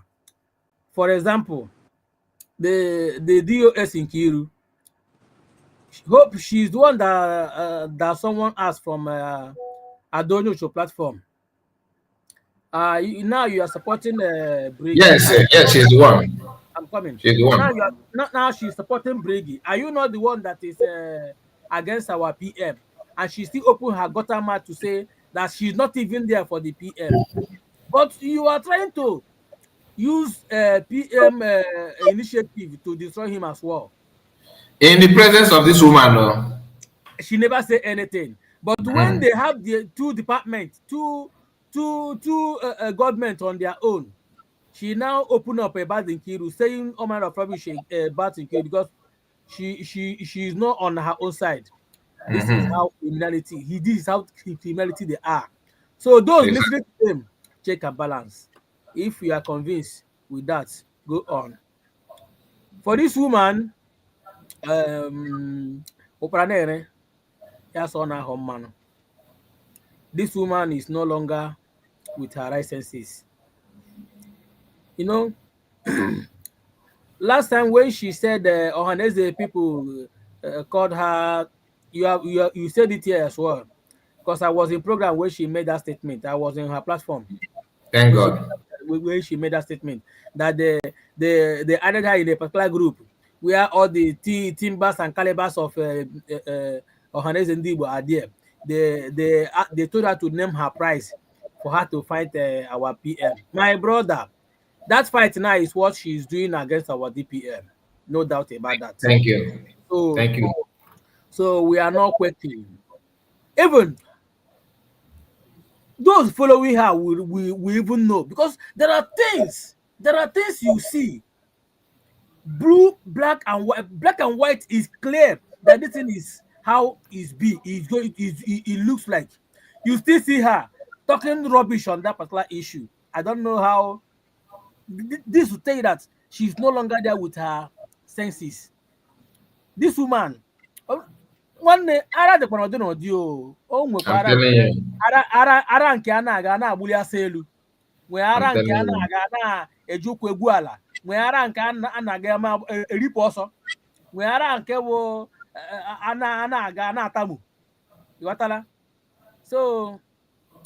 Speaker 8: For example, the DOS in Kiru. Hope she's the one that someone asked from Adonio platform. Now you are supporting Briggy.
Speaker 3: Yes, she's the one.
Speaker 8: I'm coming.
Speaker 3: She's the one.
Speaker 8: Now she's supporting Briggy. Are you not the one that is against our PM? And she still open her gutter mouth to say that she's not even there for the PM. But you are trying to use PM initiative to destroy him as well.
Speaker 3: In the presence of this woman, no?
Speaker 8: She never said anything. But when they have the two departments, two government on their own, she now opened up about Nkiru, saying all manner of rubbish about Nkiru because she is not on her own side. This is how criminality. This is how criminality they are. So those listening to them, check and balance. If you are convinced with that, go on. For this woman, this woman is no longer with her right senses. You know, last time when she said Ohanese people called her, you said it here as well, because I was in program where she made that statement. I was in her platform.
Speaker 3: Thank God.
Speaker 8: Where she made that statement that they added her in a particular group where all the timbers and calibers of Ohanese Ndibo are there. They told her to name her price for her to fight our PM. My brother, that fight now is what she's doing against our DPM. No doubt about that.
Speaker 3: Thank you.
Speaker 8: So,
Speaker 3: thank you.
Speaker 8: So we are not quitting. Even those following her we even know, because there are things you see Blue, black and white is clear that this thing is how is be is going is it looks like. You still see her talking rubbish on that particular issue. I don't know how this will tell you that she's no longer there with her senses. This woman, nwanne ara dịkwa n'ọdị n'ọdị o nwekwa
Speaker 3: I'm telling you.
Speaker 8: ara nke a na-aga na-agbuli asa elu, nwee
Speaker 3: I'm
Speaker 8: ara nke a
Speaker 3: telling you.
Speaker 8: na-aga na-eji ụkwụ egwu ala, nwee ara nke a na-aga ma eripụ ọsọ, nwee ara nke bụ a na-aga na-atamu. You ghọtala? So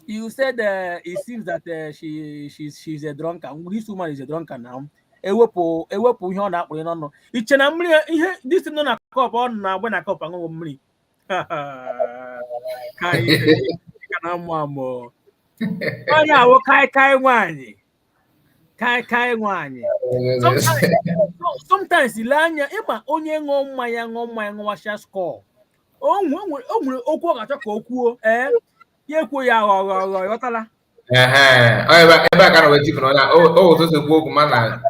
Speaker 8: you said it seems that she's a drunkard. This woman is a drunkard now. Ewepụ ihe ọ na-akpụrụ n'ọnụ. Iche na mmiri ihe this nọ na kọp ọ na-agba na kọp aṅụghị mmiri. Ka ihe ka na amụ amụ. Onye awụ kai nwanyị. Kai nwanyị. Sometimes ile anya ịma onye ṅụọ mmanya ṅụwasịa skọọ. O nwere okwu ọ ga-achọ ka o kwuo ya ekwo ya aghọghọ ghọtala.
Speaker 3: Ebe a ka na-weti fụrụ na ụtụ si kwuo okwu mana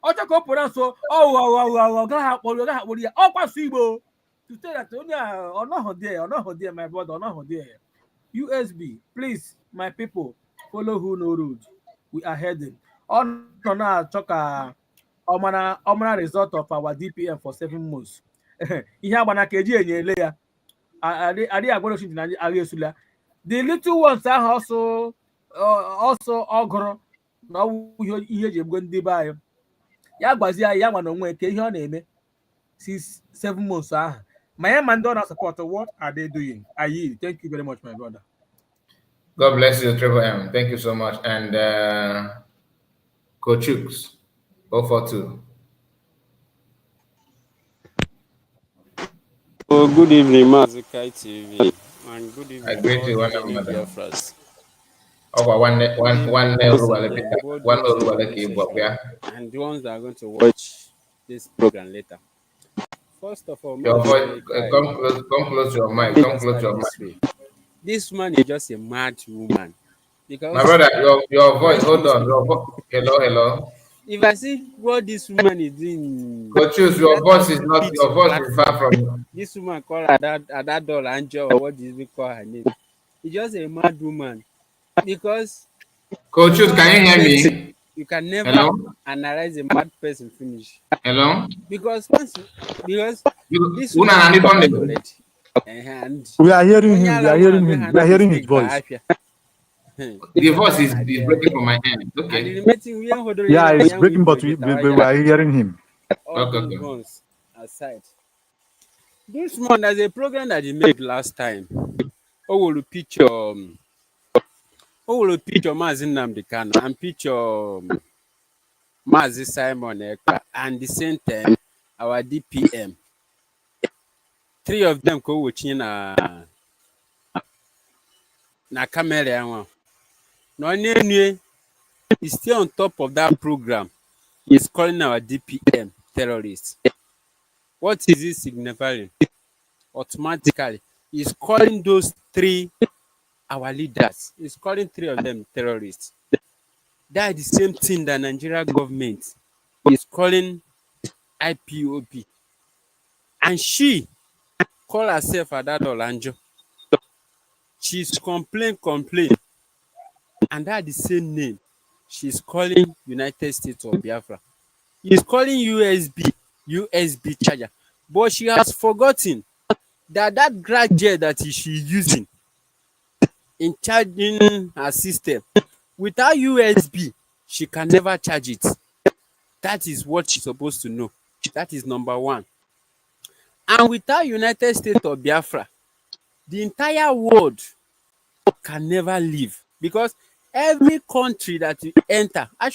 Speaker 8: ọ chọ ka ọ pụrụ nso ọghọghọ gaghị akpọrọ ya ọ kwaso Igbo to tell that onye ọ nọghọ there my brother ọ nọghọ there. USB, please my people, follow who no road we are heading. Ọ nọ na-achọ ka ọmara result of our DPM for 7 months. Ihe agbana ka eji enyele ya adịghị agwara ochi dị na agha esula. The little ones ahụ also ọgụrụ na ọwụ ihe eji egbugo ndị be anyị. Ya gwazie anyị ya nwa na onwe ka ihe ọ na-eme 7 months ahụ. Ma ya ma ndị ọ na-support, what are they doing? Ayi, thank you very much my brother.
Speaker 3: God bless you, Trevor M. Thank you so much. And Coach Hughes, 042.
Speaker 9: Oh, good evening, Mazukai TV, and good evening,
Speaker 3: I greet you,
Speaker 9: all the Biafras. And the ones that are going to watch this program later. First of all,
Speaker 3: your voice, come close to your mic. Come close to your mic.
Speaker 9: This woman is just a mad woman. Because
Speaker 3: my brother, your voice, hold on. Hello.
Speaker 9: If I see what this woman is doing,
Speaker 3: Coach, your voice is not. Your voice is far from you.
Speaker 9: This woman called her that doll Angel, or what did we call her name? It's just a mad woman. Because
Speaker 3: Coach, can you hear me?
Speaker 9: You can never analyze a mad person finish.
Speaker 3: Hello?
Speaker 9: Because this
Speaker 3: woman
Speaker 10: and we are hearing him. We are hearing him. We are hearing his voice.
Speaker 3: The voice is breaking from my end. Okay.
Speaker 10: Yeah, it's breaking, but we are hearing him.
Speaker 9: Okay. Aside. This one, there's a program that he made last time. Will picture Mazi Nnamdi Kanu and picture Mazi Simon Ekpa, and the same time our DPM. 3 of them go watching na camera. No, he's still on top of that program. He's calling our DPM terrorists. What is he signifying? Automatically, he's calling those 3 our leaders. He's calling 3 of them terrorists. That is the same thing that Nigeria government is calling IPOB. And she call herself Ada Olanjo. She's complain. And that the same name she's calling United States of Biafra. He's calling USB charger. But she has forgotten that gadget that she's using in charging her system, without USB, she can never charge it. That is what she's supposed to know. That is number 1. And without United States of Biafra, the entire world can never live. Because every country that you enter, and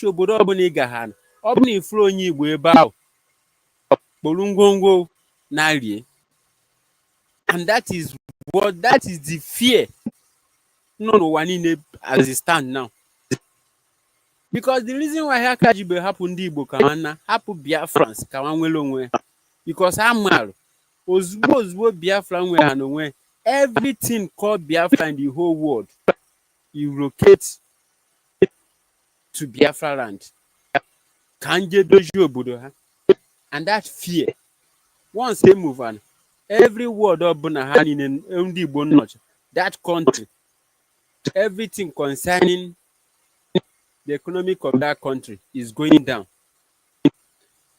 Speaker 9: that is the fear. No, as it stands now. Because the reason why Hakajibe happened happen Biafrans because Amal Ozbo Biafran everything called Biafra in the whole world, you locate to Biafra land. Kanje dojo bodo ha. And that fear, once they move on, every word of that country, everything concerning the economic of that country is going down.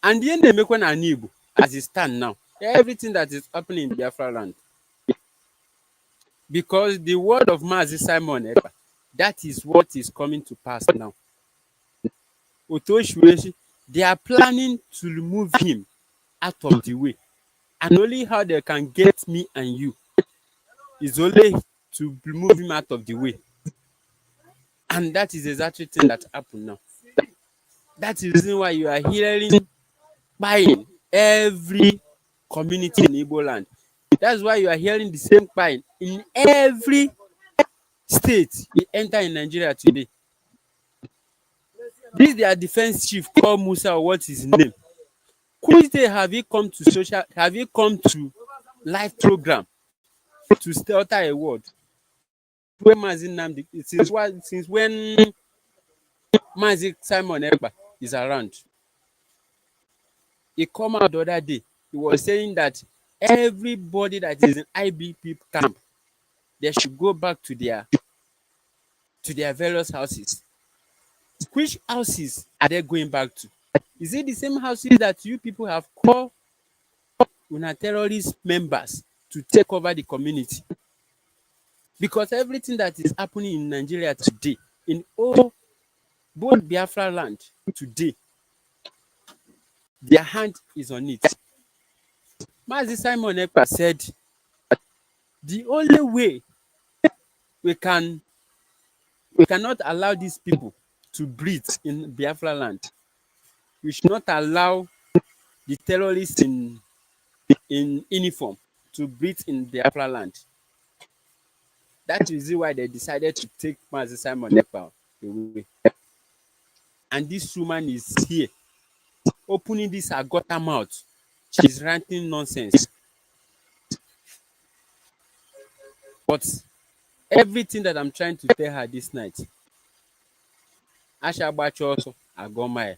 Speaker 9: And the end they make one anibu as it stand now, everything that is happening in Biafra land, because the word of Mazi Simon Ekpa, that is what is coming to pass now. They are planning to remove him out of the way, and only how they can get me and you is only to remove him out of the way. And that is exactly the thing that happened now. That is the reason why you are hearing buying every community in Igbo land. That's why you are hearing the same buying in every state you enter in Nigeria today. This their defense chief called Musa, or what is his name? Which day have he come to live program to utter a word? When since when Mazi Simon Ekpa is around, he come out the other day. He was saying that everybody that is in IBP camp, they should go back to their various houses. Which houses are they going back to? Is it the same houses that you people have called una terrorist members to take over the community? Because everything that is happening in Nigeria today, in all both Biafra land today, their hand is on it. Mazi Simon Ekpa said, the only way we cannot allow these people to breathe in Biafra land, we should not allow the terrorists in uniform to breathe in Biafra land. That is why they decided to take Mazi Simon Ekpa away. And this woman is here, opening this agota mouth. She's ranting nonsense. But everything that I'm trying to tell her this night, Ashabacho also Agomai.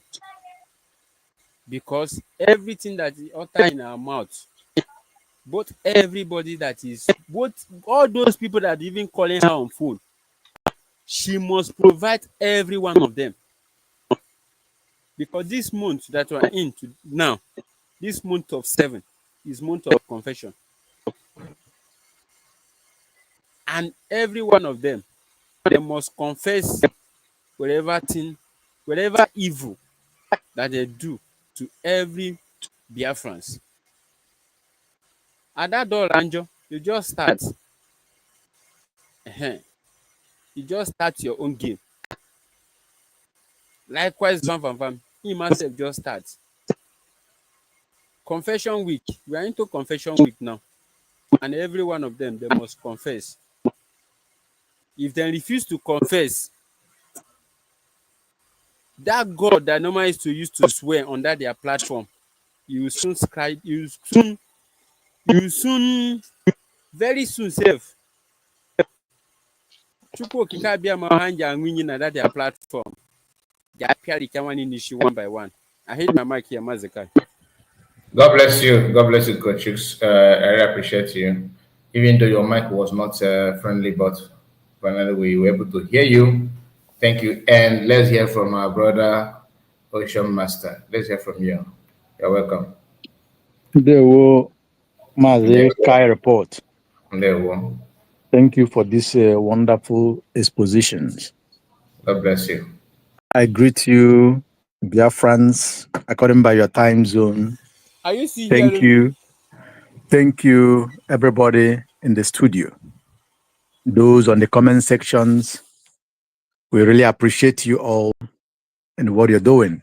Speaker 9: Because everything that is uttered in her mouth, both all those people that are even calling her on phone, she must provide every one of them. Because this month that we're in now, this month of 7 is month of confession. And every one of them, they must confess whatever evil that they do to every Biafrans. At that door, Anjo, you just start. You just start your own game. Likewise, Van, he myself just starts. Confession week. We are into confession week now. And every one of them, they must confess. If they refuse to confess, that God that normally used to swear under their platform, you soon very soon save. Chupo Kikabia Mahanja and winning at their platform. They appear one issue one by one. I hate my mic here, Mazaka.
Speaker 3: God bless you. God bless you, Coach Chooks. I really appreciate you. Even though your mic was not friendly, but finally we were able to hear you. Thank you. And let's hear from our brother, Ocean Master. Let's hear from you. You're welcome.
Speaker 10: There were Mazi Kai report.
Speaker 3: There were.
Speaker 10: Thank you for this wonderful expositions.
Speaker 3: God bless you.
Speaker 10: I greet you, Biafrans, according by your time zone.
Speaker 9: Are you seeing?
Speaker 10: Thank you. Thank you, everybody in the studio. Those on the comment sections, we really appreciate you all and what you're doing.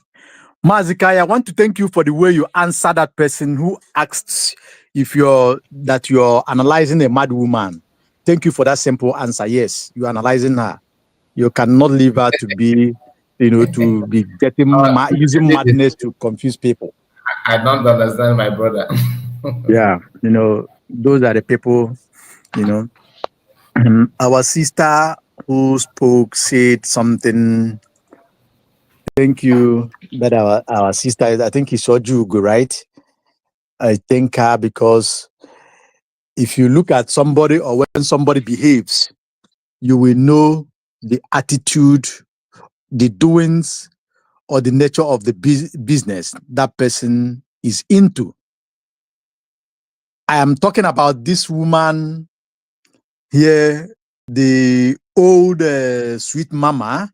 Speaker 10: Mazikai, I want to thank you for the way you answered that person who asked if you're analyzing a mad woman. Thank you for that simple answer. Yes, you're analyzing her. You cannot leave her to be, to be getting using madness to confuse people.
Speaker 3: I don't understand my brother.
Speaker 10: Yeah, those are the people, Our sister who spoke said something Thank you. But our sister, I think he saw Jugu, right? I thank her because if you look at somebody or when somebody behaves, you will know the attitude, the doings, or the nature of the business that person is into. I am talking about this woman here, the old sweet mama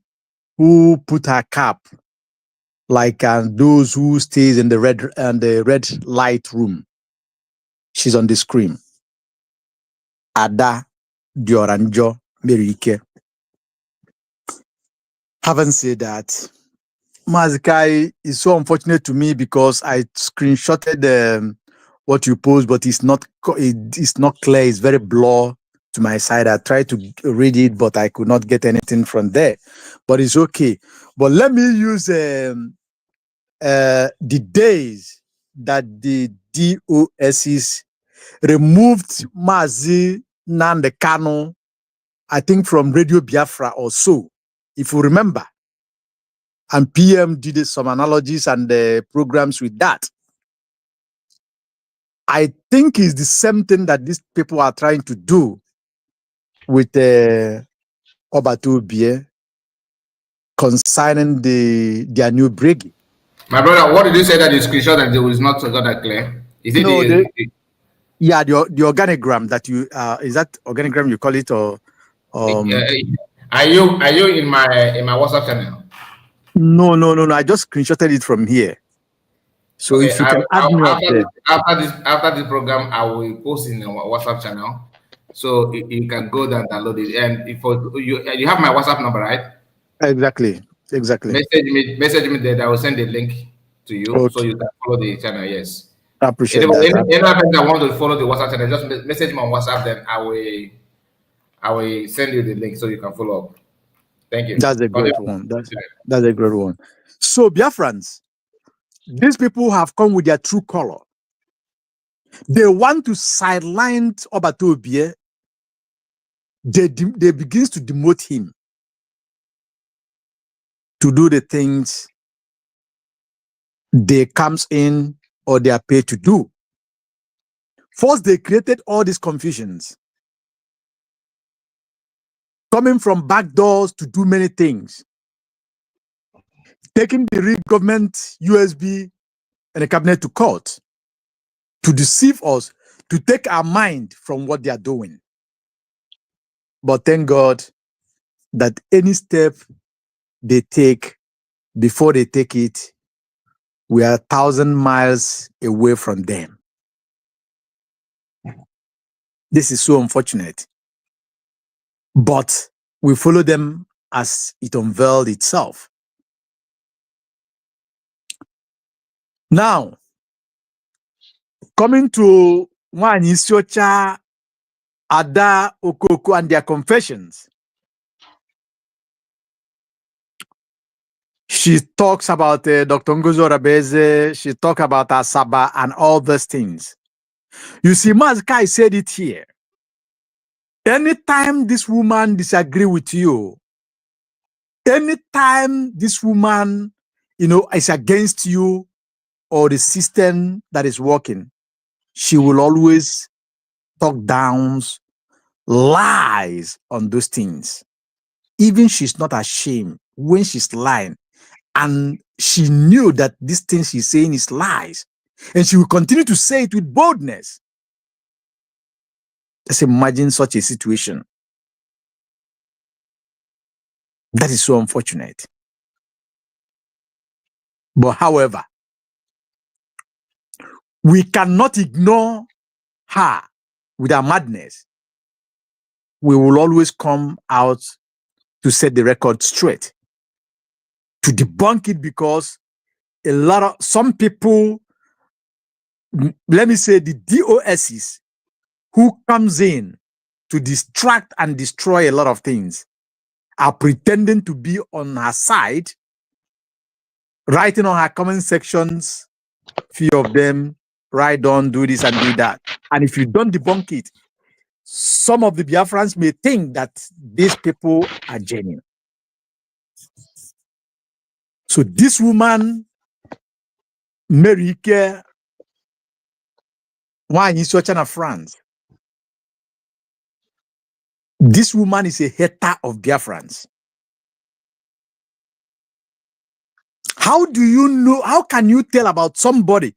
Speaker 10: who put her cap like those who stays in the red light room. She's on the screen. Ada Dioranjo Merike. Having said that, Mazikai is so unfortunate to me because I screenshotted what you post, but it's not clear. It's very blur to my side. I tried to read it, but I could not get anything from there. But it's okay. But let me use the days that the DOSs removed Mazi Nande Kano, I think from Radio Biafra or so, if you remember. And PM did some analogies and programs with that. I think it's the same thing that these people are trying to do with Obatu Bie concerning their new brigade.
Speaker 3: My brother, what did you say that the screenshot and it was not so that clear? Is it
Speaker 10: No, the organigram that you is that organigram you call it or
Speaker 3: are you in my WhatsApp channel?
Speaker 10: No. I just screenshotted it from here. So
Speaker 3: Okay,
Speaker 10: if you can add me up there.
Speaker 3: After this program, I will post in the WhatsApp channel, so you can go there and download it. And if you have my WhatsApp number, right?
Speaker 10: Exactly.
Speaker 3: Message me there. I will send the link to you,
Speaker 10: Okay.
Speaker 3: so you can follow the channel. Yes.
Speaker 10: I appreciate
Speaker 3: that. Any person that want to follow the WhatsApp channel, just message me on WhatsApp. Then I will send you the link so you can follow up. Thank you.
Speaker 10: That's a great one. That's a great one. So, Biafrans, these people have come with their true color. They want to sideline Obatu Obie. They begins to demote him to do the things they comes in or they are paid to do. First, they created all these confusions, coming from back doors to do many things, taking the real government USB and the cabinet to court to deceive us, to take our mind from what they are doing. But thank God that any step they take, before they take it, we are 1,000 miles away from them. This is so unfortunate. But we follow them as it unveiled itself. Now, coming to Nwanyị Isiocha, Ada Okoko and their confessions. She talks about Dr. Ngozo Rabeze, she talks about Asaba and all those things. You see, Mazkai said it here. Anytime this woman disagree with you, anytime this woman, is against you or the system that is working, she will always talk downs, lies on those things. Even she's not ashamed when she's lying. And she knew that this thing she's saying is lies. And she will continue to say it with boldness. Just imagine such a situation. That is so unfortunate. But however, we cannot ignore her with her madness. We will always come out to set the record straight, to debunk it, because some people, let me say the DOSs, who comes in to distract and destroy a lot of things, are pretending to be on her side, writing on her comment sections, few of them write on, do this and do that. And if you don't debunk it, some of the Biafrans may think that these people are genuine. So this woman, Merike, why in China, France? This woman is a hater of Biafrans. How do you know? How can you tell about somebody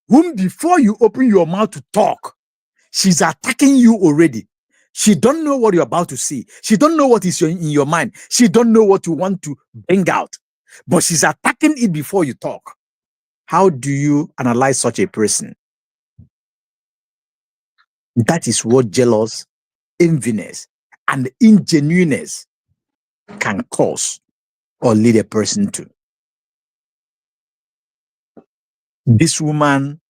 Speaker 10: whom before you open your mouth to talk, she's attacking you already? She don't know what you're about to see. She don't know what is in your mind. She don't know what you want to bring out, but she's attacking it before you talk. How do you analyze such a person? That is what jealous, enviness, and ingenuineness can cause or lead a person to. This woman,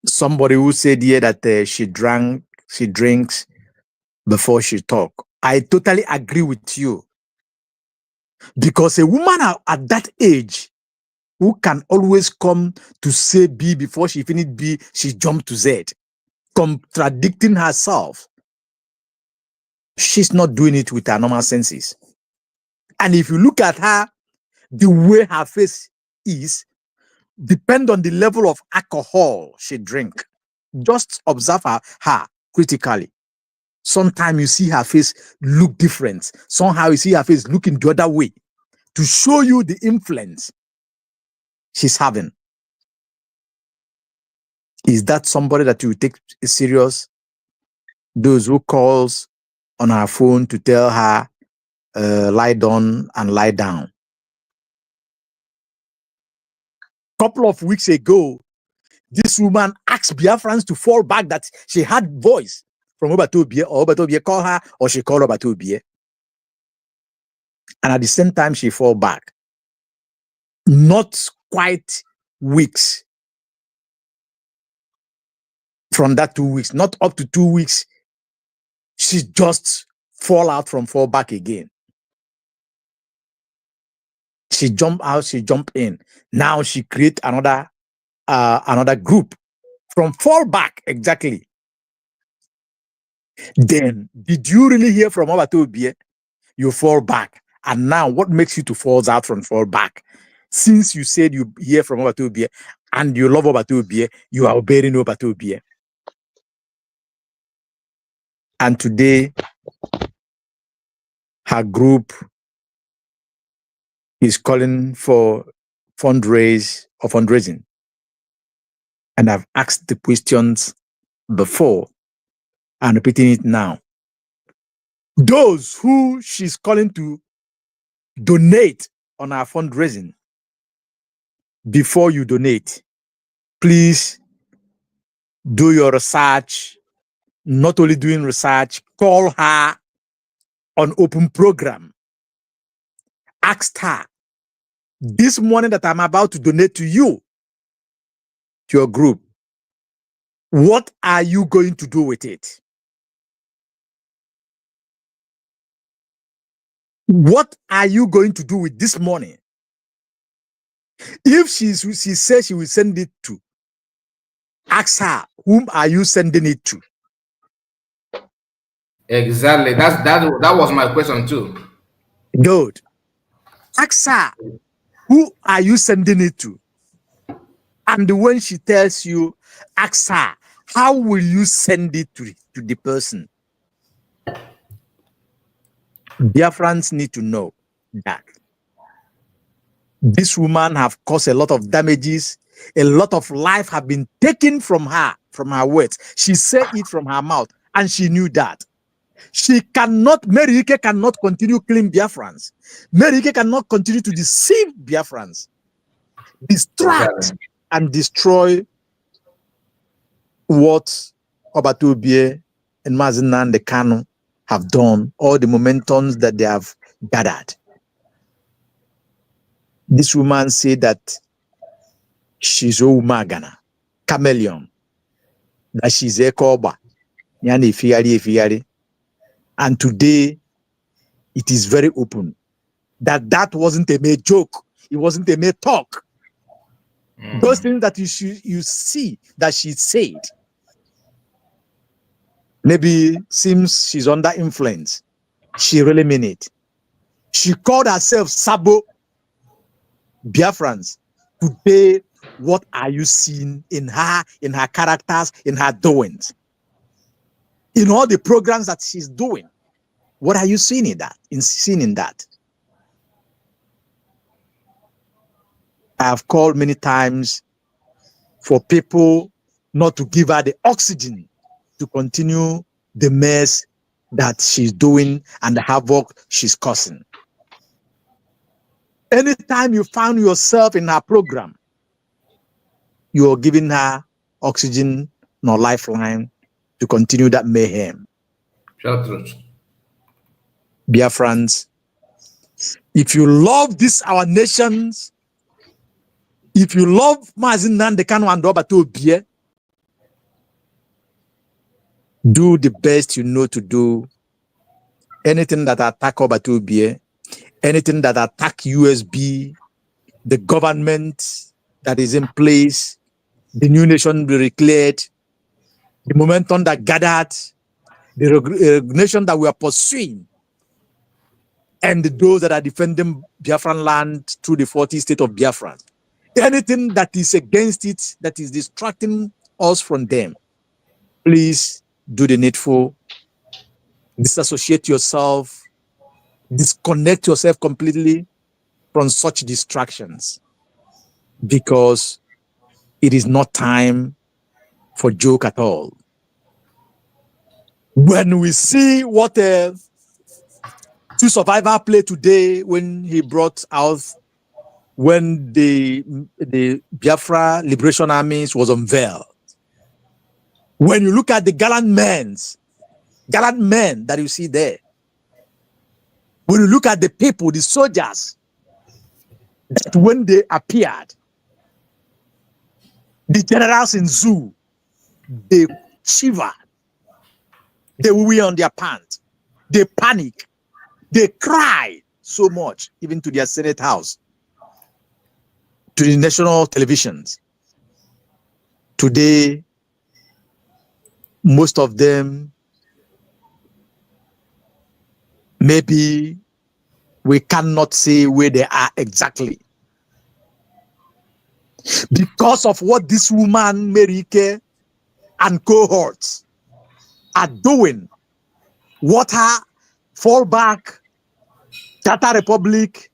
Speaker 10: somebody who said here that she drinks before she talk. I totally agree with you, because a woman at that age who can always come to say B before she finish B, she jumped to Z, contradicting herself. She's not doing it with her normal senses. And if you look at her, the way her face is, depend on the level of alcohol she drink. Just observe her critically. Sometimes you see her face look different. Somehow you see her face looking the other way to show you the influence she's having. Is that somebody that you take serious? Those who calls on her phone to tell her lie down and lie down. Couple of weeks ago, this woman asked Biafrans to fall back, that she had voice from Obatobie, or Obatobie call her, or she called Obatobie. And at the same time, she fall back. Not quite weeks from that 2 weeks, not up to 2 weeks, she just fall out from fall back again. She jump out, she jump in. Now she create another group from fall back exactly. Then did you really hear from Obatobie? You fall back, and now what makes you to fall out from fall back? Since you said you hear from Obatobie and you love Obatobie, you are obeying Obatobie. And today, her group is calling for fundraising. And I've asked the questions before and repeating it now. Those who she's calling to donate on our fundraising, before you donate, please do your research. Not only doing research, call her on open program. Ask her, this money that I'm about to donate to you, to your group, what are you going to do with it? What are you going to do with this money? If she says she will send it to, ask her, whom are you sending it to?
Speaker 3: Exactly. That was my question too.
Speaker 10: Good. Ask her, who are you sending it to? And when she tells you, ask her, how will you send it to the person? Biafrans need to know that this woman have caused a lot of damages. A lot of life have been taken from her words. She said it from her mouth, and she knew that. She cannot, Merike cannot continue killing Biafrans. Merike cannot continue to deceive Biafrans, distract and destroy what Obatobie and Mazina and the Kanu have done, all the momentums that they have gathered. This woman said that she's Omagana, chameleon, that she's a Koba, yani Fiari. And today, it is very open that wasn't a mere joke. It wasn't a mere talk. Those things that you see that she said, maybe seems she's under influence. She really mean it. She called herself Sabo. Biafrans, today, what are you seeing in her characters, in her doings? In all the programs that she's doing, what are you seeing in that? I have called many times for people not to give her the oxygen to continue the mess that she's doing and the havoc she's causing. Anytime you found yourself in her program, you're giving her oxygen nor lifeline to continue that mayhem. Biafrans, if you love this, our nations, if you love Mazin Nandekano and Obato Bie, do the best you know to do. Anything that attack Obato Bie, anything that attack USB, the government that is in place, the new nation be declared, the momentum that gathered, the nation that we are pursuing, and those that are defending Biafran land through the 40 state of Biafra. Anything that is against it, that is distracting us from them, please do the needful. Disassociate yourself, disconnect yourself completely from such distractions, because it is not time for joke at all. When we see what Two Survivor played today, when he brought out, when the Biafra Liberation Armies was unveiled, when you look at the gallant men that you see there, when you look at the people, the soldiers, that when they appeared, the generals in zoo, they shivered, they wee on their pants, they panic, they cry so much, even to their Senate House, to the national televisions. Today, most of them, maybe we cannot say where they are exactly, because of what this woman, Merike, and cohorts are doing, what her Fallback, Tata Republic,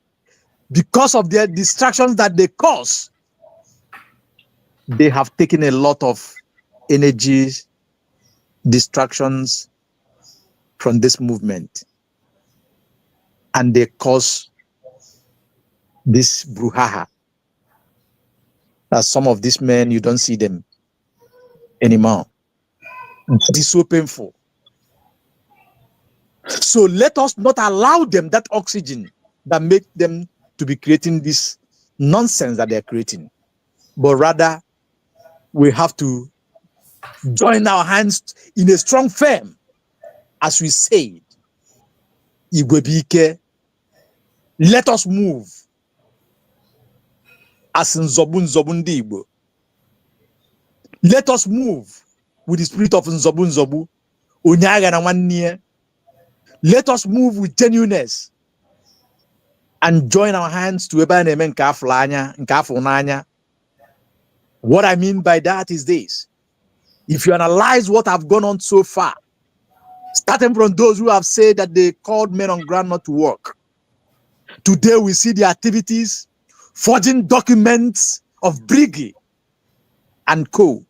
Speaker 10: because of their distractions that they cause, they have taken a lot of energy, distractions from this movement, and they cause this brouhaha. That some of these men, you don't see them anymore. It is so painful. So let us not allow them that oxygen that make them to be creating this nonsense that they're creating. But rather, we have to join our hands in a strong firm, as we said. Igwebike, let us move as in Zobun Igbo. Let us move with the spirit of Nzobu, Unyaga na Nwanne. Let us move with genuineness and join our hands to Ebaneme Nkafunanya. What I mean by that is this. If you analyze what have gone on so far, starting from those who have said that they called men on ground not to work, today we see the activities, forging documents of Briggy and co.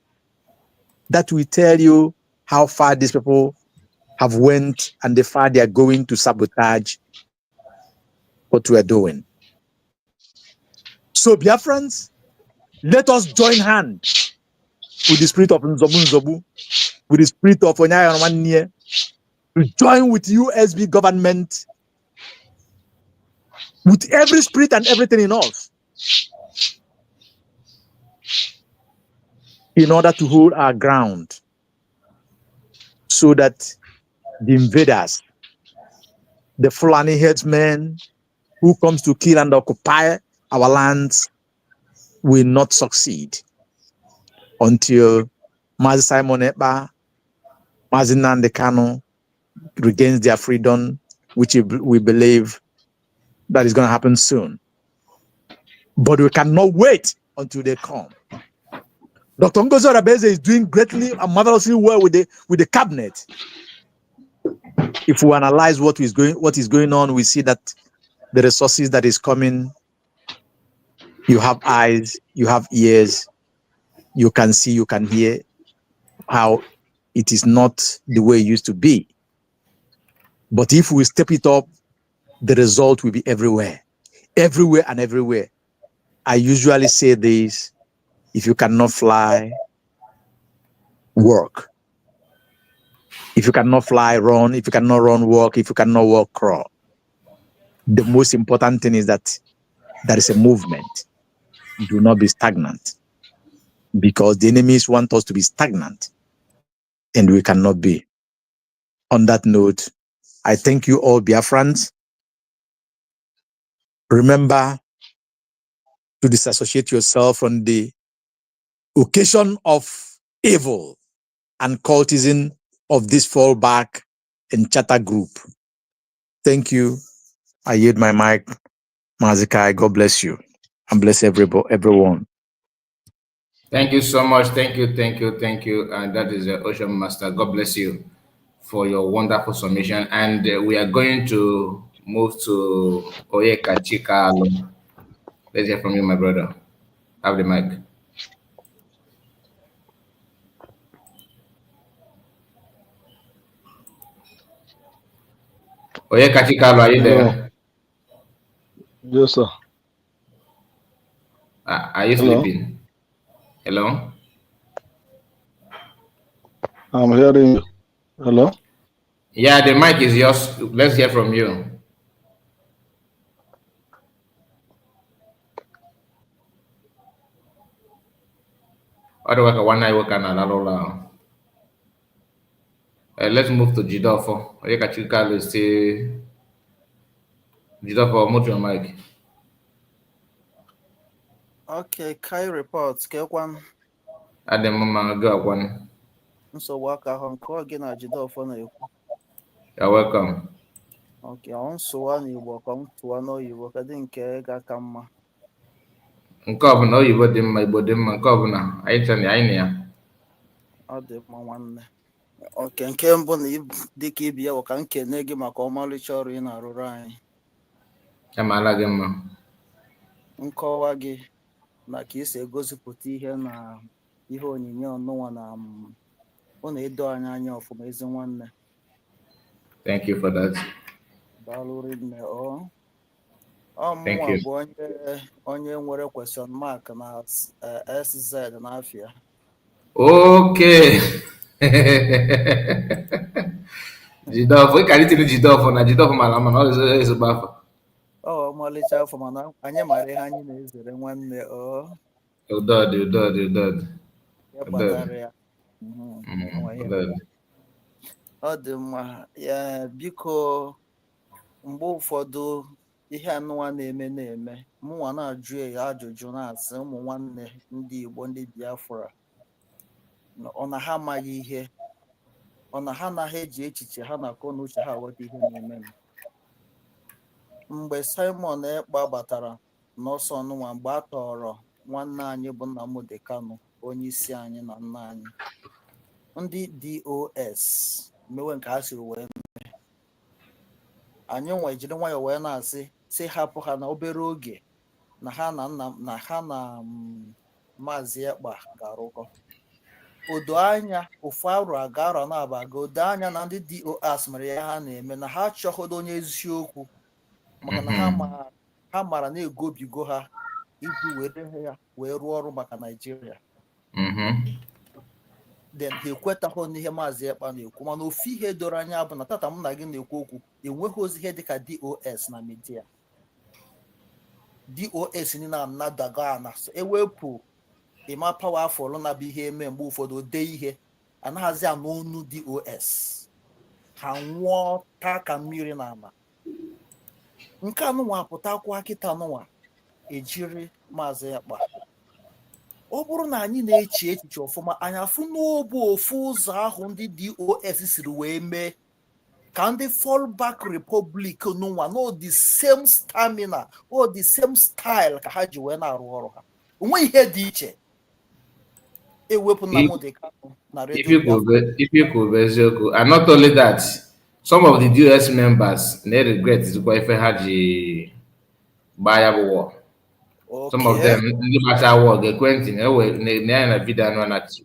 Speaker 10: That will tell you how far these people have went and the far they are going to sabotage what we are doing. So Biafrans, let us join hands with the spirit of Nzobu, with the spirit of Onyaya Nwanne, to join with USB government, with every spirit and everything in us, in order to hold our ground, so that the invaders, the Fulani headsmen who comes to kill and occupy our lands, will not succeed until Mazi Simon Ekpa, Mazi Nnamdi Kanu regains their freedom, which we believe that is going to happen soon. but we cannot wait until they come. Dr. Ngozi Arabeze is doing greatly and marvelously well with the cabinet. If we analyze what is going on, we see that the resources that is coming, you have eyes, you have ears, you can see, you can hear, how it is not the way it used to be. But if we step it up, the result will be everywhere. Everywhere and everywhere. I usually say this: if you cannot fly, work. If you cannot fly, run. If you cannot run, walk. If you cannot walk, crawl. The most important thing is that there is a movement. Do not be stagnant, because the enemies want us to be stagnant, and we cannot be. On that note, I thank you all, Biafrans. Remember to disassociate yourself from the occasion of evil and cultism of this Fallback and chatter group. Thank you. I yield my mic. Mazikai, God bless you and bless everyone.
Speaker 3: Thank you so much. Thank you. And that is Ocean Master. God bless you for your wonderful submission. And we are going to move to Oyeka Chika. Let's hear from you, my brother. Have the mic. Oyeka Chika, are you there?
Speaker 11: Yes, sir.
Speaker 3: Are you sleeping? Hello?
Speaker 11: I'm hearing you. Hello?
Speaker 3: Yeah, the mic is yours. Let's hear from you. Let's move to Jidofo. Oyeka Chika is still. Jidofo, mute your mic.
Speaker 12: Okay, Kai reports. Kekwan.
Speaker 3: Adem mama go one.
Speaker 12: So waka hon ko again na Jidofo na ekwu.
Speaker 3: You're welcome.
Speaker 12: Okay, on so one Igbo kom to ano Igbo kadi nke ga ka mma.
Speaker 3: Nke ọ bụla oyibo dị mma, Igbo dị mma, nke ọ bụla anyị chọrọ anyị na ya.
Speaker 12: Ọ dị mma nwanne. Okay, nke mbụ na dịka ibi ya ka nkene gị maka ọmalịcha ọrụ ị na-arụrụ anyị.
Speaker 3: Amaala gị mma.
Speaker 12: Nkọwa gị na ka isi egosipụta ihe na ihe onyinye ọnụnwa na ọ na-edo anyị anya ọfụma ezi nwanne.
Speaker 3: Thank you for that.
Speaker 12: Daalụ rinne ọ.
Speaker 3: Thank
Speaker 12: Ọmụnwa
Speaker 3: you.
Speaker 12: bụ onye nwere question mark na SZ n'afịa.
Speaker 3: Okay. Jidofo, ị karịa itinye Jidofo na Jidofo mara ama na ọ bụ ezigbo afọ.
Speaker 12: Ọmalịcha afọ mana anyị mara ihe anyị na-ezere nwanne ọ.
Speaker 3: Udod.
Speaker 12: Ya kpatara ya. Ọ dị mma. Ya biko mgbe ụfọdụ ihe anụnwa na-eme mụnwa na-ajụ ya ajụjụ na-asị ụmụ nwanne ndị Igbo ndị Biafra ọ na ha amaghị ihe, ọ na ha anaghị eji echiche ha na-akọ n'uche ha aghọta ihe na-eme. Mgbe Simon Ekpa batara n'ọsọ ọnụnwa, mgbe a tọrọ nwanne anyị bụ Nnamdi Kanu, onye isi anyị na nna anyị, ndị DOS mewe nke ha siri wee mee, anyị nwe jiri nwayọọ wee na-asị si hapụ ha na obere oge na ha na Maazị Ekpa ga-arụkọ. Odo anya ofu arụ aga arụ na-abaga, odo anya na ndị DOS mere ya ha na-eme na ha chọhodo onye eziokwu maka na ha mara na-egobigo ha iji were ya wee rụọ ọrụ maka Naịjirịa. Then ha ekwetaghị n'ihe Maazị Ekpa na-ekwu, mana ofu ihe doro anya bụ na tata m na gị na-ekwu okwu enweghị ozi ihe dịka DOS na midia. DOS ni na anadago ana ewepụ ịma powerful na bụ ihe eme mgbe ụfọdụ dee ihe anaghịzi anụ ọnụ DOS, ha nwụọ taa ka mmiri na ala. Nke anụnwa pụtakwa kịta anụnwa ejiri Maazị Ekpa. Ọ bụrụ na anyị na-eche echiche ọfụma, anyị afụ n'obu ofu ụzọ ahụ ndị DOS siri wee mee Can they fall back Republic no one know the same stamina or the same style ka ha ji wee na-arụ ọrụ ha? Onwe ihe dị iche. Ewepụ Nnamdi Kanu na Radio Biafra.
Speaker 3: If you could be and not only that, some of the US members they regret is quite Haji Bayabo war. Some of them in the matter war they went in a video and at
Speaker 5: So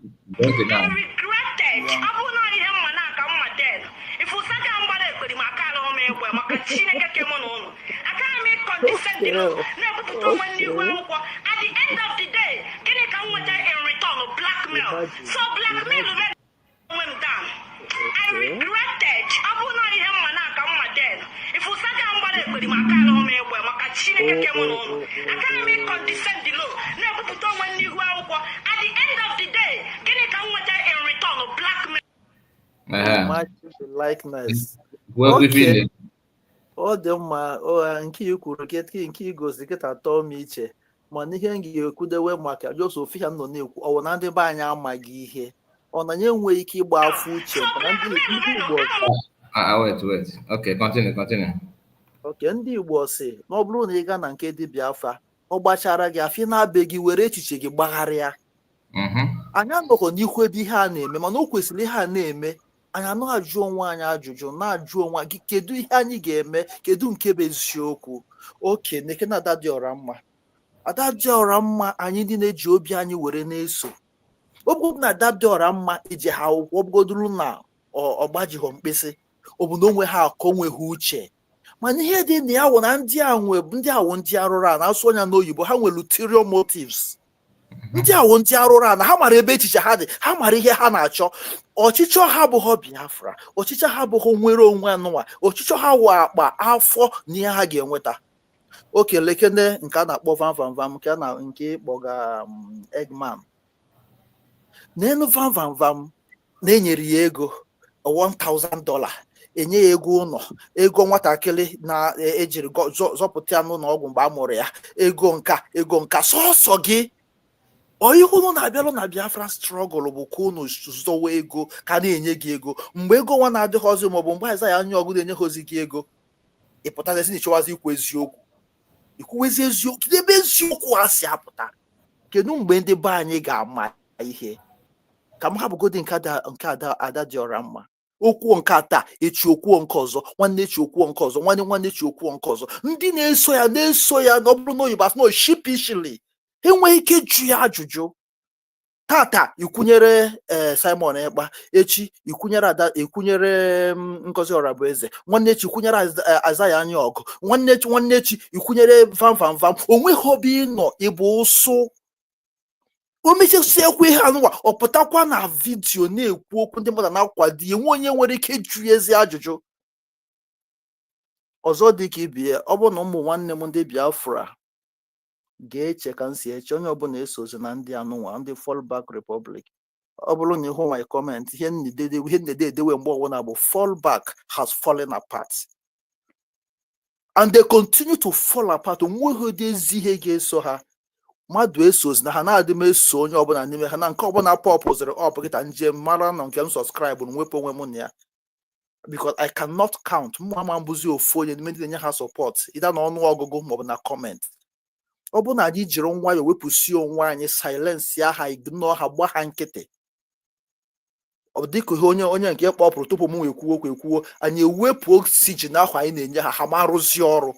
Speaker 5: blackmail went down. I regretted. If you said I'm going to put my car on me, where my catching a camel, I can't make condescend the law. Never put on when you are at the end of the day. Can you come with in return of blackmail?
Speaker 12: Imagine the likeness.
Speaker 3: Well,
Speaker 12: Okay. Ọ dị mma nke i kwuru nke igosi kịta atọ m iche mana ihe m ga-ekwudewe maka Joseph ya nọ na-ekwu ọ na ndị be anyị amaghị ihe ọ na nye enweghị ike ịgba afọ uche mana ndị Igbo
Speaker 3: wait. Okay, continue.
Speaker 12: Okay, ndị Igbo si na ọ bụrụ na ị gaa na nke dị Biafra ọ gbachara gị afị na-abịa gị were echiche gị gbagharịa anyị anọghọ n'ihu ebe ihe a na-eme mana o kwesịrị ihe a na-eme anyị anọ ajụ onwe anyị ajụjụ na-ajụ onwe gị kedu ihe anyị ga-eme kedu nke bụ eziokwu oke neke na Ada dị ọra mma anyị ndị na-eji obi anyị were na-eso obu na Ada dị ọra mma iji ha akwụkwọ bụgoduru na ọgbajighọ mkpịsị ọ bụ na onwe ha akọ nweghị uche mana ihe dị na ya wụ na ndị awụ ndị arụrụ a na-asụ anya n'oyibo ha nwere ulterior motives. Ndị awụ ndị arụrụ a na ha mara ebe echiche ha dị ha mara ihe ha na-achọ ọchịchọ ha abụghị Biafra ọchịchọ ha abụghị nwere onwe anụnwa ọchịchọ ha wụ akpa afọ na ihe ha ga-enweta oke lekene nke a na-akpọ vam nke ịkpọga Eggman n'elu vam na-enyere ya ego $1,000 enye ya ego ụlọ ego nwatakịrị na-ejiri zọpụta ya n'ụlọ ọgwụ mgbe a mụrụ ya ego nka sọsọ gị ihe unu na-abịalụ na Biafra strọgụl bụ ka unu zọwa ego ka na-enye gị ego mgbe ego nwa na-adịghọzi maọbụ mgbe Aịzaya anya ọgụ na-enyeghọzi gị ego ịpụtazi na ịchọwazi ikwuwezi eziokwu ebe eziokwu a si apụta kedu mgbe ndị be anyị ga-ama ihe ka m hapụgodi nke Ada dị ọra mma okwu nke taa echi okwu nke ọzọ nwanne echi okwu nke ọzọ nwanne echi okwu nke ọzọ ndị na-eso ya na ọ bụrụ na oyibo asị na shipishili enweghị ike jụ ya ajụjụ tata ikwunyere Simon Ekpa echi ikwunyere Ada ikwunyere Ngozi Orabueze nwanne echi ikwunyere Aịzaya anya ọgụ nwanne echi ikwunyere vam onweghị obi ịnọ ịbụ ụsụ o mechasi ekwu ihe anụnwa ọ pụtakwa na vidiyo na-ekwu okwu ndị mmadụ na-akwado enwe onye nwere ike ịjụ ezi ajụjụ ọzọ dị ka ibie ọ bụrụ na ụmụ nwanne m ndị Biafra ga-eche ka m si eche onye ọbụla esozi na ndị anụnwa ndị Fallback Republic ọ bụrụ na ịhụ my comment ihe nnede edewe mgbe ọbụla bụ Fallback has fallen apart and they continue to fall apart onweghị ụdị ezi ihe ga-eso ha mmadụ esozi na ha na-adị m eso onye ọbụla n'ime ha na nke ọbụla pọpụziri kịta njem mara na nke m sọskraịbụ na nwepụ onwe m na ya because I cannot count mma mbụzi ofu onye n'ime ndị na-enye ha sọpọt ịda na ọnụ ọgụgụ maọbụ na kọment ọ bụ na anyị jiri nwayọọ wepụsi onwe anyị silensi aha ignore ha gba ha nkịtị ọ dịka onye nke kpọpụrụ tupu m ekwuo anyị ewepụ oxygen ahụ anyị na-enye ha ma arụzi ọrụ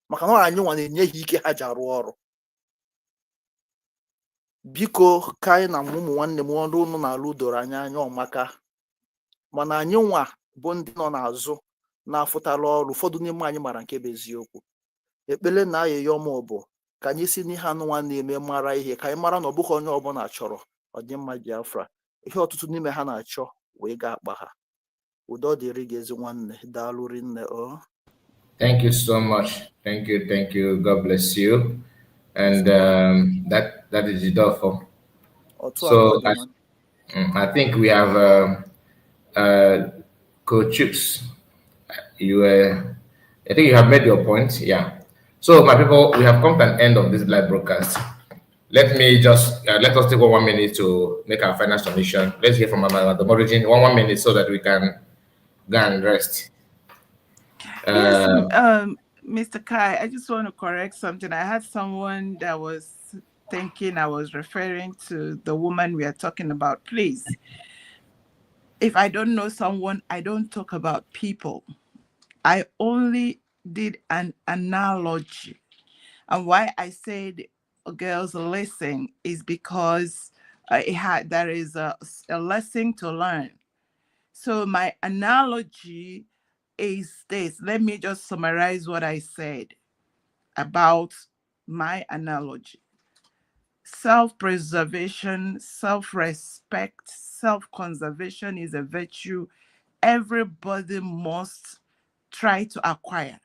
Speaker 12: maka na anyị nwa na-enye ha ike ha ji arụ ọrụ biko ka anyị na ụmụ nwanne m ọrụ unu na-alụ doro anya ọmaka mana anyị nwa bụ ndị nọ n'azụ na-afụtala ọrụ ụfọdụ n'ime anyị mara nke bụ eziokwu ekpele na ayịyọ m bụ ka anyị si n'ihe anụnwa na-eme mara ihe ka anyị mara na ọ bụghị onye ọbụla chọrọ ọdịmma Biafra ihe ọtụtụ n'ime ha na-achọ wee ga-akpa ha udo dịrị gị ezi nwanne daalụ rinne
Speaker 3: Thank you so much. Thank you. God bless you. And that is it all for. So I think we have Coach Chips. I think you have made your point. Yeah. So my people, we have come to an end of this live broadcast. Let me just let us take 1 minute to make our final submission. Let's hear from the origin. 1 minute so that we can go and rest.
Speaker 7: Yes,
Speaker 3: Uh,
Speaker 7: Mr. Kai, I just want to correct something. I had someone that was thinking I was referring to the woman we are talking about. Please, if I don't know someone, I don't talk about people. I only did an analogy. And why I said girls listen is because there is a lesson to learn. So my analogy is this. Let me just summarize what I said about my analogy. Self-preservation, self-respect, self-conservation is a virtue everybody must try to acquire.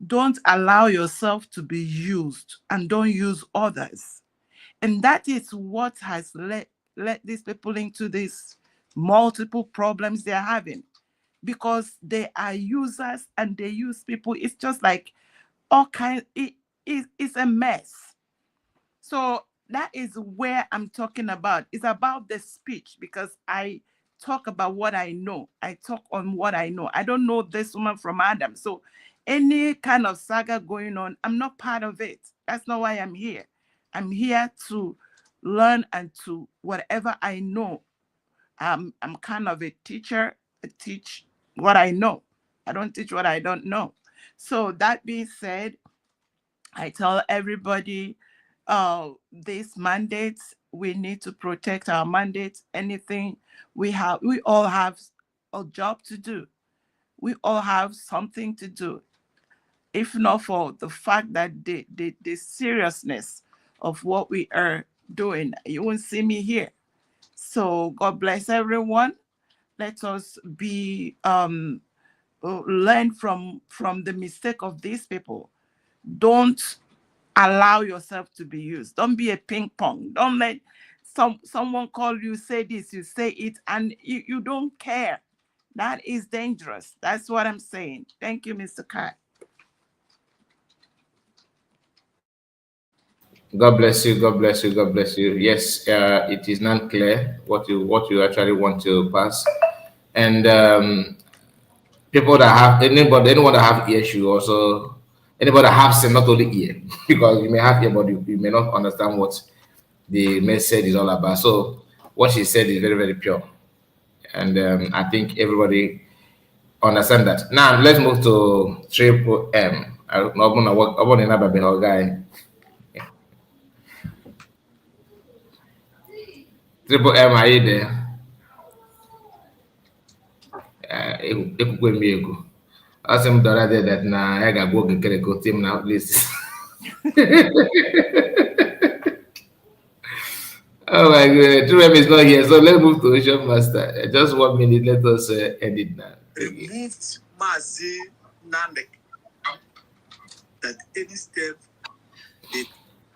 Speaker 7: Don't allow yourself to be used and don't use others. And that is what has led these people into these multiple problems they're having, because they are users and they use people. It's just like all kinds, it's a mess. So that is where I'm talking about. It's about the speech, because I talk about what I know. I talk on what I know. I don't know this woman from Adam. So any kind of saga going on, I'm not part of it. That's not why I'm here. I'm here to learn and to whatever I know. I'm kind of a teacher. I teach what I know. I don't teach what I don't know. So that being said, I tell everybody these mandates, we need to protect our mandates. Anything we all have a job to do. We all have something to do. If not for the fact that the seriousness of what we are doing, you won't see me here. So God bless everyone. Let us be learn from the mistake of these people. Don't allow yourself to be used. Don't be a ping pong. Don't let someone call you, say this, you say it, and you don't care. That is dangerous. That's what I'm saying. Thank you, Mr. Kai.
Speaker 3: God bless you. God bless you. God bless you. Yes, it is not clear what you actually want to pass, and people that have anyone that have ear should also anybody that have sense, not only ear, because you may have ear, but you may not understand what the message is all about. So what she said is very, very pure, and I think everybody understand that. Now let's move to Triple M. I don't know what another guy. Triple M, are you there? Ekwukwe m ego. Asị m dọrọ dị that na ya ga-agwa oge kere ka o tie m na list. Oh my God, Triple M is not here, so let's move to Ocean Master. Just 1 minute, let us end it now.
Speaker 13: Removed Mazi Nandek that any step they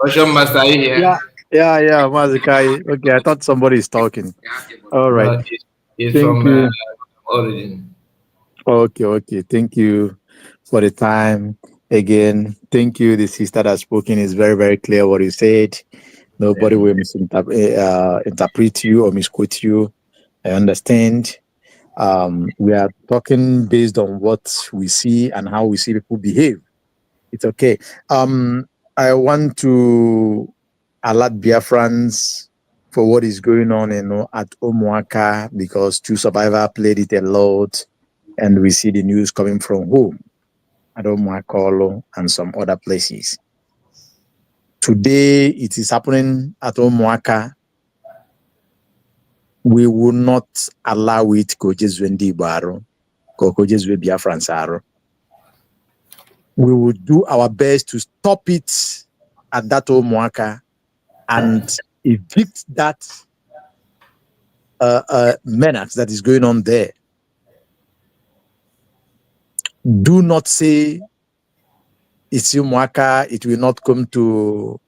Speaker 3: Ocean Master, are you here?
Speaker 10: Yeah, Mazikai. Okay, I thought somebody is talking. All right.
Speaker 3: No, it's
Speaker 10: Thank
Speaker 3: from
Speaker 10: you.
Speaker 3: Origin.
Speaker 10: Okay. Thank you for the time. Again, thank you. The sister that spoken is very, very clear what you said. Nobody will misinterpret you or misquote you. I understand. We are talking based on what we see and how we see people behave. It's okay. I want to alert Biafrans for what is going on, at Omuaka, because two survivors played it a lot, and we see the news coming from home at Omuaka and some other places. Today, it is happening at Omuaka. We will not allow it go just Baro, go just Biafrans. We will do our best to stop it at that Omuaka and evict that menace that is going on there. Do not say it's Omuaka, it will not come to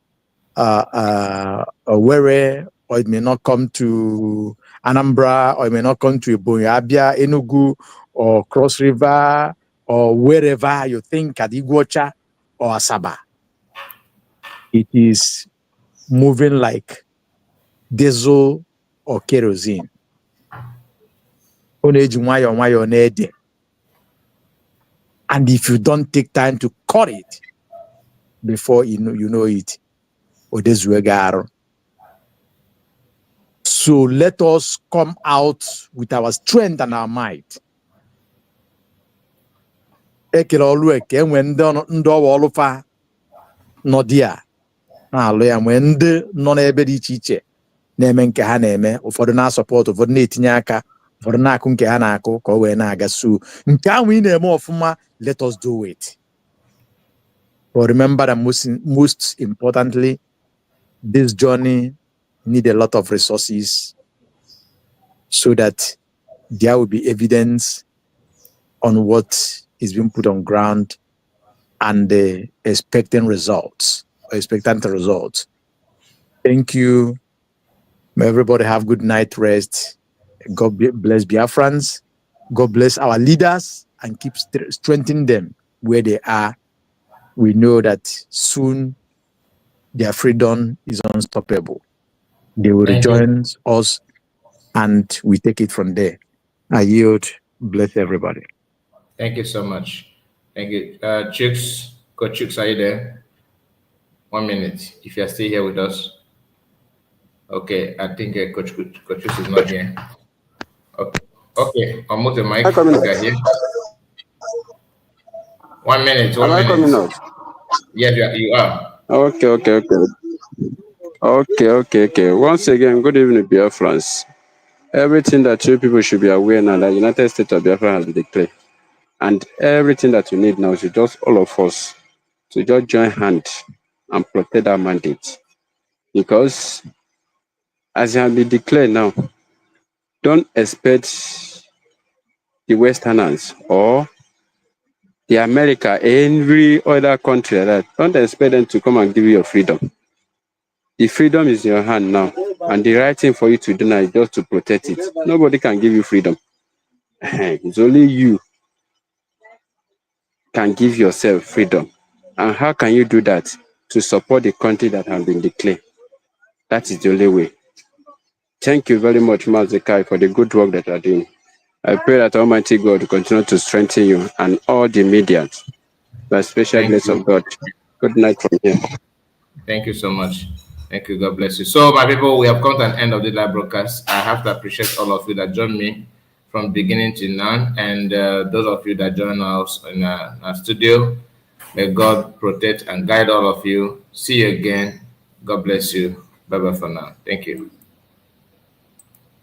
Speaker 10: Owerri, or it may not come to Anambra, or it may not come to Abia, Enugu, or Cross River, or wherever you think, at Iguacha or Asaba. It is moving like diesel or kerosene. And if you don't take time to cut it before you know it, so let us come out with our strength and our might. Ekele ọlụ eke enwe ndị ọwa ọlụfa nọ dị a na-alụ ya, nwee ndị nọ n'ebe dị iche iche na-eme nke ha na-eme, ụfọdụ na-asọpọt, ụfọdụ na-etinye aka, ụfọdụ na-akụ nke ha na-akụ ka o wee na-aga. So nke ahụ ị na-eme ọfụma, let us do it. But remember that most importantly, this journey need a lot of resources so that there will be evidence on what is being put on ground and the expectant results. Thank you. May everybody have good night rest. God bless Biafrans. God bless our leaders and keep strengthening them where they are. We know that soon their freedom is unstoppable. They will rejoin us and we take it from there. I yield. Bless everybody.
Speaker 3: Thank you so much. Thank you. Chooks, Coach Chooks, are you there? 1 minute, if you're still here with us. Okay, I think Coach Chooks is not here. Okay, I'll move the mic. Here. 1 minute, 1 minute.
Speaker 9: Coming out?
Speaker 3: Yes, you are.
Speaker 9: Okay. Once again, good evening, Biafrans. Everything that you people should be aware now that United States of Biafra has been declared. And everything that you need now is just all of us to just join hands and protect our mandate. Because as it has been declared now, don't expect the Westerners or the America, every other country like that, don't expect them to come and give you your freedom. The freedom is in your hand now, and the right thing for you to do now is just to protect it. Nobody can give you freedom. It's only you can give yourself freedom. And how can you do that? To support the country that has been declared. That is the only way. Thank you very much, Mazekai, for the good work that you are doing. I pray that Almighty God will continue to strengthen you and all the media by special grace of God. Good night from here.
Speaker 3: Thank you so much. Thank you. God bless you. So, my people, we have come to an end of the live broadcast. I have to appreciate all of you that joined me from beginning to now, and those of you that joined us in our studio. May God protect and guide all of you. See you again. God bless you. Bye-bye for now. Thank you.